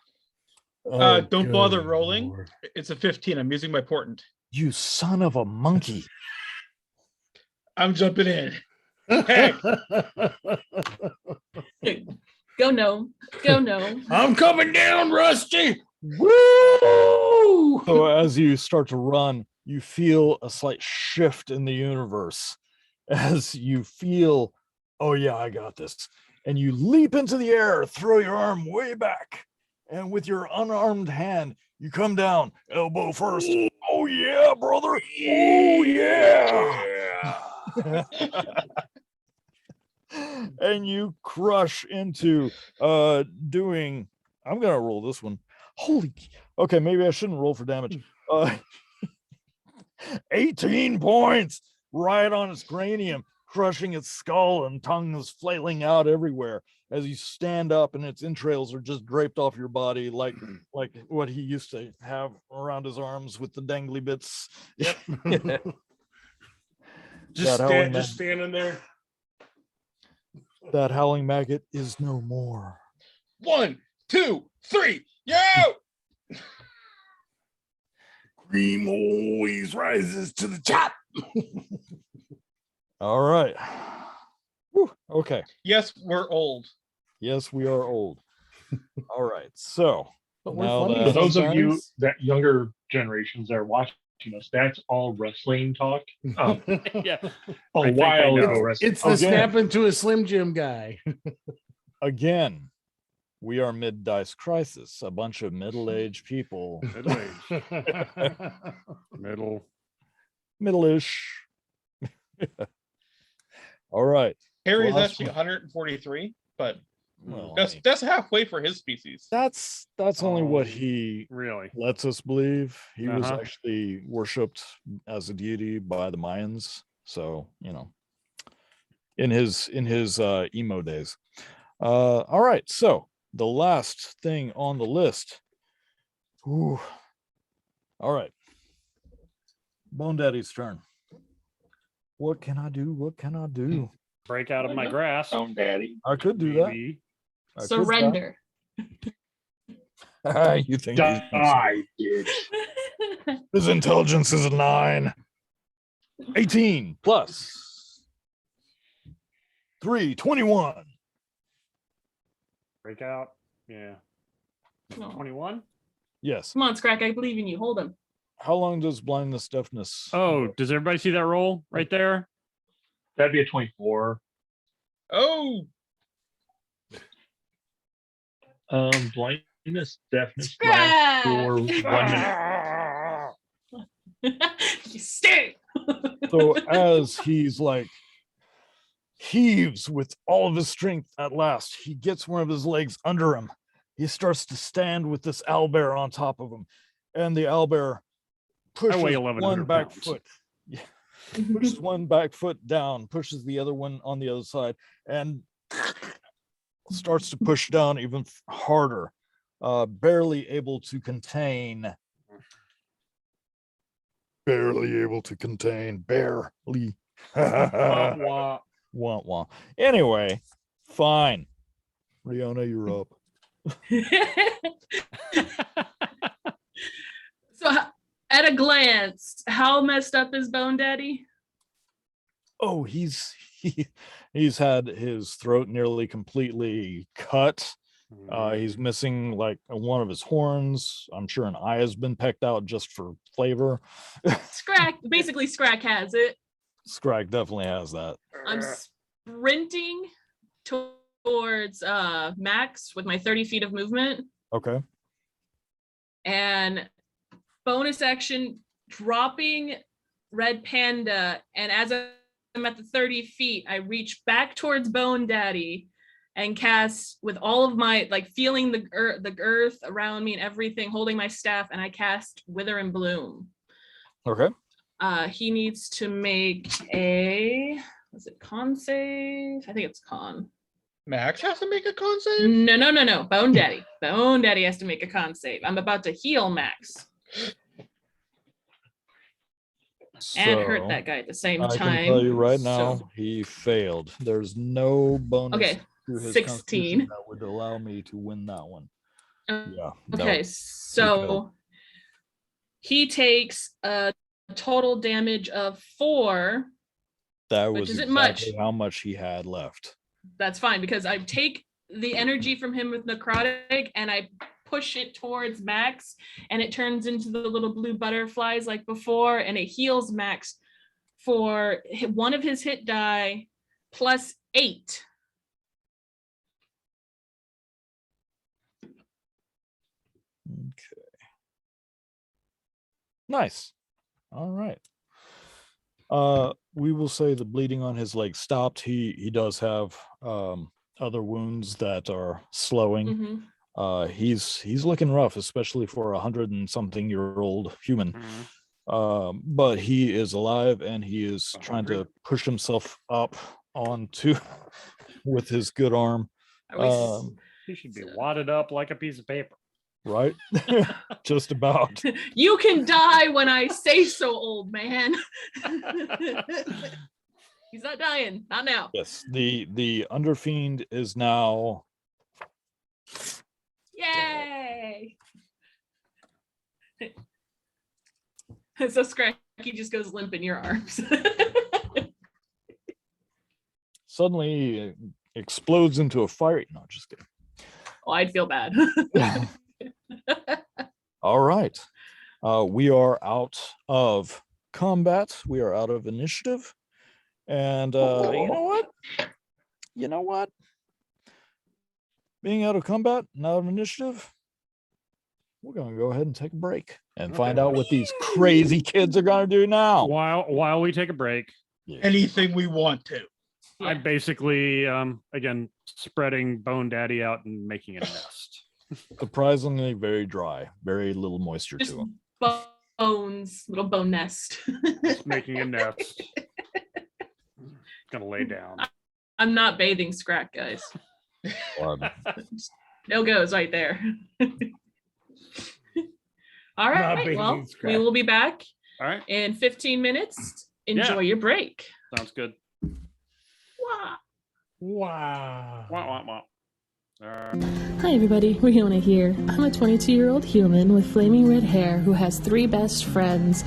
Oh, Don't bother good rolling. Lord. It's a 15. I'm using my portent. You son of a monkey. I'm jumping in. Hey. Go gnome. Go gnome. I'm coming down, Rusty. Woo! So as you start to run, you feel a slight shift in the universe as you feel, oh yeah, I got this. And you leap into the air, throw your arm way back. And with your unarmed hand, you come down, elbow first. Oh yeah, brother. Oh yeah. And you crush into doing, I'm gonna roll this one. Okay, maybe I shouldn't roll for damage. 18 points right on its cranium, crushing its skull, and tongue is flailing out everywhere as you stand up, and its entrails are just draped off your body like what he used to have around his arms with the dangly bits. Yep. Just standing there. That howling maggot is no more. 1, 2, 3. Yo! Cream always rises to the top. All right. Whew, okay. Yes, we're old. Yes, we are old. All right. So But we're now funny For that those of you sometimes. that younger generations that are watching us, that's all wrestling talk. Yeah. A I think I while know. ago, wrestling. It's the Again. snap into a Slim Jim guy. again, we are mid-dice crisis, a bunch of middle-aged people, middle-ish. All right. Harry's Last actually one. 143, but Well, I mean, that's halfway for his species. that's only what Oh, he Really? lets us believe. He was Uh-huh. actually worshipped as a deity by the Mayans. So, in his emo days. All right. So the last thing on the list. Ooh. All right. Bone Daddy's turn. What can I do? What can I do? Break out of my grasp. Daddy. I could do that. maybe. I could Surrender. try. You think he's gonna Die, bitch. his intelligence is a 9. 18 plus 3, 21. Break out. Yeah. No. 21. Yes. Come on, Scrack. I believe in you. Hold him. How long does blindness, deafness? Oh, does everybody see that roll right there? That'd be a 24. Oh, Blindness, deafness lasts for 1 minute. You stay. So as he's like heaves with all of his strength, at last he gets one of his legs under him. He starts to stand with this owlbear on top of him, and the owlbear pushes weigh one 1,100 back pounds. foot. Yeah. Pushes one back foot down, pushes the other one on the other side, and starts to push down even harder, barely able to contain. Barely. Wah, wah. Wah, wah. Anyway, fine. Riona, you're up. So, at a glance, how messed up is Bone Daddy? Oh, he's had his throat nearly completely cut. He's missing like one of his horns. I'm sure an eye has been pecked out just for flavor. Scrack, basically, Scrack has it. Scrag definitely has that. I'm sprinting towards Max with my 30 feet of movement, Okay. and bonus action dropping Red Panda. And as I'm at the 30 feet, I reach back towards Bone Daddy and cast with all of my, like, feeling the earth around me and everything, holding my staff, and I cast Wither and Bloom. Okay. He needs to make a, was it con save? I think it's con. Max has to make a con save? No. Bone Daddy. Bone Daddy has to make a con save. I'm about to heal Max and hurt that guy at the same time. I can tell you right now, So, he failed. There's no bonus okay, to his 16. constitution that would allow me to win that one. Yeah. Okay, so he takes a total damage of 4. That which was isn't exactly much. how much he had left. That's fine because I take the energy from him with necrotic and I push it towards Max and it turns into the little blue butterflies like before and it heals Max for one of his hit die plus 8. Okay. Nice. All right. We will say the bleeding on his leg stopped. He does have other wounds that are slowing. Mhm. He's looking rough, especially for 100-something-year-old human. But he is alive and he is trying to push himself up onto with his good arm. He should be wadded up like a piece of paper. Right? Just about. You can die when I say so, old man. He's not dying. Not now. Yes, the underfiend is now. Yay! So Scracky just goes limp in your arms. Suddenly explodes into a fire. No, just kidding. Oh, I'd feel bad. All right. We are out of combat. We are out of initiative. And you know what? Being out of combat and out of initiative, we're going to go ahead and take a break and find out what these crazy kids are going to do now. While we take a break, Anything we want to. I'm basically again spreading Bone Daddy out and making a nest. Surprisingly very dry, very little moisture Just to him. bones, little bone nest. Just making a nest. Gonna lay down. I'm not bathing Scrack, guys. No goes right there. All Not right. bathing Well, Scrack. we will be back All right, in 15 minutes. Enjoy Yeah. your break. sounds good. Wah. Wow. Wah, wah, wah. All right. Hi everybody, Riona here. I'm a 22-year-old human with flaming red hair who has 3 best friends,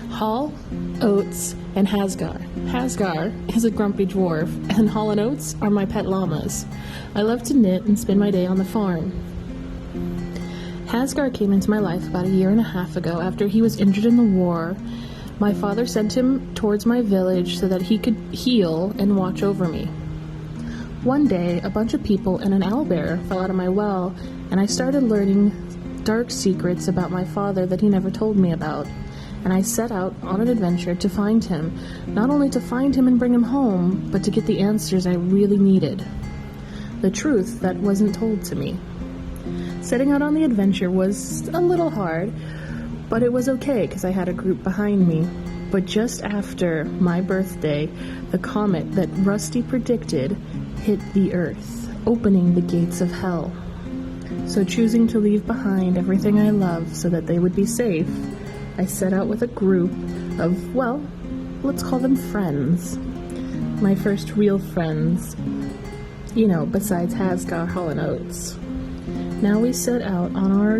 Hall, Oates, and Hasgar. Hasgar is a grumpy dwarf, and Hall and Oates are my pet llamas. I love to knit and spend my day on the farm. Hasgar came into my life about 1.5 years ago after he was injured in the war. My father sent him towards my village so that he could heal and watch over me. One day, a bunch of people and an owlbear fell out of my well, and I started learning dark secrets about my father that he never told me about. And I set out on an adventure to find him, not only to find him and bring him home, but to get the answers I really needed. The truth that wasn't told to me. Setting out on the adventure was a little hard, but it was okay because I had a group behind me. But just after my birthday, the comet that Rusty predicted hit the Earth, opening the gates of hell. So choosing to leave behind everything I love so that they would be safe, I set out with a group of, well, let's call them friends. My first real friends. You know, besides Hasgar, Hall, and Oates. Now we set out on our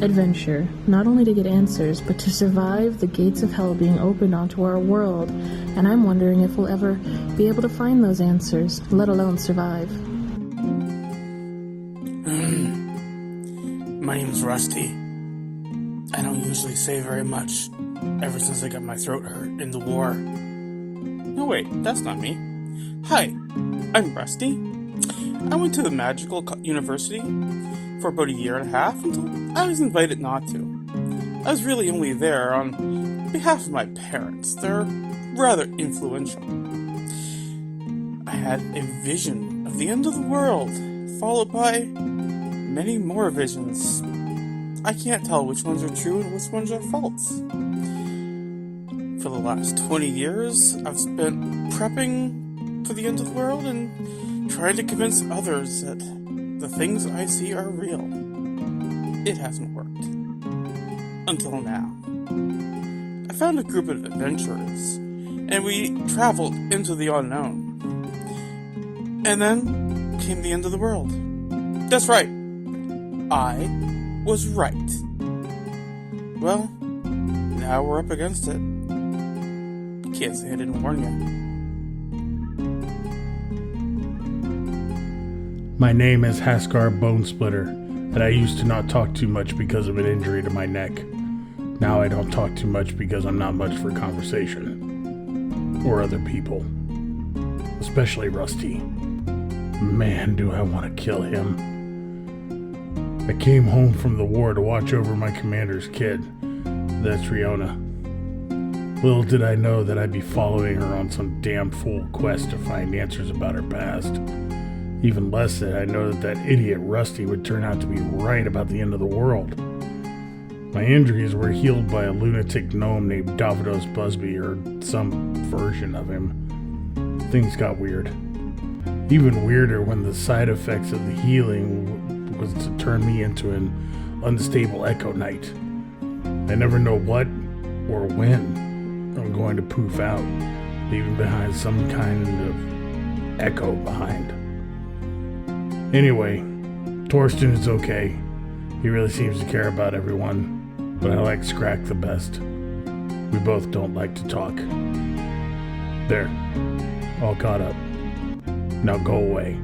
adventure, not only to get answers, but to survive the gates of hell being opened onto our world, and I'm wondering if we'll ever be able to find those answers, let alone survive. My name's Rusty. I don't usually say very much, ever since I got my throat hurt in the war. No, wait, that's not me. Hi, I'm Rusty. I went to the magical university for about 1.5 years until I was invited not to. I was really only there on behalf of my parents. They're rather influential. I had a vision of the end of the world, followed by many more visions. I can't tell which ones are true and which ones are false. For the last 20 years, I've spent prepping for the end of the world and trying to convince others that the things I see are real. It hasn't worked. Until now. I found a group of adventurers, and we traveled into the unknown. And then came the end of the world. That's right. I was right. Well, now we're up against it. Can't say I didn't warn you. My name is Haskar Bonesplitter, and I used to not talk too much because of an injury to my neck. Now I don't talk too much because I'm not much for conversation. Or other people. Especially Rusty. Man, do I want to kill him. I came home from the war to watch over my commander's kid. That's Riona. Little did I know that I'd be following her on some damn fool quest to find answers about her past. Even less did I know that idiot Rusty would turn out to be right about the end of the world. My injuries were healed by a lunatic gnome named Davidos Busby, or some version of him. Things got weird. Even weirder when the side effects of the healing was to turn me into an unstable Echo Knight. I never know what or when I'm going to poof out, leaving behind some kind of echo behind. Anyway, Torsten is okay. He really seems to care about everyone, but I like Scrack the best. We both don't like to talk. There, all caught up. Now go away.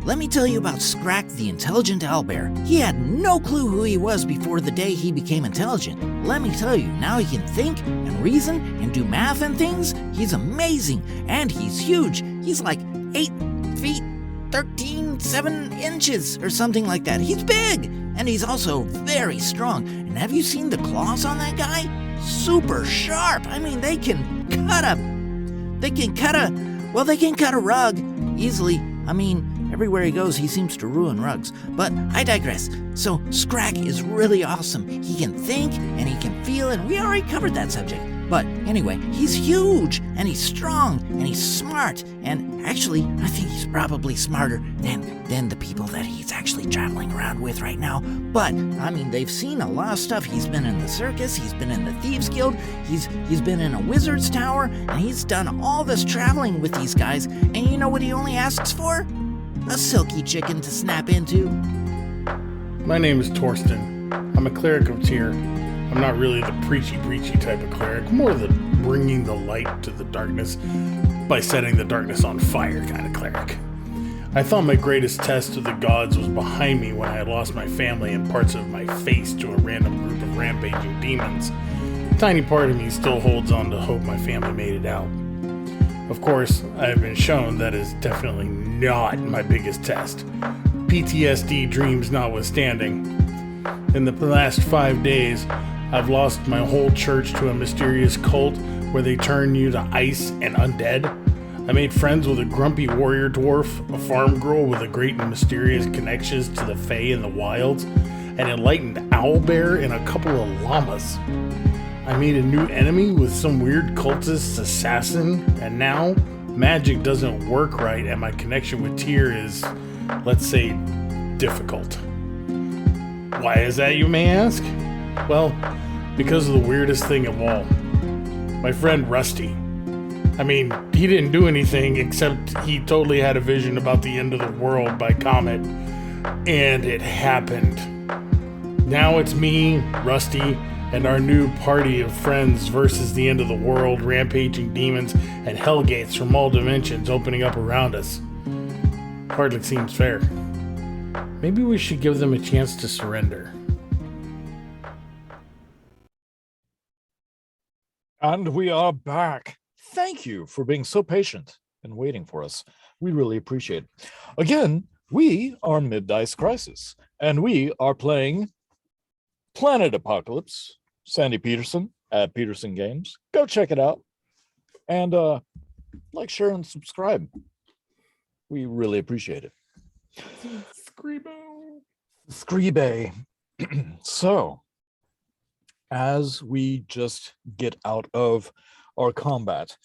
Let me tell you about Scrack the Intelligent Owlbear. He had no clue who he was before the day he became intelligent. Let me tell you, now he can think and reason and do math and things. He's amazing, and he's huge. He's like 8 feet, 7 inches, or something like that. He's big, and he's also very strong. And have you seen the claws on that guy? Super sharp. I mean, they can cut a rug easily. I mean, everywhere he goes, he seems to ruin rugs. But I digress. So Scrack is really awesome. He can think and he can feel, and we already covered that subject. But anyway, he's huge and he's strong and he's smart. And actually, I think he's probably smarter than the people that he's actually traveling around with right now. But I mean, they've seen a lot of stuff. He's been in the circus, he's been in the Thieves Guild, he's been in a wizard's tower, and he's done all this traveling with these guys. And you know what he only asks for? A silky chicken to snap into. My name is Torsten. I'm a cleric of Tyr. I'm not really the preachy type of cleric, more the bringing the light to the darkness by setting the darkness on fire kind of cleric. I thought my greatest test of the gods was behind me when I had lost my family and parts of my face to a random group of rampaging demons. A tiny part of me still holds on to hope my family made it out. Of course, I have been shown that is definitely not my biggest test. PTSD dreams notwithstanding. In the last 5 days, I've lost my whole church to a mysterious cult where they turn you to ice and undead. I made friends with a grumpy warrior dwarf, a farm girl with a great and mysterious connections to the Fae and the wilds, an enlightened owlbear, and a couple of llamas. I made a new enemy with some weird cultist assassin, and now magic doesn't work right and my connection with Tyr is, let's say, difficult. Why is that, you may ask? Well, because of the weirdest thing of all. My friend Rusty. I mean, he didn't do anything except he totally had a vision about the end of the world by comet. And it happened. Now it's me, Rusty, and our new party of friends versus the end of the world, rampaging demons, and hellgates from all dimensions opening up around us. Hardly seems fair. Maybe we should give them a chance to surrender. And we are back. Thank you for being so patient and waiting for us. We really appreciate it. Again, we are Mid-Dice Crisis, and we are playing Planet Apocalypse. Sandy Peterson at Peterson Games. Go check it out. And like, share, and subscribe. We really appreciate it. Scribe. So, as we just get out of our combat,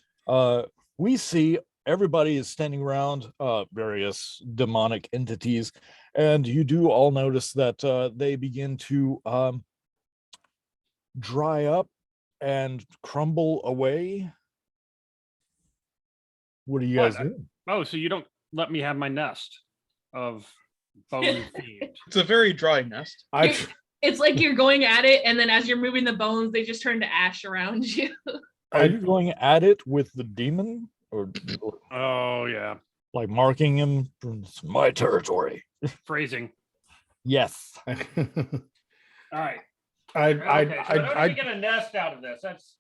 we see everybody is standing around various demonic entities, and you do all notice that they begin to dry up and crumble away. What are you guys doing? Oh, so you don't let me have my nest of bone fiend. It's a very dry nest. It's like you're going at it, and then as you're moving the bones, they just turn to ash around you. Are you going at it with the demon, or Oh yeah, like marking him? It's my territory. phrasing. Yes. All right. I I get a nest out of this. That's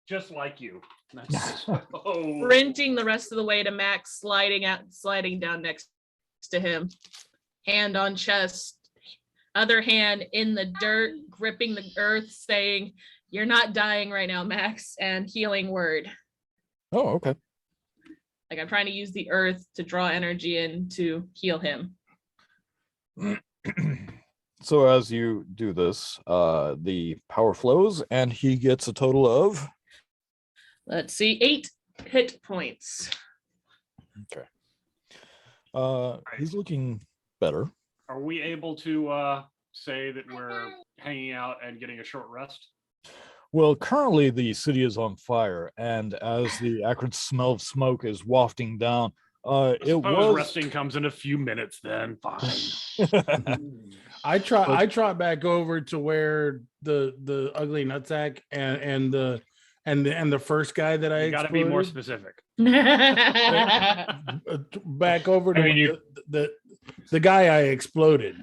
just like you. That's Sprinting the rest of the way to Max, sliding down next to him, hand on chest, other hand in the dirt, gripping the earth, saying, "You're not dying right now, Max," and healing word. Oh, okay. Like I'm trying to use the earth to draw energy in to heal him. So as you do this, the power flows, and he gets a total of. Let's see, 8 hit points. Okay. He's looking better. Are we able to say that we're hanging out and getting a short rest? Well, currently the city is on fire, and as the acrid smell of smoke is wafting down, I it suppose was. resting comes in a few minutes. Then fine. I trot back over to where the ugly nutsack and the first guy that I You got to be more exploded, specific. back over to I mean, the guy I exploded.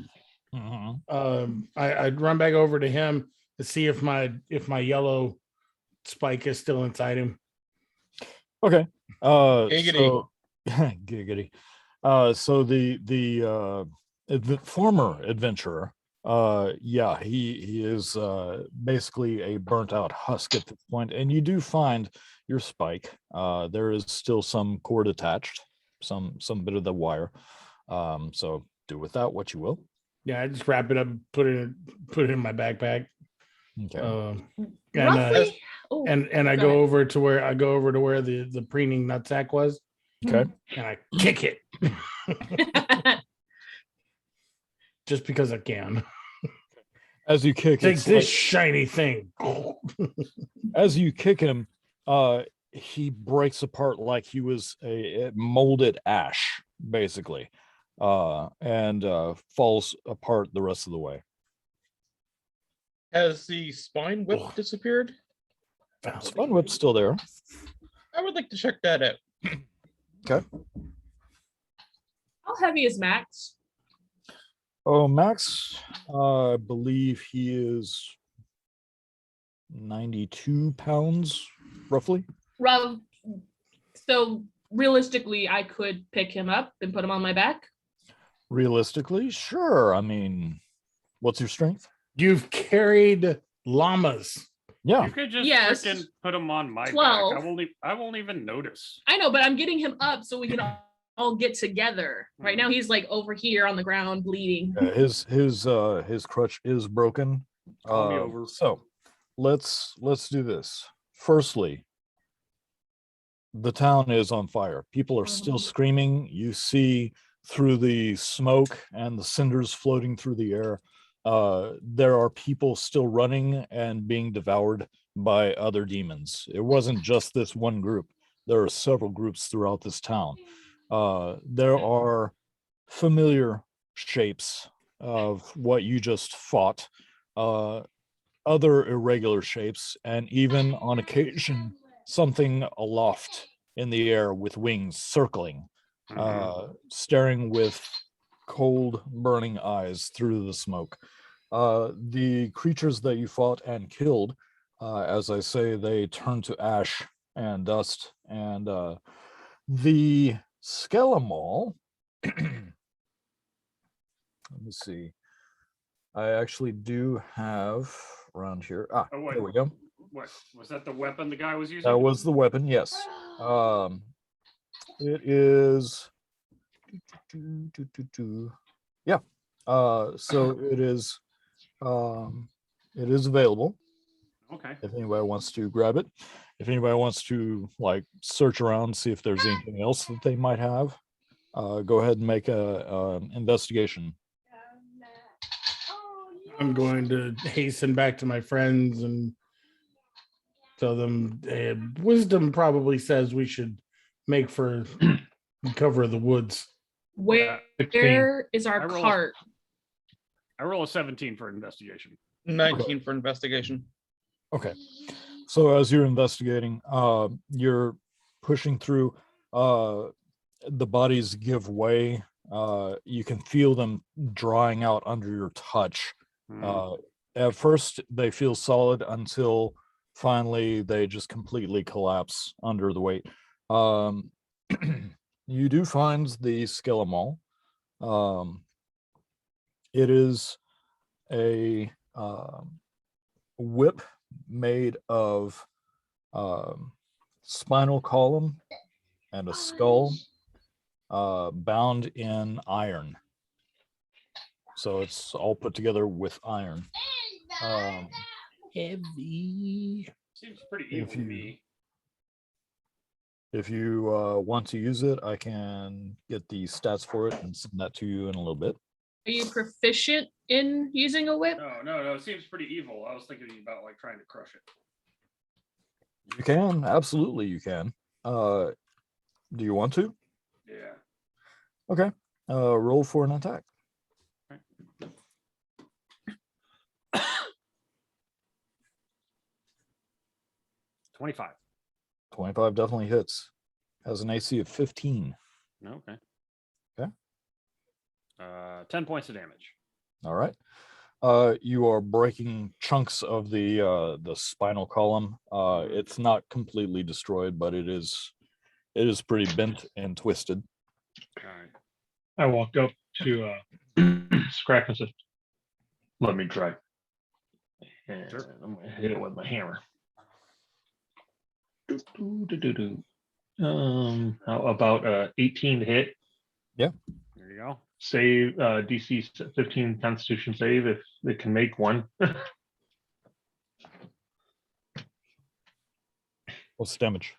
Mhm. I'd run back over to him to see if my yellow spike is still inside him. Okay. Giggity. So, giggity. So the former adventurer, yeah, he is basically a burnt out husk at this point, and you do find your spike. There is still some cord attached, some bit of the wire. So do with that what you will. Yeah, I just wrap it up, put it in my backpack. Okay. Roughly. And I go over to where the preening nutsack was. Okay. And I kick it just because I can. As you kick, Take it's this like- shiny thing. as you kick him, he breaks apart like he was a molded ash, basically, and falls apart the rest of the way. Has the spine whip disappeared? Spine whip's still there. I would like to check that out. Okay. How heavy is Max? Oh, Max, I believe he is 92 pounds, roughly. Rough. So realistically, I could pick him up and put him on my back. Realistically, sure. I mean, what's your strength? You've carried llamas. Yeah. You could just Yes. freaking put him on my 12. back. I won't even notice. I know, but I'm getting him up so we can all get together. Right now, he's like over here on the ground bleeding. His crutch is broken. Call me over. So let's do this. Firstly, the town is on fire. People are still screaming. You see through the smoke and the cinders floating through the air. There are people still running and being devoured by other demons. It wasn't just this one group. There are several groups throughout this town. There are familiar shapes of what you just fought, other irregular shapes, and even on occasion, something aloft in the air with wings circling, staring with cold, burning eyes through the smoke. The creatures that you fought and killed, as I say, they turn to ash and dust, and the Skelemal, let me see. I actually do have around here. Oh, wait. There we go. What was that? The weapon the guy was using? That was the weapon, yes. It is. Yeah. So it is available. Okay. if anybody wants to grab it. If anybody wants to like search around, see if there's anything else that they might have, go ahead and make a investigation. I'm going to hasten back to my friends and tell them wisdom probably says we should make for cover of the woods. Where 16. is our I rolled- cart? I roll a 17 for investigation. 19 for investigation. Okay. So as you're investigating, you're pushing through, the bodies give way. You can feel them drying out under your touch. At first they feel solid until finally they just completely collapse under the weight. You do find the skelemal. It is a whip made of spinal column and a skull, bound in iron. So it's all put together with iron. Heavy. Seems pretty evil to me. If you want to use it, I can get the stats for it and send that to you in a little bit. Are you proficient in using a whip? No. It seems pretty evil. I was thinking about like trying to crush it. You can, absolutely you can. Do you want to? Yeah. Okay. Roll for an attack. 25. 25 definitely hits. Has an AC of 15. Okay. Okay. 10 points of damage. All right. You are breaking chunks of the spinal column. It's not completely destroyed, but it is pretty bent and twisted. All right. I walked up to Scrack and said, "Let me try." And Sure. I'm gonna hit it with my hammer. How about 18 to hit? There you go. Save DC 15 Constitution save if it can make one. What's the damage?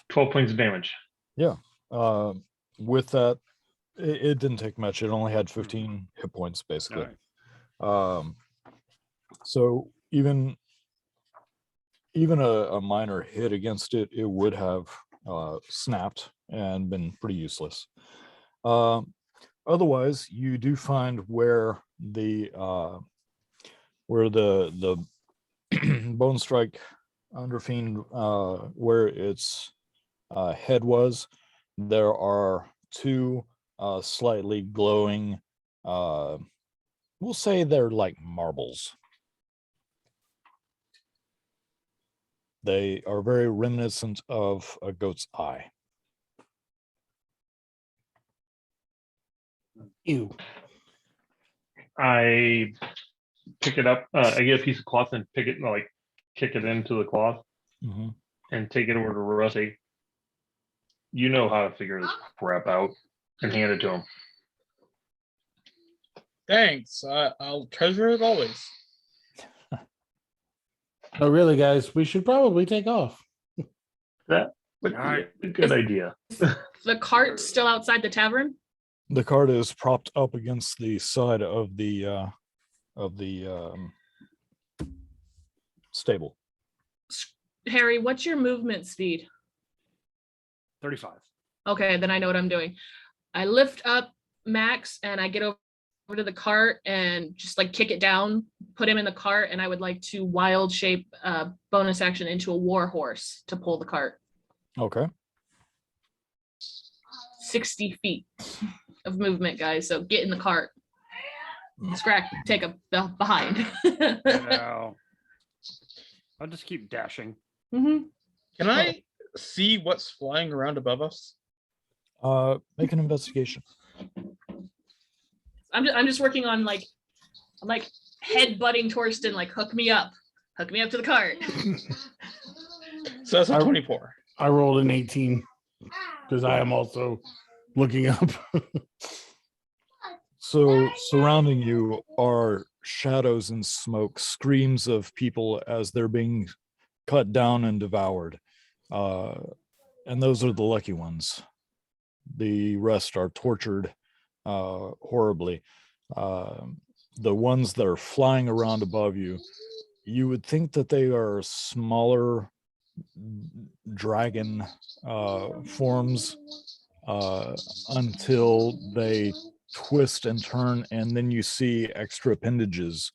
12 points of damage. With that, it didn't take much. It only had 15 hit points, basically. All right. So even a minor hit against it, it would have snapped and been pretty useless. Otherwise, you do find where the bone strike underfiend, where its head was. There are two slightly glowing, we'll say they're like marbles. They are very reminiscent of a goat's eye. Ew. I pick it up. I get a piece of cloth and pick it, like kick it into the cloth Mm-hmm. and take it over to Rusty. You know how to figure this crap out, and hand it to him. Thanks. I'll treasure it always. Oh, really, guys? We should probably take off. That would be a good idea. The cart's still outside the tavern? The cart is propped up against the side of the stable. Harry, what's your movement speed? 35. Okay, then I know what I'm doing. I lift up Max and I get over to the cart and just like kick it down, put him in the cart, and I would like to wild shape bonus action into a war horse to pull the cart. Okay. 60 feet of movement, guys. So get in the cart. Scrack, take a behind. Now, I'll just keep dashing. Mhm. Can I see what's flying around above us? Make an investigation. I'm just working on like, I'm like head butting Torsten, like hook me up to the cart. So that's a 24. I rolled an 18 because I am also looking up. So surrounding you are shadows and smoke, screams of people as they're being cut down and devoured. And those are the lucky ones. The rest are tortured horribly. The ones that are flying around above you, you would think that they are smaller dragon forms until they twist and turn, and then you see extra appendages,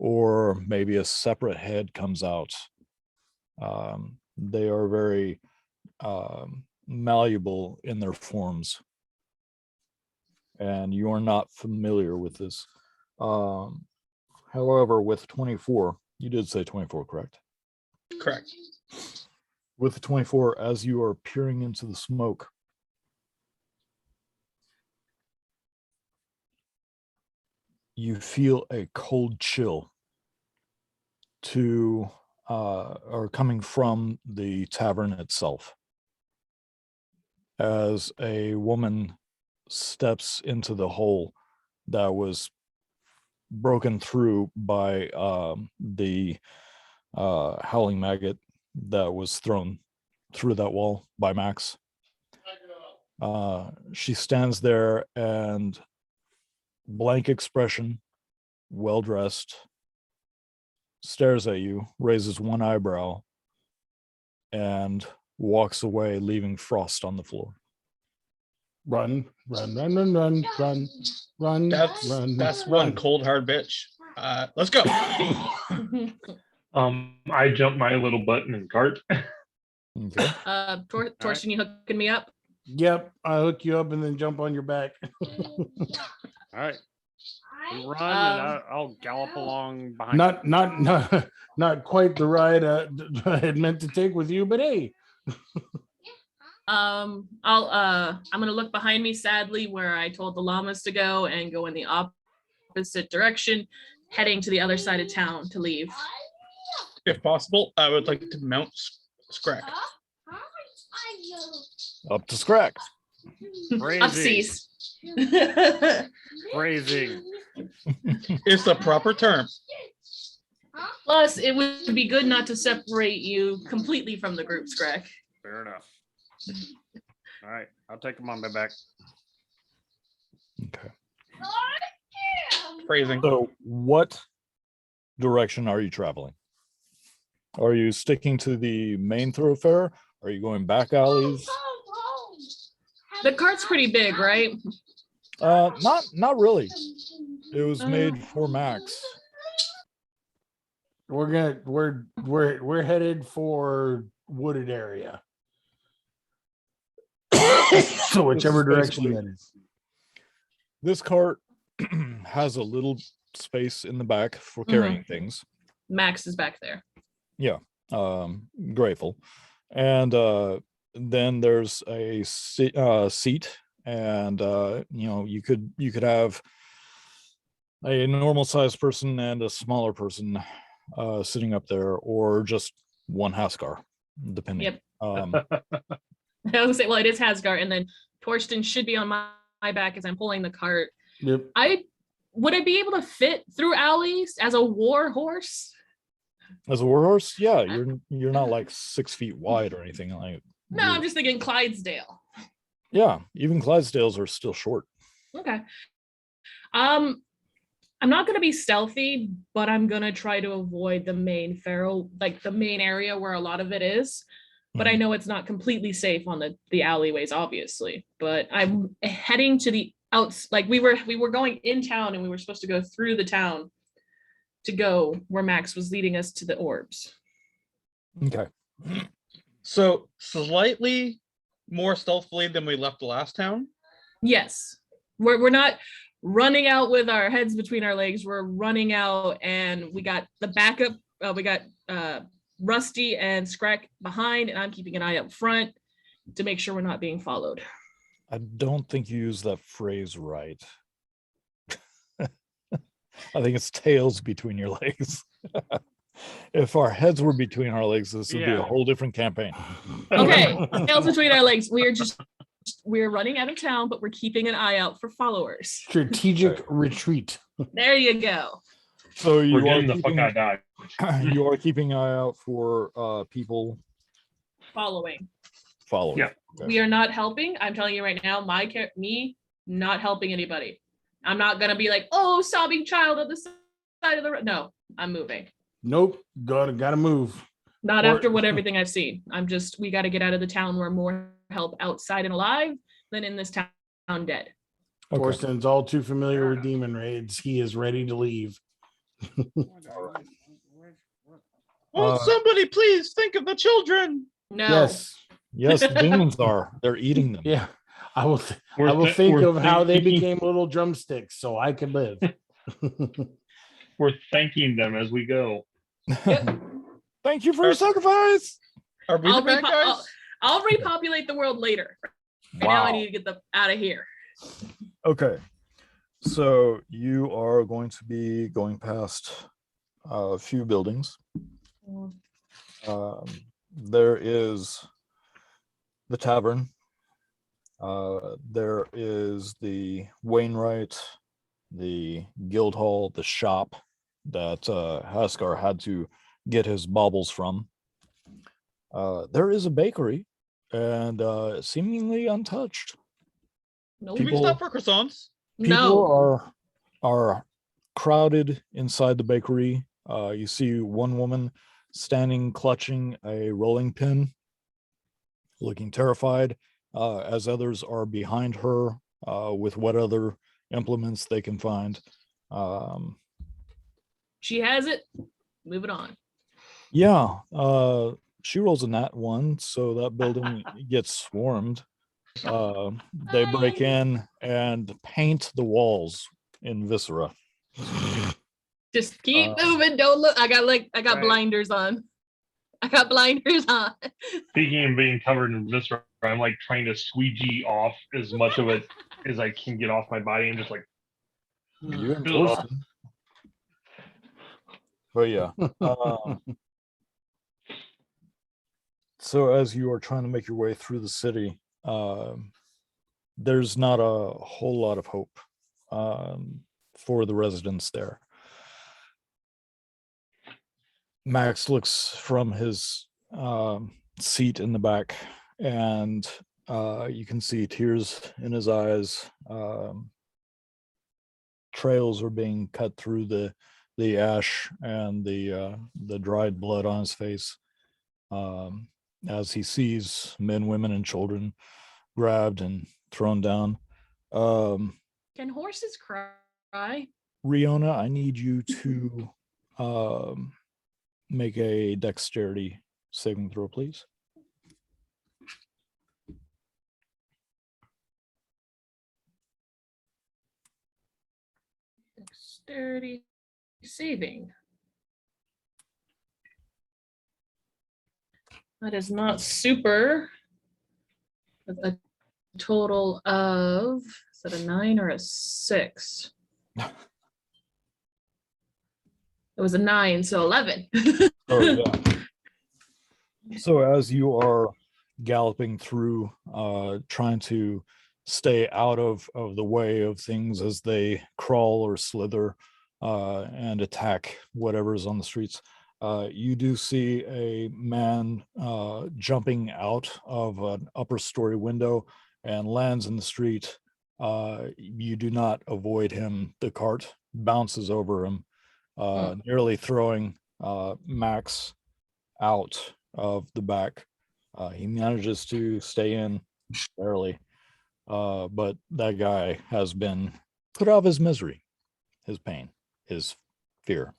or maybe a separate head comes out. They are very malleable in their forms, and you are not familiar with this. However, with 24, you did say 24, correct? Correct. With the 24, as you are peering into the smoke, you feel a cold chill or coming from the tavern itself, as a woman steps into the hole that was broken through by the howling maggot that was thrown through that wall by Max. She stands there and blank expression, well dressed, stares at you, raises one eyebrow, and walks away, leaving Frost on the floor. Run. That's one cold hard bitch. Let's go. I jumped my little button and cart. Okay. Torsten, you hooking me up? Yep, I hook you up and then jump on your back. All right. We run and I'll gallop along behind. Not quite the ride I had meant to take with you, but hey. I'm gonna look behind me sadly where I told the llamas to go and go in the opposite direction, heading to the other side of town to leave. If possible, I would like to mount Scrack. Up to Scrack. Upsies. Phrasing. It's the proper term. Plus, it would be good not to separate you completely from the group, Scrack. Fair enough. All right, I'll take him on my back. Okay. Phrasing. So what direction are you traveling? Are you sticking to the main thoroughfare? Are you going back alleys? The cart's pretty big, right? Not really. It was made for Max. We're headed for wooded area. So whichever direction that is. This cart has a little space in the back for carrying things. Max is back there. Yeah, grateful. And then there's a seat, and you could have a normal sized person and a smaller person sitting up there, or just one Haskar, depending. Yep. I would say, well, it is Hasgar, and then Torsten should be on my back as I'm pulling the cart. Yep. Would I be able to fit through alleys as a war horse? As a warhorse, yeah, you're not like 6 feet wide or anything like. No, I'm just thinking Clydesdale. Yeah, even Clydesdales are still short. Okay. I'm not gonna be stealthy, but I'm gonna try to avoid the main feral, like the main area where a lot of it is. But I know it's not completely safe on the alleyways, obviously. But I'm heading to the outs. Like we were going in town, and we were supposed to go through the town to go where Max was leading us to the orbs. Okay. So slightly more stealthily than we left the last town. Yes, we're not running out with our heads between our legs. We're running out, and we got the backup. We got Rusty and Scrack behind, and I'm keeping an eye up front to make sure we're not being followed. I don't think you use that phrase right. I think it's tails between your legs. If our heads were between our legs, this would be a whole different campaign. Okay, tails between our legs. We're just we're running out of town, but we're keeping an eye out for followers. Strategic retreat. There you go. So We're you are getting the fuck keeping, out of Dodge. you are keeping an eye out for people Following. following. Yeah. Okay. We are not helping. I'm telling you right now, me not helping anybody. I'm not gonna be like, oh, sobbing child on the side of the road. No, I'm moving. Nope. Gotta move. Not Or- after what everything I've seen. We got to get out of the town. We're more help outside and alive than in this town dead. Okay. Torsten's all too familiar with demon raids. He is ready to leave. Won't somebody please think of the children? No. Yes. Yes, the demons are. They're eating them. Yeah. I will We're think we're of how they thinking- became little drumsticks so I could live. We're thanking them as we go. Thank you for your sacrifice. Are we the bad guys? I'll repopulate the world later. Right now I need to get the out of here. Okay. So you are going to be going past a few buildings. There is the tavern. There is the Wainwright, the guild hall, the shop that Haskar had to get his baubles from. There is a bakery, and seemingly untouched. Nope. Can we people- stop for croissants? People No. are crowded inside the bakery. You see one woman standing clutching a rolling pin, looking terrified, as others are behind her with what other implements they can find. She has it. Move it on. Yeah, she rolls a nat 1, so that building gets swarmed. They break in and paint the walls in viscera. Just keep Uh, moving. Don't look. I got Right. blinders on. I got blinders on. Speaking of being covered in viscera, I'm like trying to squeegee off as much of it as I can get off my body and just like You and Ugh. Torsten. But yeah. So as you are trying to make your way through the city, there's not a whole lot of hope for the residents there. Max looks from his seat in the back, and you can see tears in his eyes. Trails are being cut through the ash and the dried blood on his face, as he sees men, women, and children grabbed and thrown down. Can horses cry? Riona, I need you to make a dexterity saving throw, please. Dexterity saving. That is not super. A total of, is that a 9 or a 6? It was a 9, so 11. Oh yeah. So as you are galloping through, trying to stay out of the way of things as they crawl or slither and attack whatever's on the streets, you do see a man jumping out of an upper story window and lands in the street. You do not avoid him. The cart bounces over him, nearly throwing Max out of the back. He manages to stay in barely, but that guy has been put out of his misery, his pain, his fear.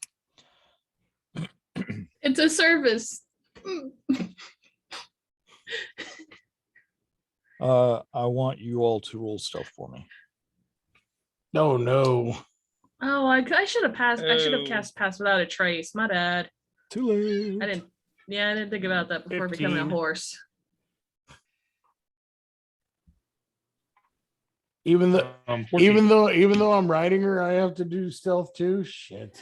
It's a service. I want you all to roll stealth for me. No, no. Oh, I should have passed. I should have Oh. cast pass without a trace. My bad. Too late. I didn't. Yeah, I didn't think about that before becoming a 15. horse. Even though 14. even though I'm riding her, I have to do stealth too. Shit.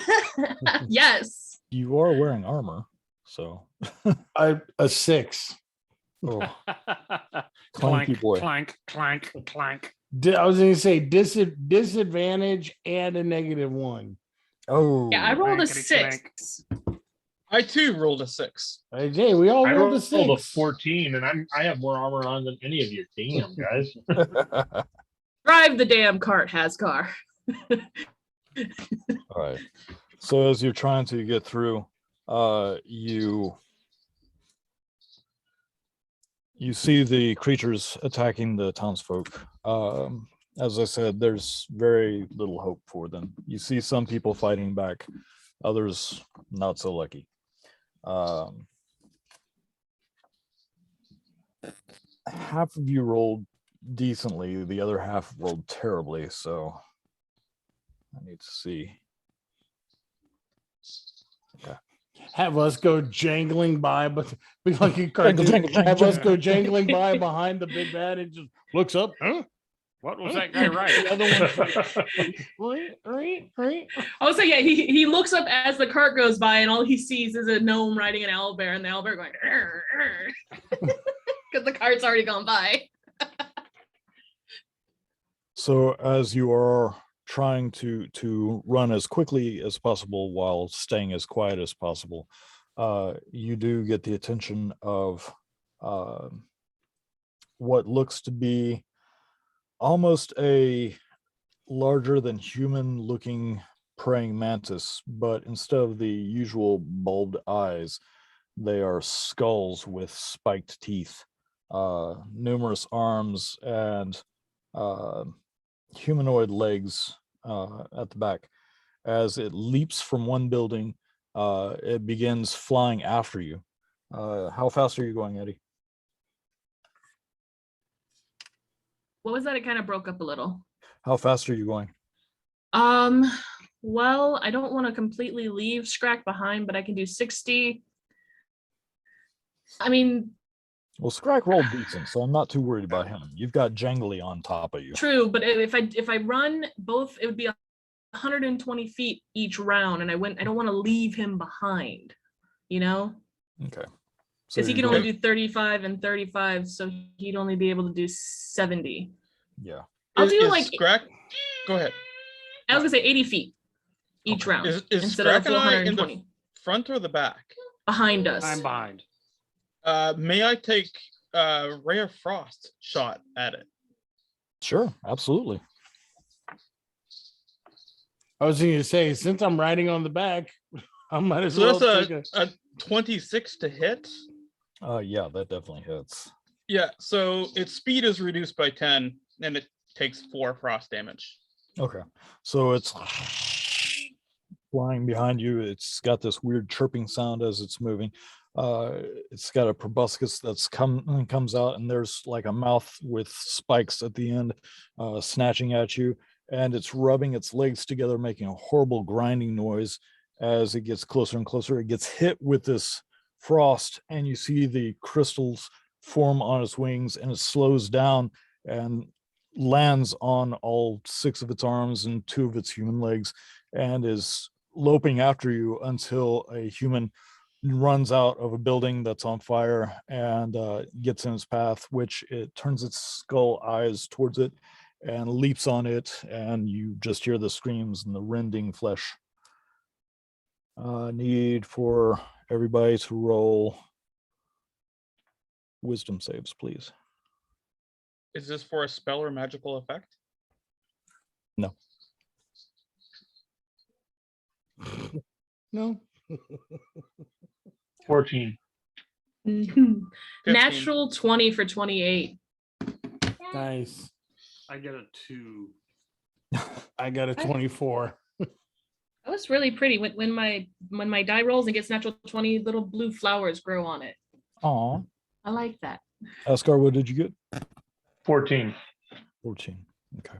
Yes. You are wearing armor, so A 6. Oh, clank, clanky boy. clank, clank, clank. I was going to say disadvantage and a -1. Oh, Yeah, I rolled a Clankety clank. 6. I too rolled a 6. Hey, Jay, we all I rolled a rolled a 6. 14, and I have more armor on than any of you. Damn, guys. Drive the damn cart, Hascar. all right. So as you're trying to get through, you see the creatures attacking the townsfolk. As I said, there's very little hope for them. You see some people fighting back, others not so lucky. Half of you rolled decently, the other half rolled terribly, so I need to see. Have us go jangling by, but be like a cartoon. jangle, Have us jangle. go jangling by behind the big bad and just looks up. Huh? What was that guy The right? other one's like, Oh, so yeah, he looks up as the cart goes by, and all he sees is a gnome riding an owlbear, and the owlbear going because the cart's already gone by. So as you are trying to run as quickly as possible while staying as quiet as possible, you do get the attention of what looks to be almost a larger than human looking praying mantis, but instead of the usual bulbed eyes, they are skulls with spiked teeth, numerous arms, and humanoid legs at the back. As it leaps from one building, it begins flying after you. How fast are you going, Eddie? What was that? It kind of broke up a little. How fast are you going? Well, I don't want to completely leave Scrack behind, but I can do 60. I mean, Well, Scrack rolled decent, so I'm not too worried about him. You've got Jangly on top of you. true, but if I run both, it would be 120 feet each round, and I don't want to leave him behind, you know? Okay. So Because he you're can only going- do 35 and 35, so he'd only be able to do 70. Yeah. I'll do Is like, Scrack. Go ahead. I was gonna say 80 feet each Okay. round Is instead Scrack of and I in 120 the front or the back? behind us. I'm behind. May I take Ray of Frost shot at it? Sure, absolutely. I was going to say, since I'm riding on the back, I might as So well that's take a 26 to hit. Yeah, that definitely hits. Yeah, so its speed is reduced by 10, and it takes 4 frost damage. Okay. So it's flying behind you. It's got this weird chirping sound as it's moving. It's got a proboscis that's comes out, and there's like a mouth with spikes at the end, snatching at you, and it's rubbing its legs together, making a horrible grinding noise. As it gets closer and closer, it gets hit with this frost, and you see the crystals form on its wings, and it slows down and lands on all 6 of its arms and 2 of its human legs, and is loping after you until a human runs out of a building that's on fire and gets in its path, which it turns its skull eyes towards it and leaps on it, and you just hear the screams and the rending flesh. Need for everybody to roll wisdom saves, please. Is this for a spell or magical effect? No. 14. 15. Natural 20 for 28. Nice. I get a 2. I got a 24. That was really pretty. When my die rolls and gets natural 20, little blue flowers grow on it. Aw. I like that. Ascar, what did you get? 14. 14. Okay.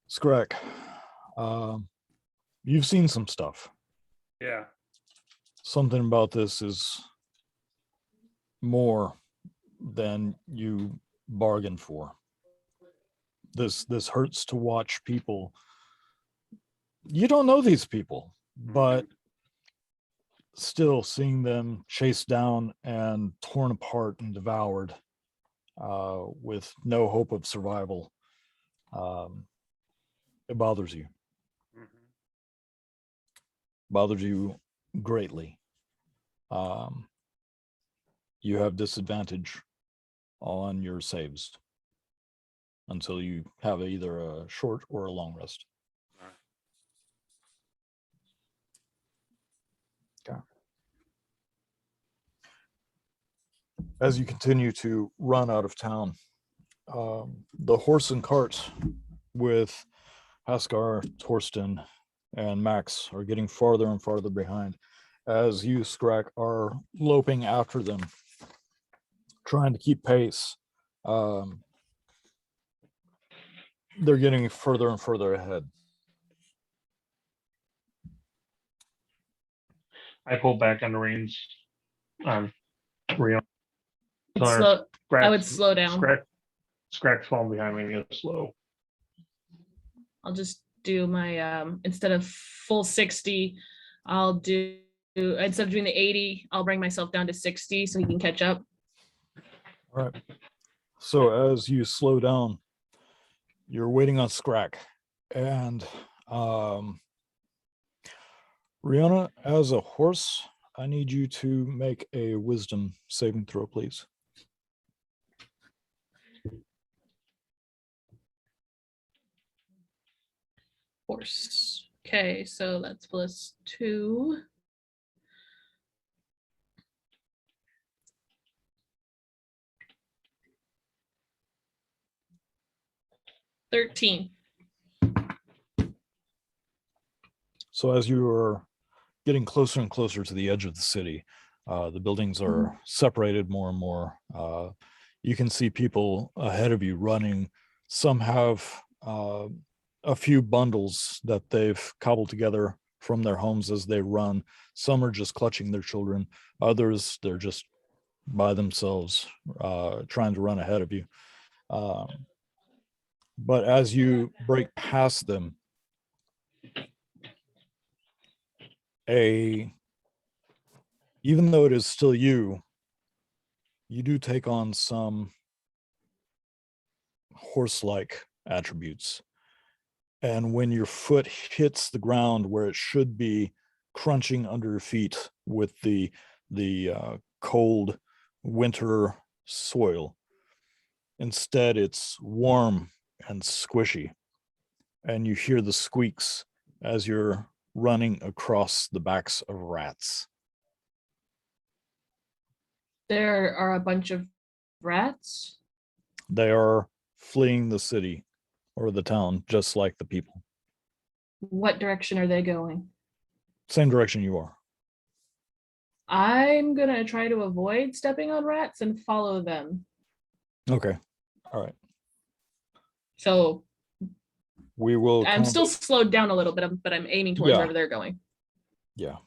Scrack, you've seen some stuff. Yeah. Something about this is more than you bargained for. This hurts to watch people. You don't know these people, but still seeing them chased down and torn apart and devoured, with no hope of survival, it bothers you. Bothers you greatly. You have disadvantage on your saves until you have either a short or a long rest. Okay. As you continue to run out of town, the horse and cart with Haskar, Torsten, and Max are getting farther and farther behind as you, Scrack, are loping after them, trying to keep pace. They're getting further and further ahead. I pull back on the reins. Real. Slow. I would slow down. Scrack's falling behind me and get slow. I'll just do my instead of full 60, I'll do instead of doing the 80, I'll bring myself down to 60 so he can catch up. All right. So as you slow down, you're waiting on Scrack, and Rihanna, as a horse, I need you to make a wisdom saving throw, please. Horse. Okay, so that's +2. $13. So as you are getting closer and closer to the edge of the city, the buildings are separated more and more. You can see people ahead of you running. Some have a few bundles that they've cobbled together from their homes as they run. Some are just clutching their children. Others, they're just by themselves, trying to run ahead of you. But as you break past them, even though it is still you do take on some horse-like attributes. And when your foot hits the ground where it should be crunching under your feet with the cold winter soil, instead it's warm and squishy, and you hear the squeaks as you're running across the backs of rats. There are a bunch of rats. They are fleeing the city or the town, just like the people. What direction are they going? Same direction you are. I'm gonna try to avoid stepping on rats and follow them. Okay. All right. So we will. I'm still slowed down a little bit, but I'm aiming towards wherever they're going. Yeah.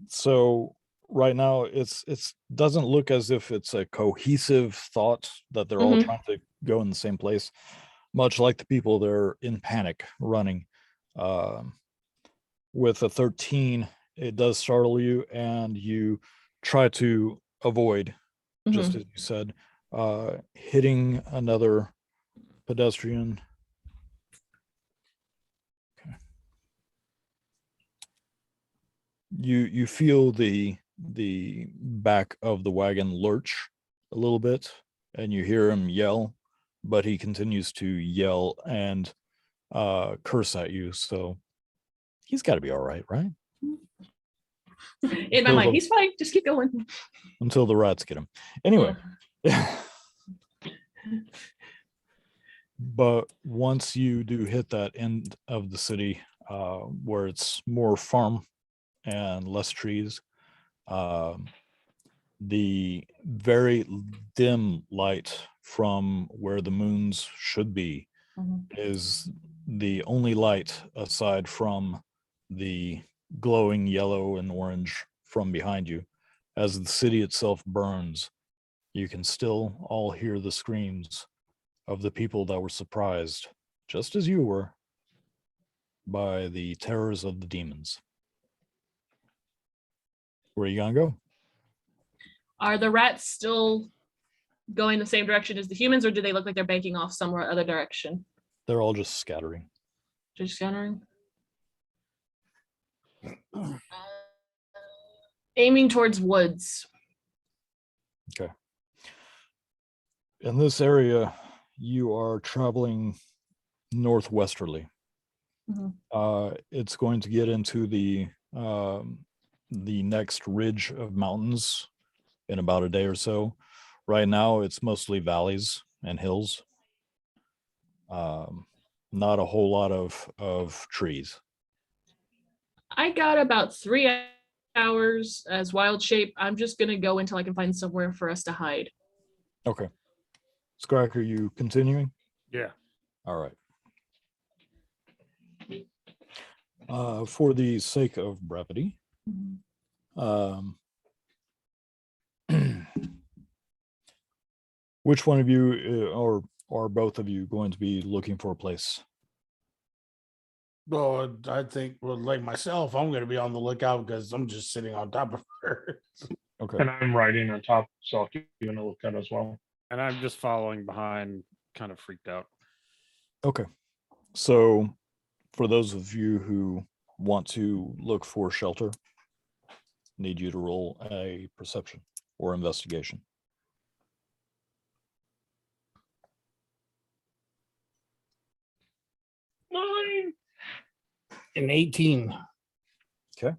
So right now it's doesn't look as if it's a cohesive thought that they're all trying to go in the same place, much like the people that are in panic running. With a 13, it does startle you, and you try to avoid, just as you said, hitting another pedestrian. Okay. You feel the back of the wagon lurch a little bit, and you hear him yell, but he continues to yell and curse at you, so he's got to be all right, right? In my mind, he's fine, just keep going until the rats get him. Anyway. But once you do hit that end of the city, where it's more farm and less trees, the very dim light from where the moons should be is the only light aside from the glowing yellow and orange from behind you. As the city itself burns, you can still all hear the screams of the people that were surprised, just as you were, by the terrors of the demons. Where are you gonna go? Are the rats still going the same direction as the humans, or do they look like they're banking off somewhere other direction? They're all just scattering. Just scattering. Aiming towards woods. Okay. In this area, you are traveling northwesterly. It's going to get into the next ridge of mountains in about a day or so. Right now, it's mostly valleys and hills. Not a whole lot of trees. I got about 3 hours as wild shape. I'm just gonna go until I can find somewhere for us to hide. Okay. Scrack, are you continuing? Yeah. All right. For the sake of brevity, which one of you or are both of you going to be looking for a place? Well, I think, well, like myself, I'm going to be on the lookout because I'm just sitting on top of her. Okay. And I'm riding on top, so I'll keep you in a lookout as well. And I'm just following behind, kind of freaked out. Okay. So for those of you who want to look for shelter, need you to roll a perception or investigation. Nine. An 18. Okay.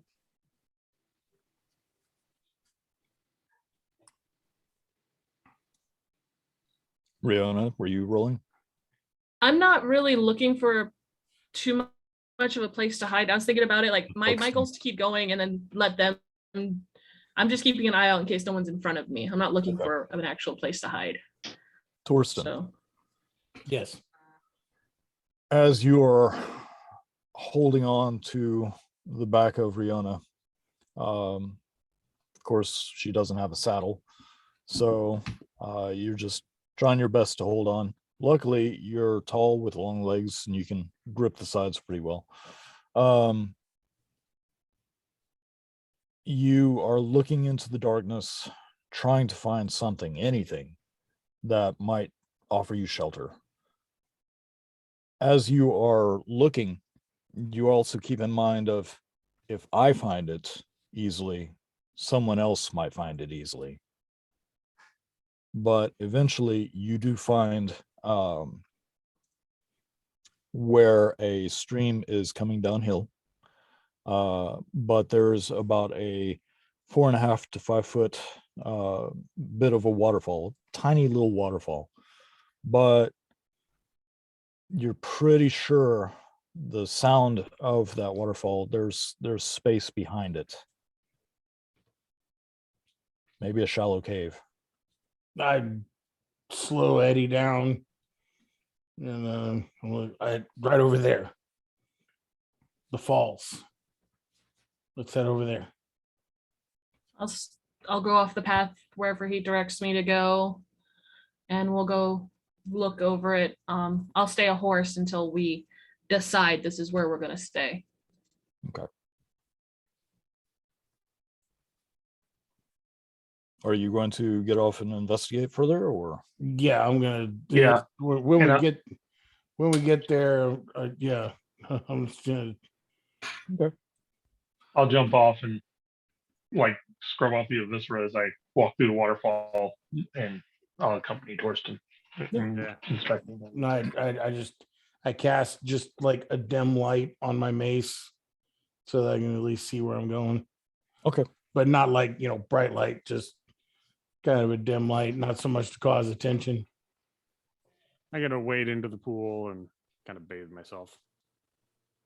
Riona, were you rolling? I'm not really looking for too much of a place to hide. I was thinking about it. Like my Okay. goal is to keep going and then let them. I'm just keeping an eye out in case no one's in front of me. I'm not looking Okay. for an actual place to hide. Torsten, So Yes. as you are holding on to the back of Riona, of course, she doesn't have a saddle. So you're just trying your best to hold on. Luckily, you're tall with long legs and you can grip the sides pretty well. You are looking into the darkness, trying to find something, anything that might offer you shelter. As you are looking, you also keep in mind of, if I find it easily, someone else might find it easily. But eventually you do find where a stream is coming downhill. But there's about a 4.5 to 5 foot bit of a waterfall, tiny little waterfall. But you're pretty sure the sound of that waterfall, there's space behind it. Maybe a shallow cave. I'd slow Eddie down. And right over there. The falls. Let's head over there. I'll go off the path wherever he directs me to go, and we'll go look over it. I'll stay a horse until we decide this is where we're gonna stay. Okay. Are you going to get off and investigate further, or? Yeah, I'm gonna. Yeah. When And we get there, yeah, I'm just gonna. Okay. I'll jump off and like scrub off the viscera as I walk through the waterfall, and I'll accompany Torsten. Yeah. Inspecting them. No, I cast just like a dim light on my mace, so that I can at least see where I'm going. Okay. But not like, bright light, just kind of a dim light, not so much to cause attention. I gotta wade into the pool and kind of bathe myself.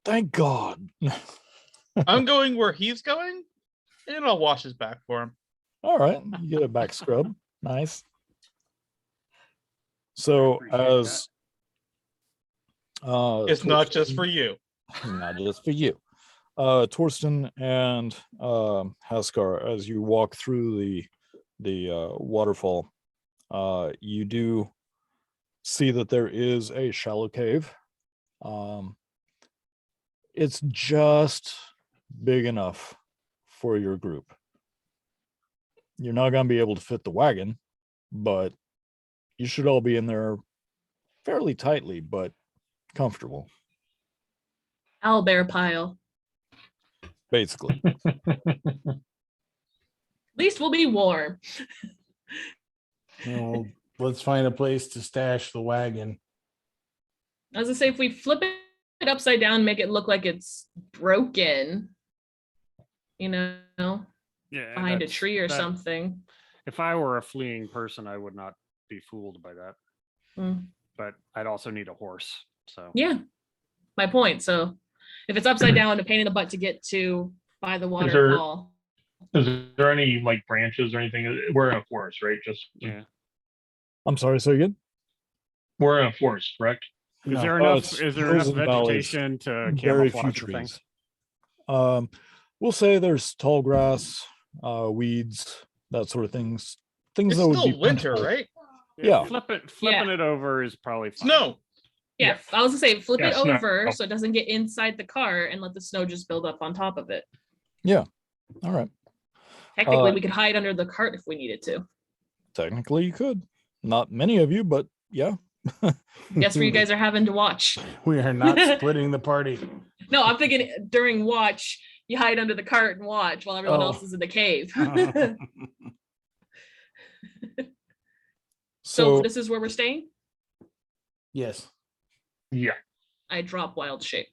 Thank God. I'm going where he's going, and I'll wash his back for him. All right, you get a back scrub. Nice. So Appreciate as It's not just for you. not just for you. Torsten and Haskar, as you walk through the waterfall, you do see that there is a shallow cave. It's just big enough for your group. You're not going to be able to fit the wagon, but you should all be in there fairly tightly, but comfortable, Owlbear pile. basically. At least we'll be warm. Well, let's find a place to stash the wagon. I was gonna say, if we flip it upside down, make it look like it's broken, you know, Yeah, behind a tree or that- something. If I were a fleeing person, I would not be fooled by that. Mm. But I'd also need a horse. So Yeah, my point. So if it's upside down, a pain in the butt to get to by the waterfall. Is there any like branches or anything? We're in a forest, right? Just yeah. I'm sorry, say again? we're in a forest, correct? Is No. there Oh, enough? it's Is there enough hills and valleys, vegetation to very few camouflage the thing? trees. We'll say there's tall grass, weeds, that sort of things. Things It's that would still be winter, plentiful. right? Yeah. Flipping it over is probably fine. Snow. Yeah, Yeah. I was gonna say, flip Yeah, it snow. over so it doesn't get inside the car and let the snow just build up on top of it. All right. Technically, we could hide under the cart if we needed to. Technically, you could. Not many of you, but yeah. Guess where you guys are having to watch. We are not splitting the party. No, I'm thinking during watch, you hide under the cart and watch while everyone Oh. else is in the cave. So, So this is where we're staying? Yes. Yeah. I drop wild shape.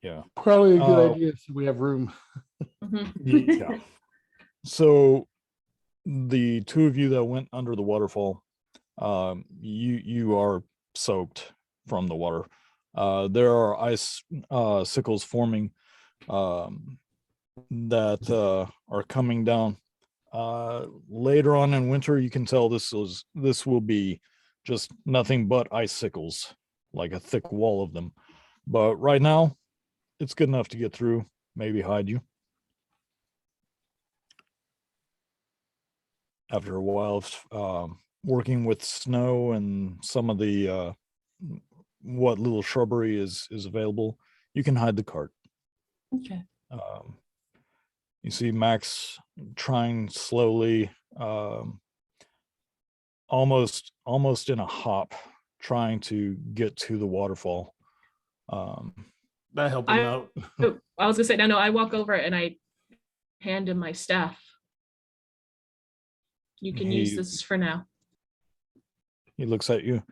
yeah. Probably a good Uh, idea so we have room. Mhm. Yeah. So the two of you that went under the waterfall, you are soaked from the water. There are ice sickles forming that are coming down. Later on in winter, you can tell this will be just nothing but icicles, like a thick wall of them. But right now, it's good enough to get through, maybe hide you. After a while of working with snow and some of the what little shrubbery is available, you can hide the cart. Okay. You see Max trying slowly, almost in a hop, trying to get to the waterfall. That helped him I- out. Oh, I was gonna say, no, I walk over and I hand him my staff. You can use He- this for now. He looks at you.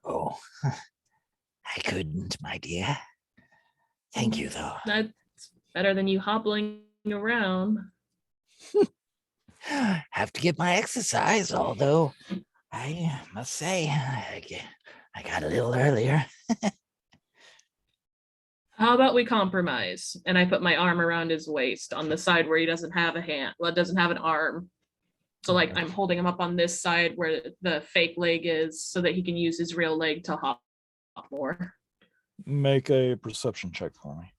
Oh, I couldn't, my dear. Thank you, though. That's better than you hobbling around. Have to get my exercise, although I must say, I got a little earlier. How about we compromise? And I put my arm around his waist on the side where he doesn't have a hand. Well, it doesn't have an arm. So like I'm holding him up on this side where the fake leg is so that he can use his real leg to hop more. Make a perception check for me.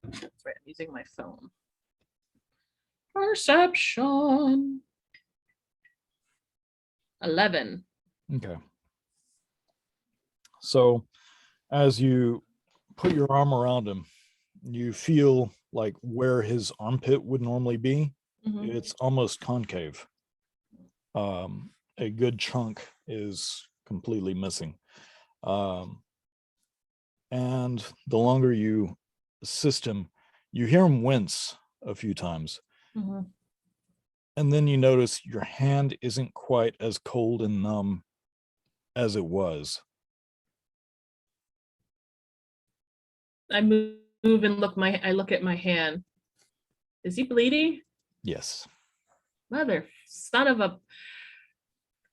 That's right, I'm using my phone. Perception. 11. Okay. So as you put your arm around him, you feel like where his armpit would normally be, Mhm. it's almost concave. A good chunk is completely missing. And the longer you assist him, you hear him wince a few times. Mhm. And then you notice your hand isn't quite as cold and numb as it was. I move and I look at my hand. Is he bleeding? Yes. Mother son of a.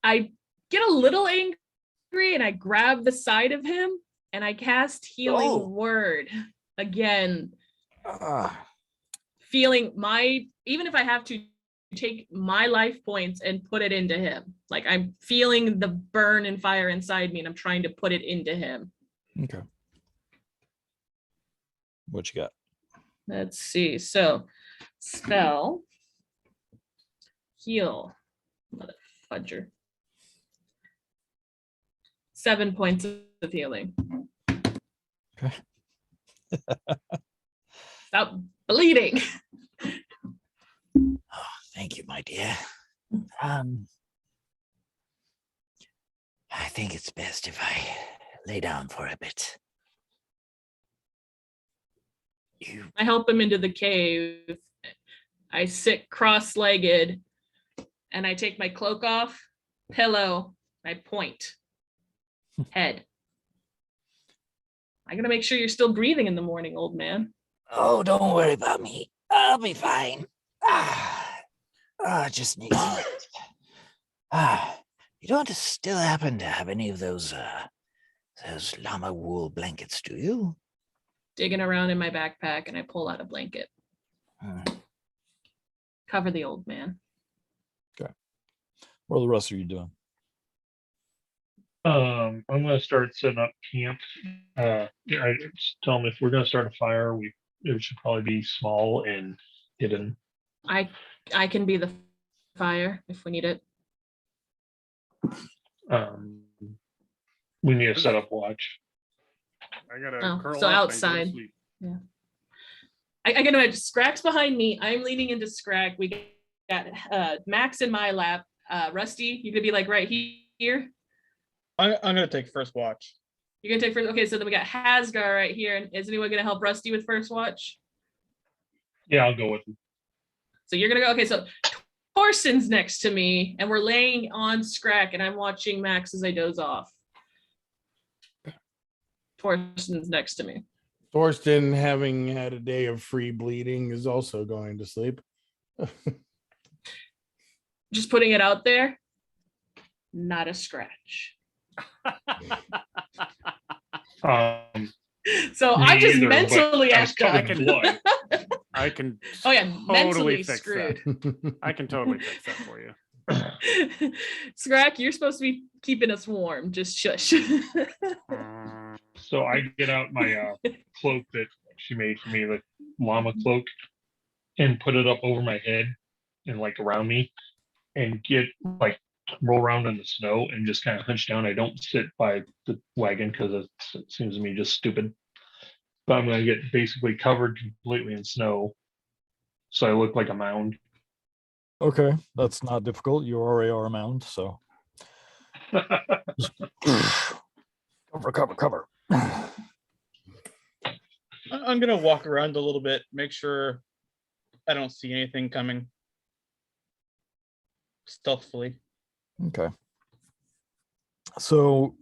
I get a little angry and I grab the side of him and I cast healing Oh. word again, Ah, feeling even if I have to take my life points and put it into him. Like I'm feeling the burn and fire inside me and I'm trying to put it into him. Okay. What you got? Let's see. So spell heal. Mother fudger. 7 points of healing. Okay. Stop bleeding. Oh, thank you, my dear. I think it's best if I lay down for a bit. I help him into the cave. I sit cross-legged and I take my cloak off, pillow, I point, head. I gotta make sure you're still breathing in the morning, old man. Oh, don't worry about me. I'll be fine. Just need to rest. You don't still happen to have any of those llama wool blankets, do you? Digging around in my backpack and I pull out a blanket. Cover the old man. What are the rest of you doing? I'm gonna start setting up camp. I just tell them if we're gonna start a fire, it should probably be small and hidden. I can be the fire if we need it. We need to set up watch. I gotta Oh, curl so up and go to outside. sleep. Yeah. I can imagine Scrack's behind me. I'm leaning into Scrack. We got Max in my lap. Rusty, you're gonna be like right here. I'm gonna take first watch. You're gonna take first. Okay, so then we got Hasgar right here. And is anyone gonna help Rusty with first watch? Yeah, I'll go with him. So you're gonna go. Okay, so Torsten's next to me, and we're laying on Scrack, and I'm watching Max as I doze off. Torsten's next to me. Thorsten, having had a day of free bleeding, is also going to sleep. Just putting it out there. Not a scratch. So I just Neither, but mentally I was asked covered I in can- blood. I can Oh yeah, mentally totally fix screwed. that. I can totally fix that for you. Scrack, you're supposed to be keeping us warm. Just shush. So I get out my cloak that she made for me, the llama cloak, and put it up over my head and like around me, and get like roll around in the snow and just kind of hunch down. I don't sit by the wagon because it seems to me just stupid. But I'm gonna get basically covered completely in snow, so I look like a mound. Okay, that's not difficult. You already are a mound, so cover. I'm gonna walk around a little bit, make sure I don't see anything coming. Stealthily. Okay. So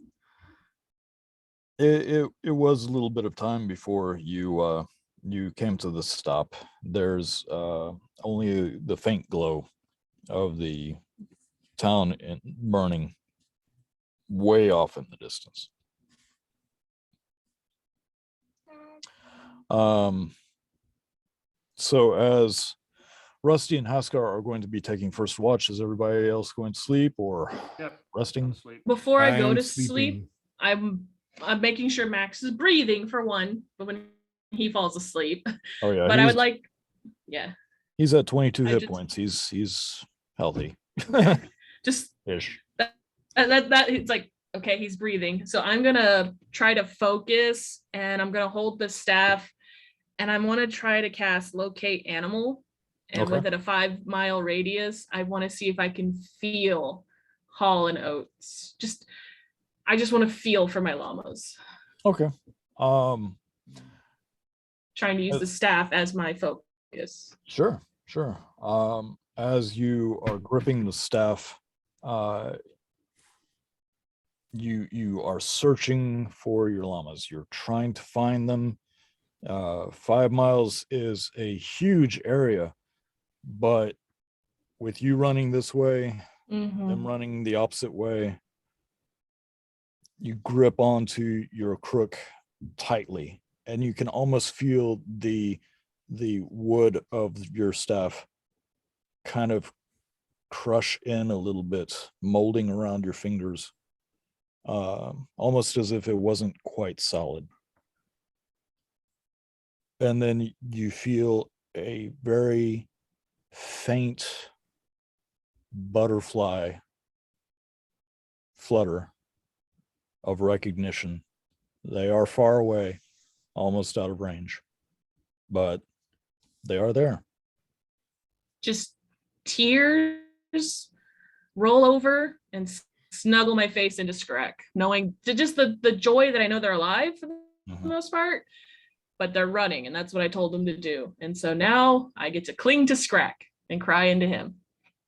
it was a little bit of time before you came to the stop. There's only the faint glow of the town burning way off in the distance. So as Rusty and Haskar are going to be taking first watch, is everybody else going to sleep or Yep. resting? Sleep. Before I go I'm to sleeping. sleep, I'm making sure Max is breathing for one, but when he falls asleep. Oh yeah, But I would like, yeah, he's at 22 I hit just- points. He's healthy. just Ish. that it's like, okay, he's breathing. So I'm gonna try to focus and I'm gonna hold the staff and I want to try to cast locate animal. And Okay. within a 5-mile radius, I want to see if I can feel Hall and Oates. I just want to feel for my llamas. Okay. Trying to use the staff as my focus. Sure. As you are gripping the staff, you are searching for your llamas. You're trying to find them. 5 miles is a huge area, but with you running this way, them running the opposite way, you grip onto your crook tightly, and you can almost feel the wood of your staff kind of crush in a little bit, molding around your fingers, almost as if it wasn't quite solid. And then you feel a very faint butterfly flutter of recognition. They are far away, almost out of range, but They are there. Just tears roll over and snuggle my face into Scrag, knowing just the joy that I know they're alive for the most part, but they're running, and that's what I told them to do. And so now I get to cling to Scrag and cry into him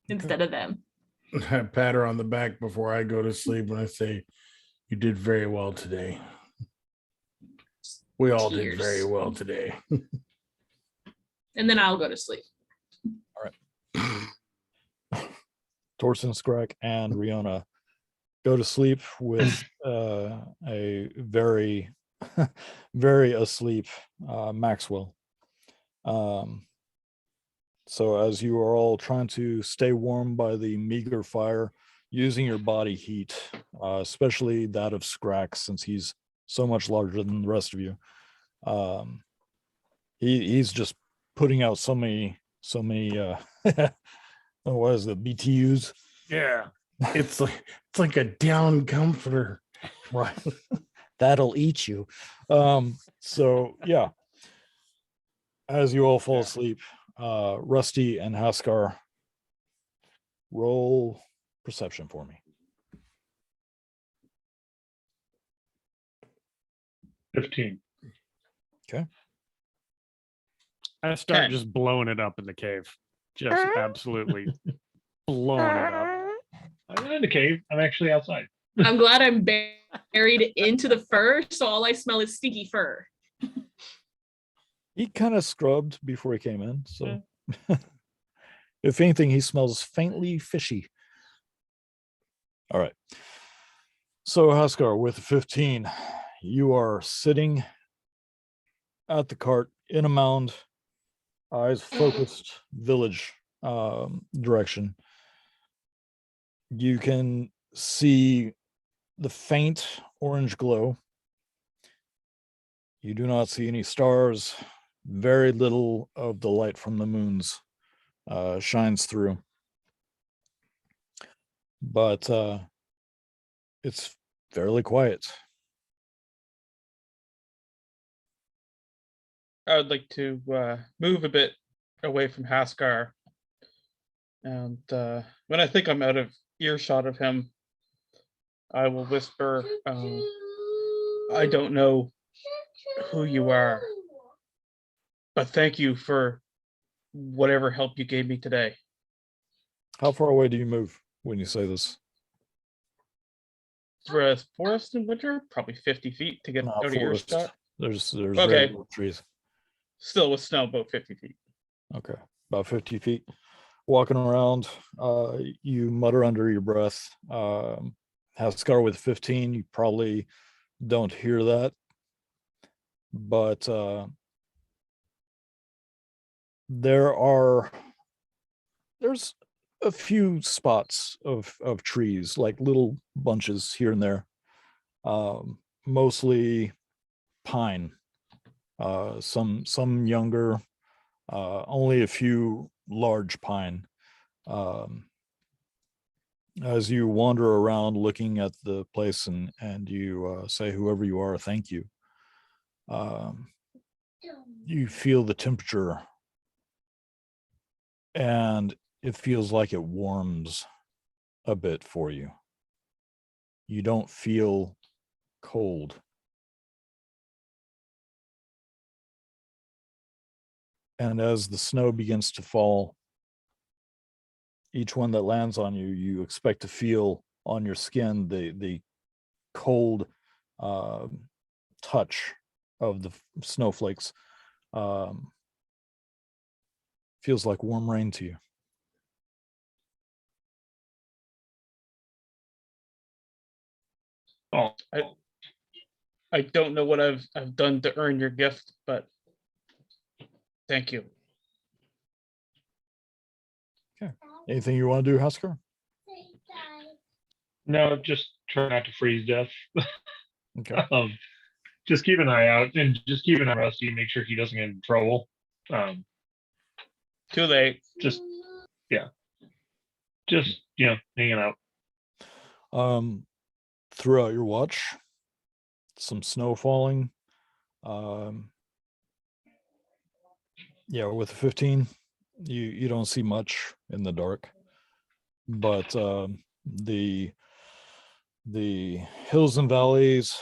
instead of them. I pat her on the back before I go to sleep and I say, "You did very well today. We all did very Tears. well today." And then I'll go to sleep. Torsten, Scrag, and Riona go to sleep with a very, very asleep Maxwell. So as you are all trying to stay warm by the meager fire, using your body heat, especially that of Scrag, since he's so much larger than the rest of you, he's just putting out so many what is it, BTUs? Yeah. It's like a down comforter. Right. That'll eat you. So yeah. As you all fall asleep, Rusty and Haskar, roll perception for me. 15. I start 10. just blowing it up in the cave. Just absolutely blowing it up. I'm not in the cave. I'm actually outside. I'm glad I'm buried into the fur, so all I smell is stinky fur. He kind of scrubbed before he came in, so if anything, he smells faintly fishy. All right. So Haskar, with 15, you are sitting at the cart in a mound, eyes focused village direction. You can see the faint orange glow. You do not see any stars. Very little of the light from the moons shines through. But it's fairly quiet. I would like to move a bit away from Haskar. And when I think I'm out of earshot of him, I will whisper, I don't know who you are, but thank you for whatever help you gave me today. How far away do you move when you say this? For a forest in winter, probably 50 feet to get Not out forest. of earshot. There's Okay. very little trees. Still with snow, about 50 feet. Okay, about 50 feet. Walking around, you mutter under your breath. Haskar with 15, you probably don't hear that. But there's a few spots of trees, like little bunches here and there. Mostly pine. Some younger, only a few large pine. As you wander around looking at the place and you say, whoever you are, thank you. You feel the temperature and it feels like it warms a bit for you. You don't feel cold. And as the snow begins to fall, each one that lands on you, you expect to feel on your skin the cold touch of the snowflakes. Feels like warm rain to you. Oh, I don't know what I've done to earn your gift, but thank you. Anything you want to do, Haskar? no, just try not to freeze death. Okay. Just keep an eye out and just keep an eye on Rusty, make sure he doesn't get in trouble. Too late. Just hanging out. Throughout your watch, some snow falling. Yeah, with a 15, you don't see much in the dark, but the hills and valleys,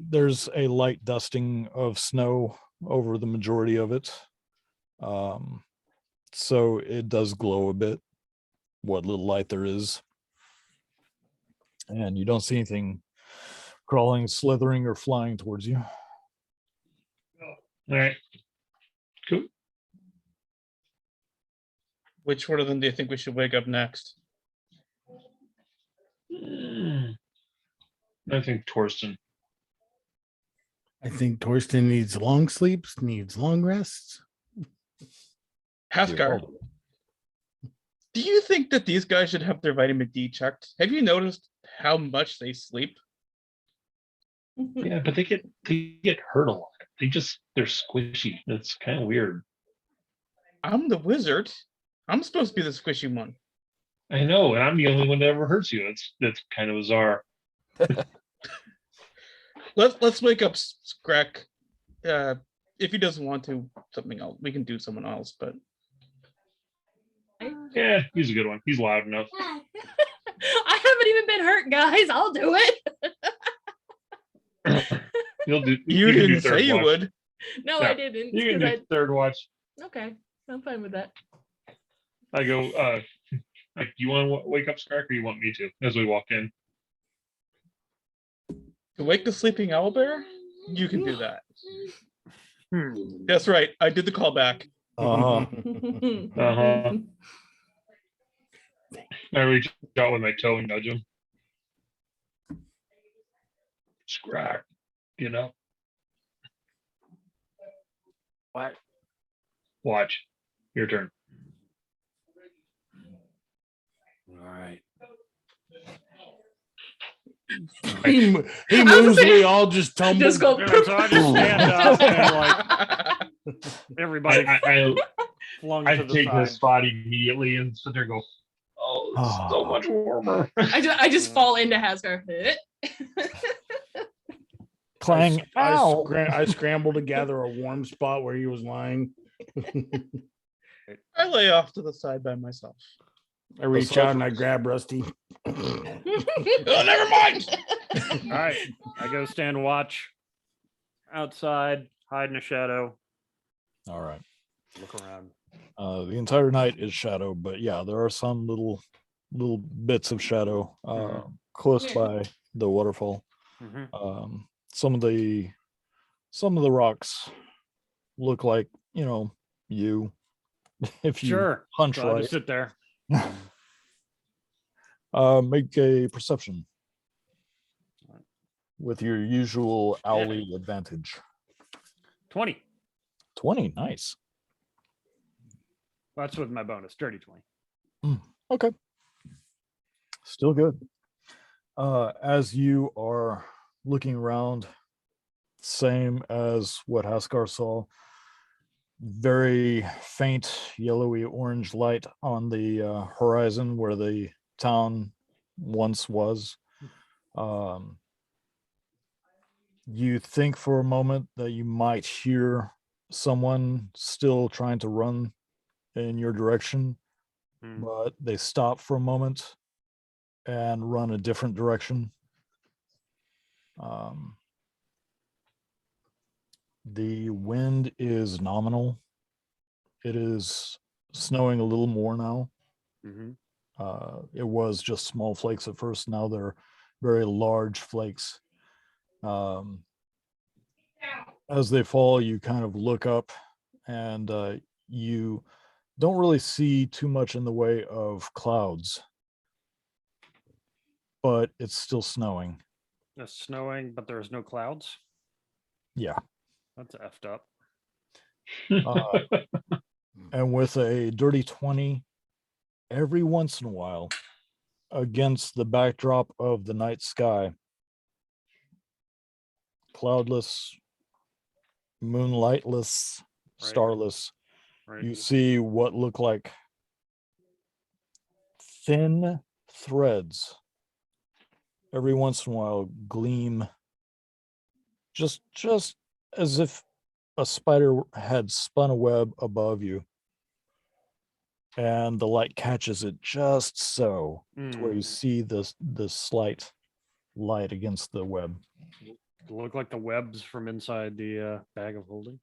there's a light dusting of snow over the majority of it, so it does glow a bit, what little light there is, and you don't see anything crawling, slithering, or flying towards you. All right. Cool. Which one of them do you think we should wake up next? I think Torsten. I think Torsten needs long sleeps, needs long rests. Haskar, do you think that these guys should have their vitamin D checked? Have you noticed how much they sleep? Yeah, but they get hurt a lot. They're squishy. It's kind of weird. I'm the wizard. I'm supposed to be the squishy one. I know, and I'm the only one that ever hurts you. That's kind of bizarre. Let's wake up Scrack. If he doesn't want to, something else. We can do someone else, but Yeah, he's a good one. He's loud enough. I haven't even been hurt, guys. I'll do it. You'll do. you can do didn't third say you watch. would. No, Yeah, I didn't. You can 'cause do third watch. Okay, I'm fine with that. I go. Like, you want to wake up Scark, or you want me to? As we walk in. To wake the sleeping owlbear? You can do that. That's right. I did the callback. I reach out with my toe and nudge him. Scrack, you know. What? Watch. Your turn. All right. He moves, we all just tumble. Just go. Yeah, so I just stand up and like everybody flung I to the take side. this spot immediately and sit there and go, oh, it's so much warmer. I just fall into Haskar. Clang. Ow. I scramble to gather a warm spot where he was lying. I lay off to the side by myself. I reach out and I grab Rusty. Oh, never mind. All right, I go stand watch outside, hide in a shadow. All right. Look around. The entire night is shadow, but yeah, there are some little bits of shadow close by the waterfall. Mhm. Some of the rocks look like, you if you Sure. punch So I'll right. just sit there. Make a perception with your usual owly advantage. 20. 20, nice. That's with my bonus, dirty 20. Okay. Still good. As you are looking around, same as what Haskar saw, very faint yellowy orange light on the horizon where the town once was. You think for a moment that you might hear someone still trying to run in your direction, but they stop for a moment and run a different direction. The wind is nominal. It is snowing a little more now. It was just small flakes at first. Now they're very large flakes. As they fall, you kind of look up and you don't really see too much in the way of clouds, but it's still snowing. It's snowing, but there's no clouds. Yeah. That's effed up. And with a dirty 20, every once in a while, against the backdrop of the night sky, cloudless, moonlightless, starless, you see what look like thin threads every once in a while gleam, just as if a spider had spun a web above you, and the light catches it just so to where you see the slight light against the web. Look like the webs from inside the bag of holding.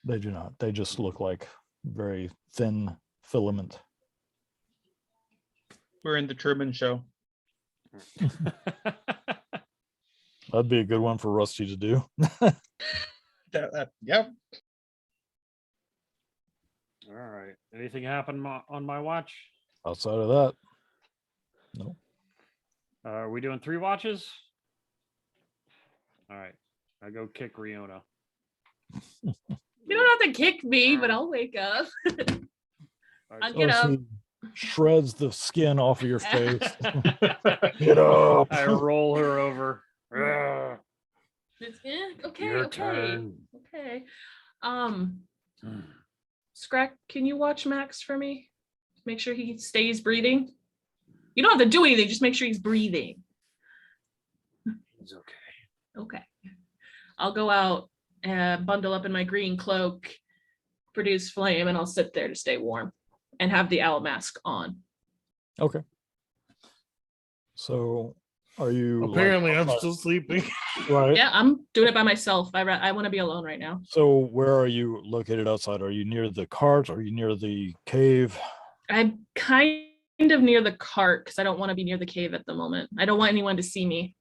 They do not. They just look like very thin filament. We're in the Truman Show. That'd be a good one for Rusty to do. Yep. All right. Anything happen on my watch? Outside of that, no. Are we doing 3 watches? All right. I go kick Riona. You don't have to kick me, but I'll wake up. I'll get up. She shreds the skin off of your face. Get up. I roll her over. Ugh. Okay, Your okay. turn. Okay. Scrack, can you watch Max for me? Make sure he stays breathing. You don't have to do anything, just make sure he's breathing. It's okay. Okay. I'll go out and bundle up in my green cloak, produce flame, and I'll sit there to stay warm and have the owl mask on. Okay. So are you Apparently, I'm outside? still sleeping. Right. Yeah, I'm doing it by myself. I want to be alone right now. So where are you located outside? Are you near the cart? Are you near the cave? I'm kind of near the cart because I don't want to be near the cave at the moment. I don't want anyone to see me.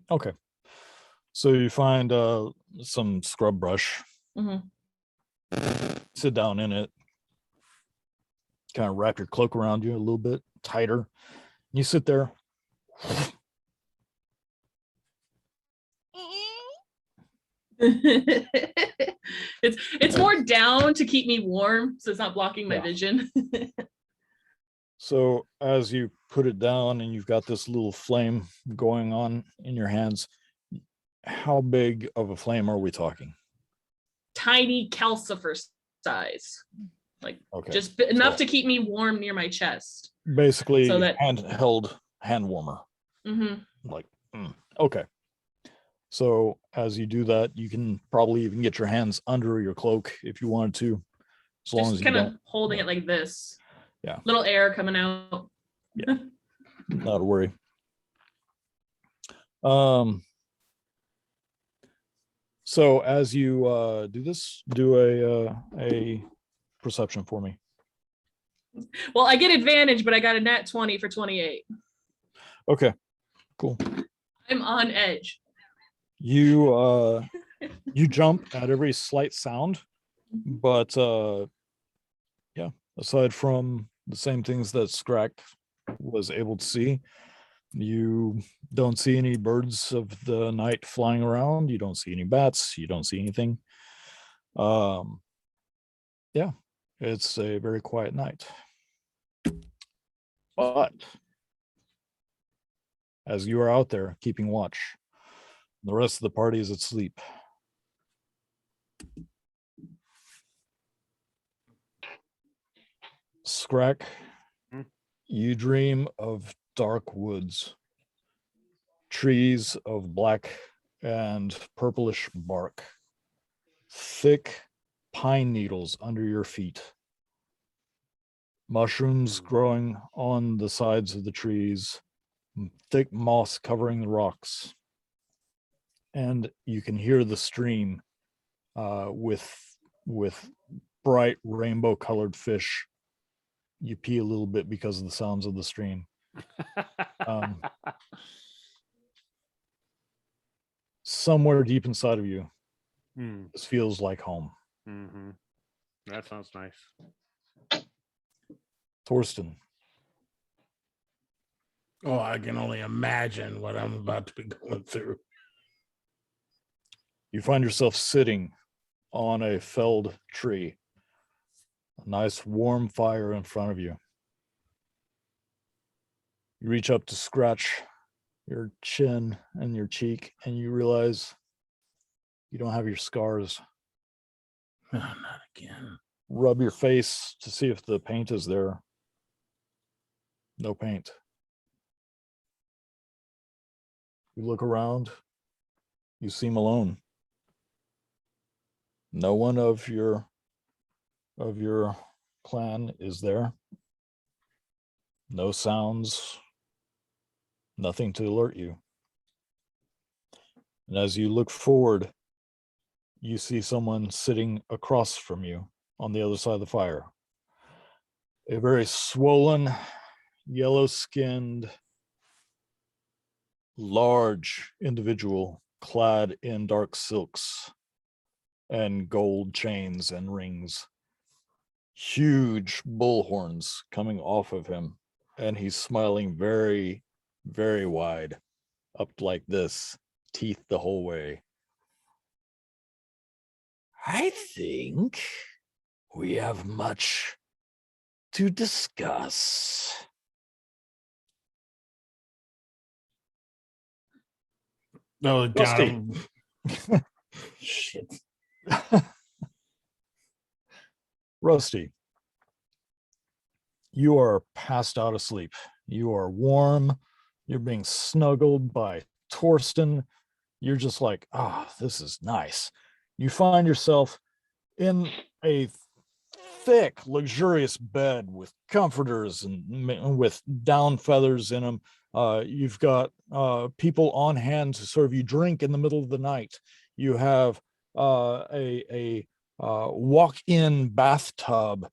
Okay. So you find some scrub brush. Mhm. Sit down in it. Kind of wrap your cloak around you a little bit tighter. You sit there. It's more down to keep me warm, so it's not blocking my Yeah. vision. So as you put it down and you've got this little flame going on in your hands, how big of a flame are we talking? Tiny calcifer size, like Okay. just enough So to keep me warm near my chest. basically so that- handheld hand warmer. Mhm. Like, okay. So as you do that, you can probably even get your hands under your cloak if you wanted to, as long as Just you kind of don't. holding it like this. Yeah. Little air coming out. Not to worry. So as you do this, do a perception for me. Well, I get advantage, but I got a nat 20 for 28. Okay, cool. I'm on edge. You you jump at every slight sound, but yeah, aside from the same things that Scrack was able to see, you don't see any birds of the night flying around. You don't see any bats. You don't see anything. Yeah, it's a very quiet night. But as you are out there keeping watch, the rest of the party is asleep. Scrack, you dream of dark woods, trees of black and purplish bark, thick pine needles under your feet, mushrooms growing on the sides of the trees, thick moss covering the rocks, and you can hear the stream with bright rainbow colored fish. You pee a little bit because of the sounds of the stream. Somewhere deep inside of you, this feels like home. Mm-hmm. That sounds nice. Torsten, Oh, I can only imagine what I'm about to be going through. you find yourself sitting on a felled tree, a nice warm fire in front of you. You reach up to scratch your chin and your cheek, and you realize you don't have your scars. Oh, not again. Rub your face to see if the paint is there. No paint. You look around. You seem alone. No one of your clan is there. No sounds, nothing to alert you. And as you look forward, you see someone sitting across from you on the other side of the fire. A very swollen, yellow-skinned, large individual clad in dark silks and gold chains and rings. Huge bull horns coming off of him, and he's smiling very, very wide, up like this, teeth the whole way. I think we have much to discuss. Oh Rusty. God. Shit. Rusty, you are passed out asleep. You are warm. You're being snuggled by Torsten. You're just like, this is nice. You find yourself in a thick, luxurious bed with comforters and with down feathers in them. You've got people on hand to serve you drink in the middle of the night. You have a walk-in bathtub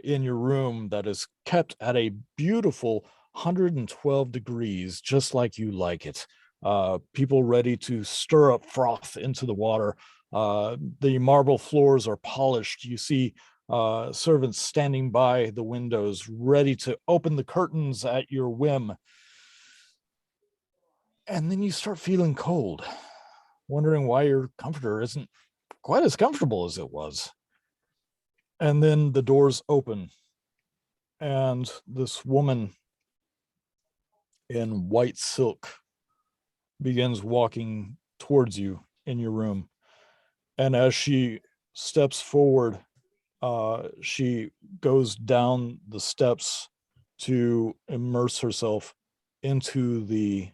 in your room that is kept at a beautiful 112 degrees, just like you like it. People ready to stir up froth into the water. The marble floors are polished. You see servants standing by the windows, ready to open the curtains at your whim. And then you start feeling cold, wondering why your comforter isn't quite as comfortable as it was. And then the doors open, and this woman in white silk begins walking towards you in your room. And as she steps forward, she goes down the steps to immerse herself into the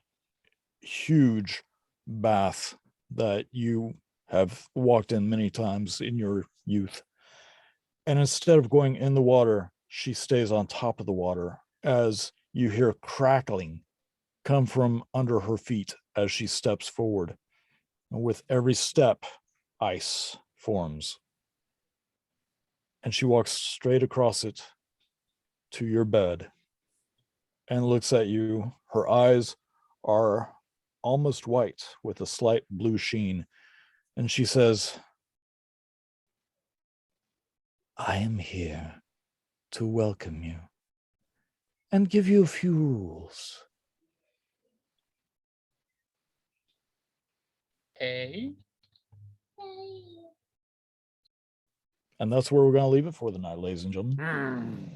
huge bath that you have walked in many times in your youth. And instead of going in the water, she stays on top of the water as you hear crackling come from under her feet as she steps forward. And with every step, ice forms. And she walks straight across it to your bed and looks at you. Her eyes are almost white with a slight blue sheen. And she says, I am here to welcome you and give you a few rules. Hey. And that's where we're going to leave it for the night, ladies and gentlemen.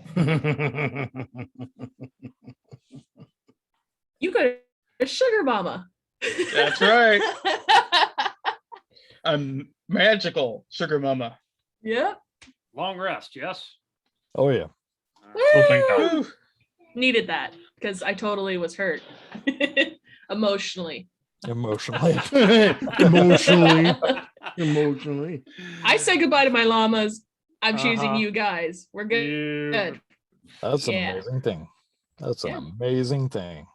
You got a sugar mama. That's right. A magical sugar mama. Yep. Long rest, yes. Oh, yeah. Oh, thank God. Whew. Needed that because I totally was hurt emotionally. Emotionally. Emotionally. I said goodbye to my llamas. I'm choosing Uh-huh. you guys. We're good. Good. That's an Yeah. amazing thing. That's Yeah. an amazing thing.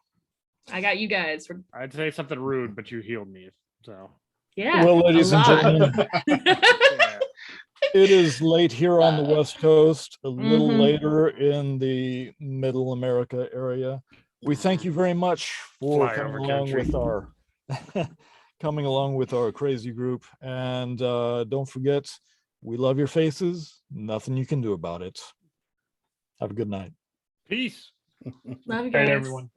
I got you guys. We're, I'd say something rude, but you healed me. So yeah. Well, ladies a and lot. gentlemen, yeah. it is late here on the West Coast, a little Mhm. later in the Middle America area. We thank you very much for coming Flyover along country. with our coming along with our crazy group. And don't forget, we love your faces. Nothing you can do about it. Have a good night. Peace. Love you Night, guys. everyone.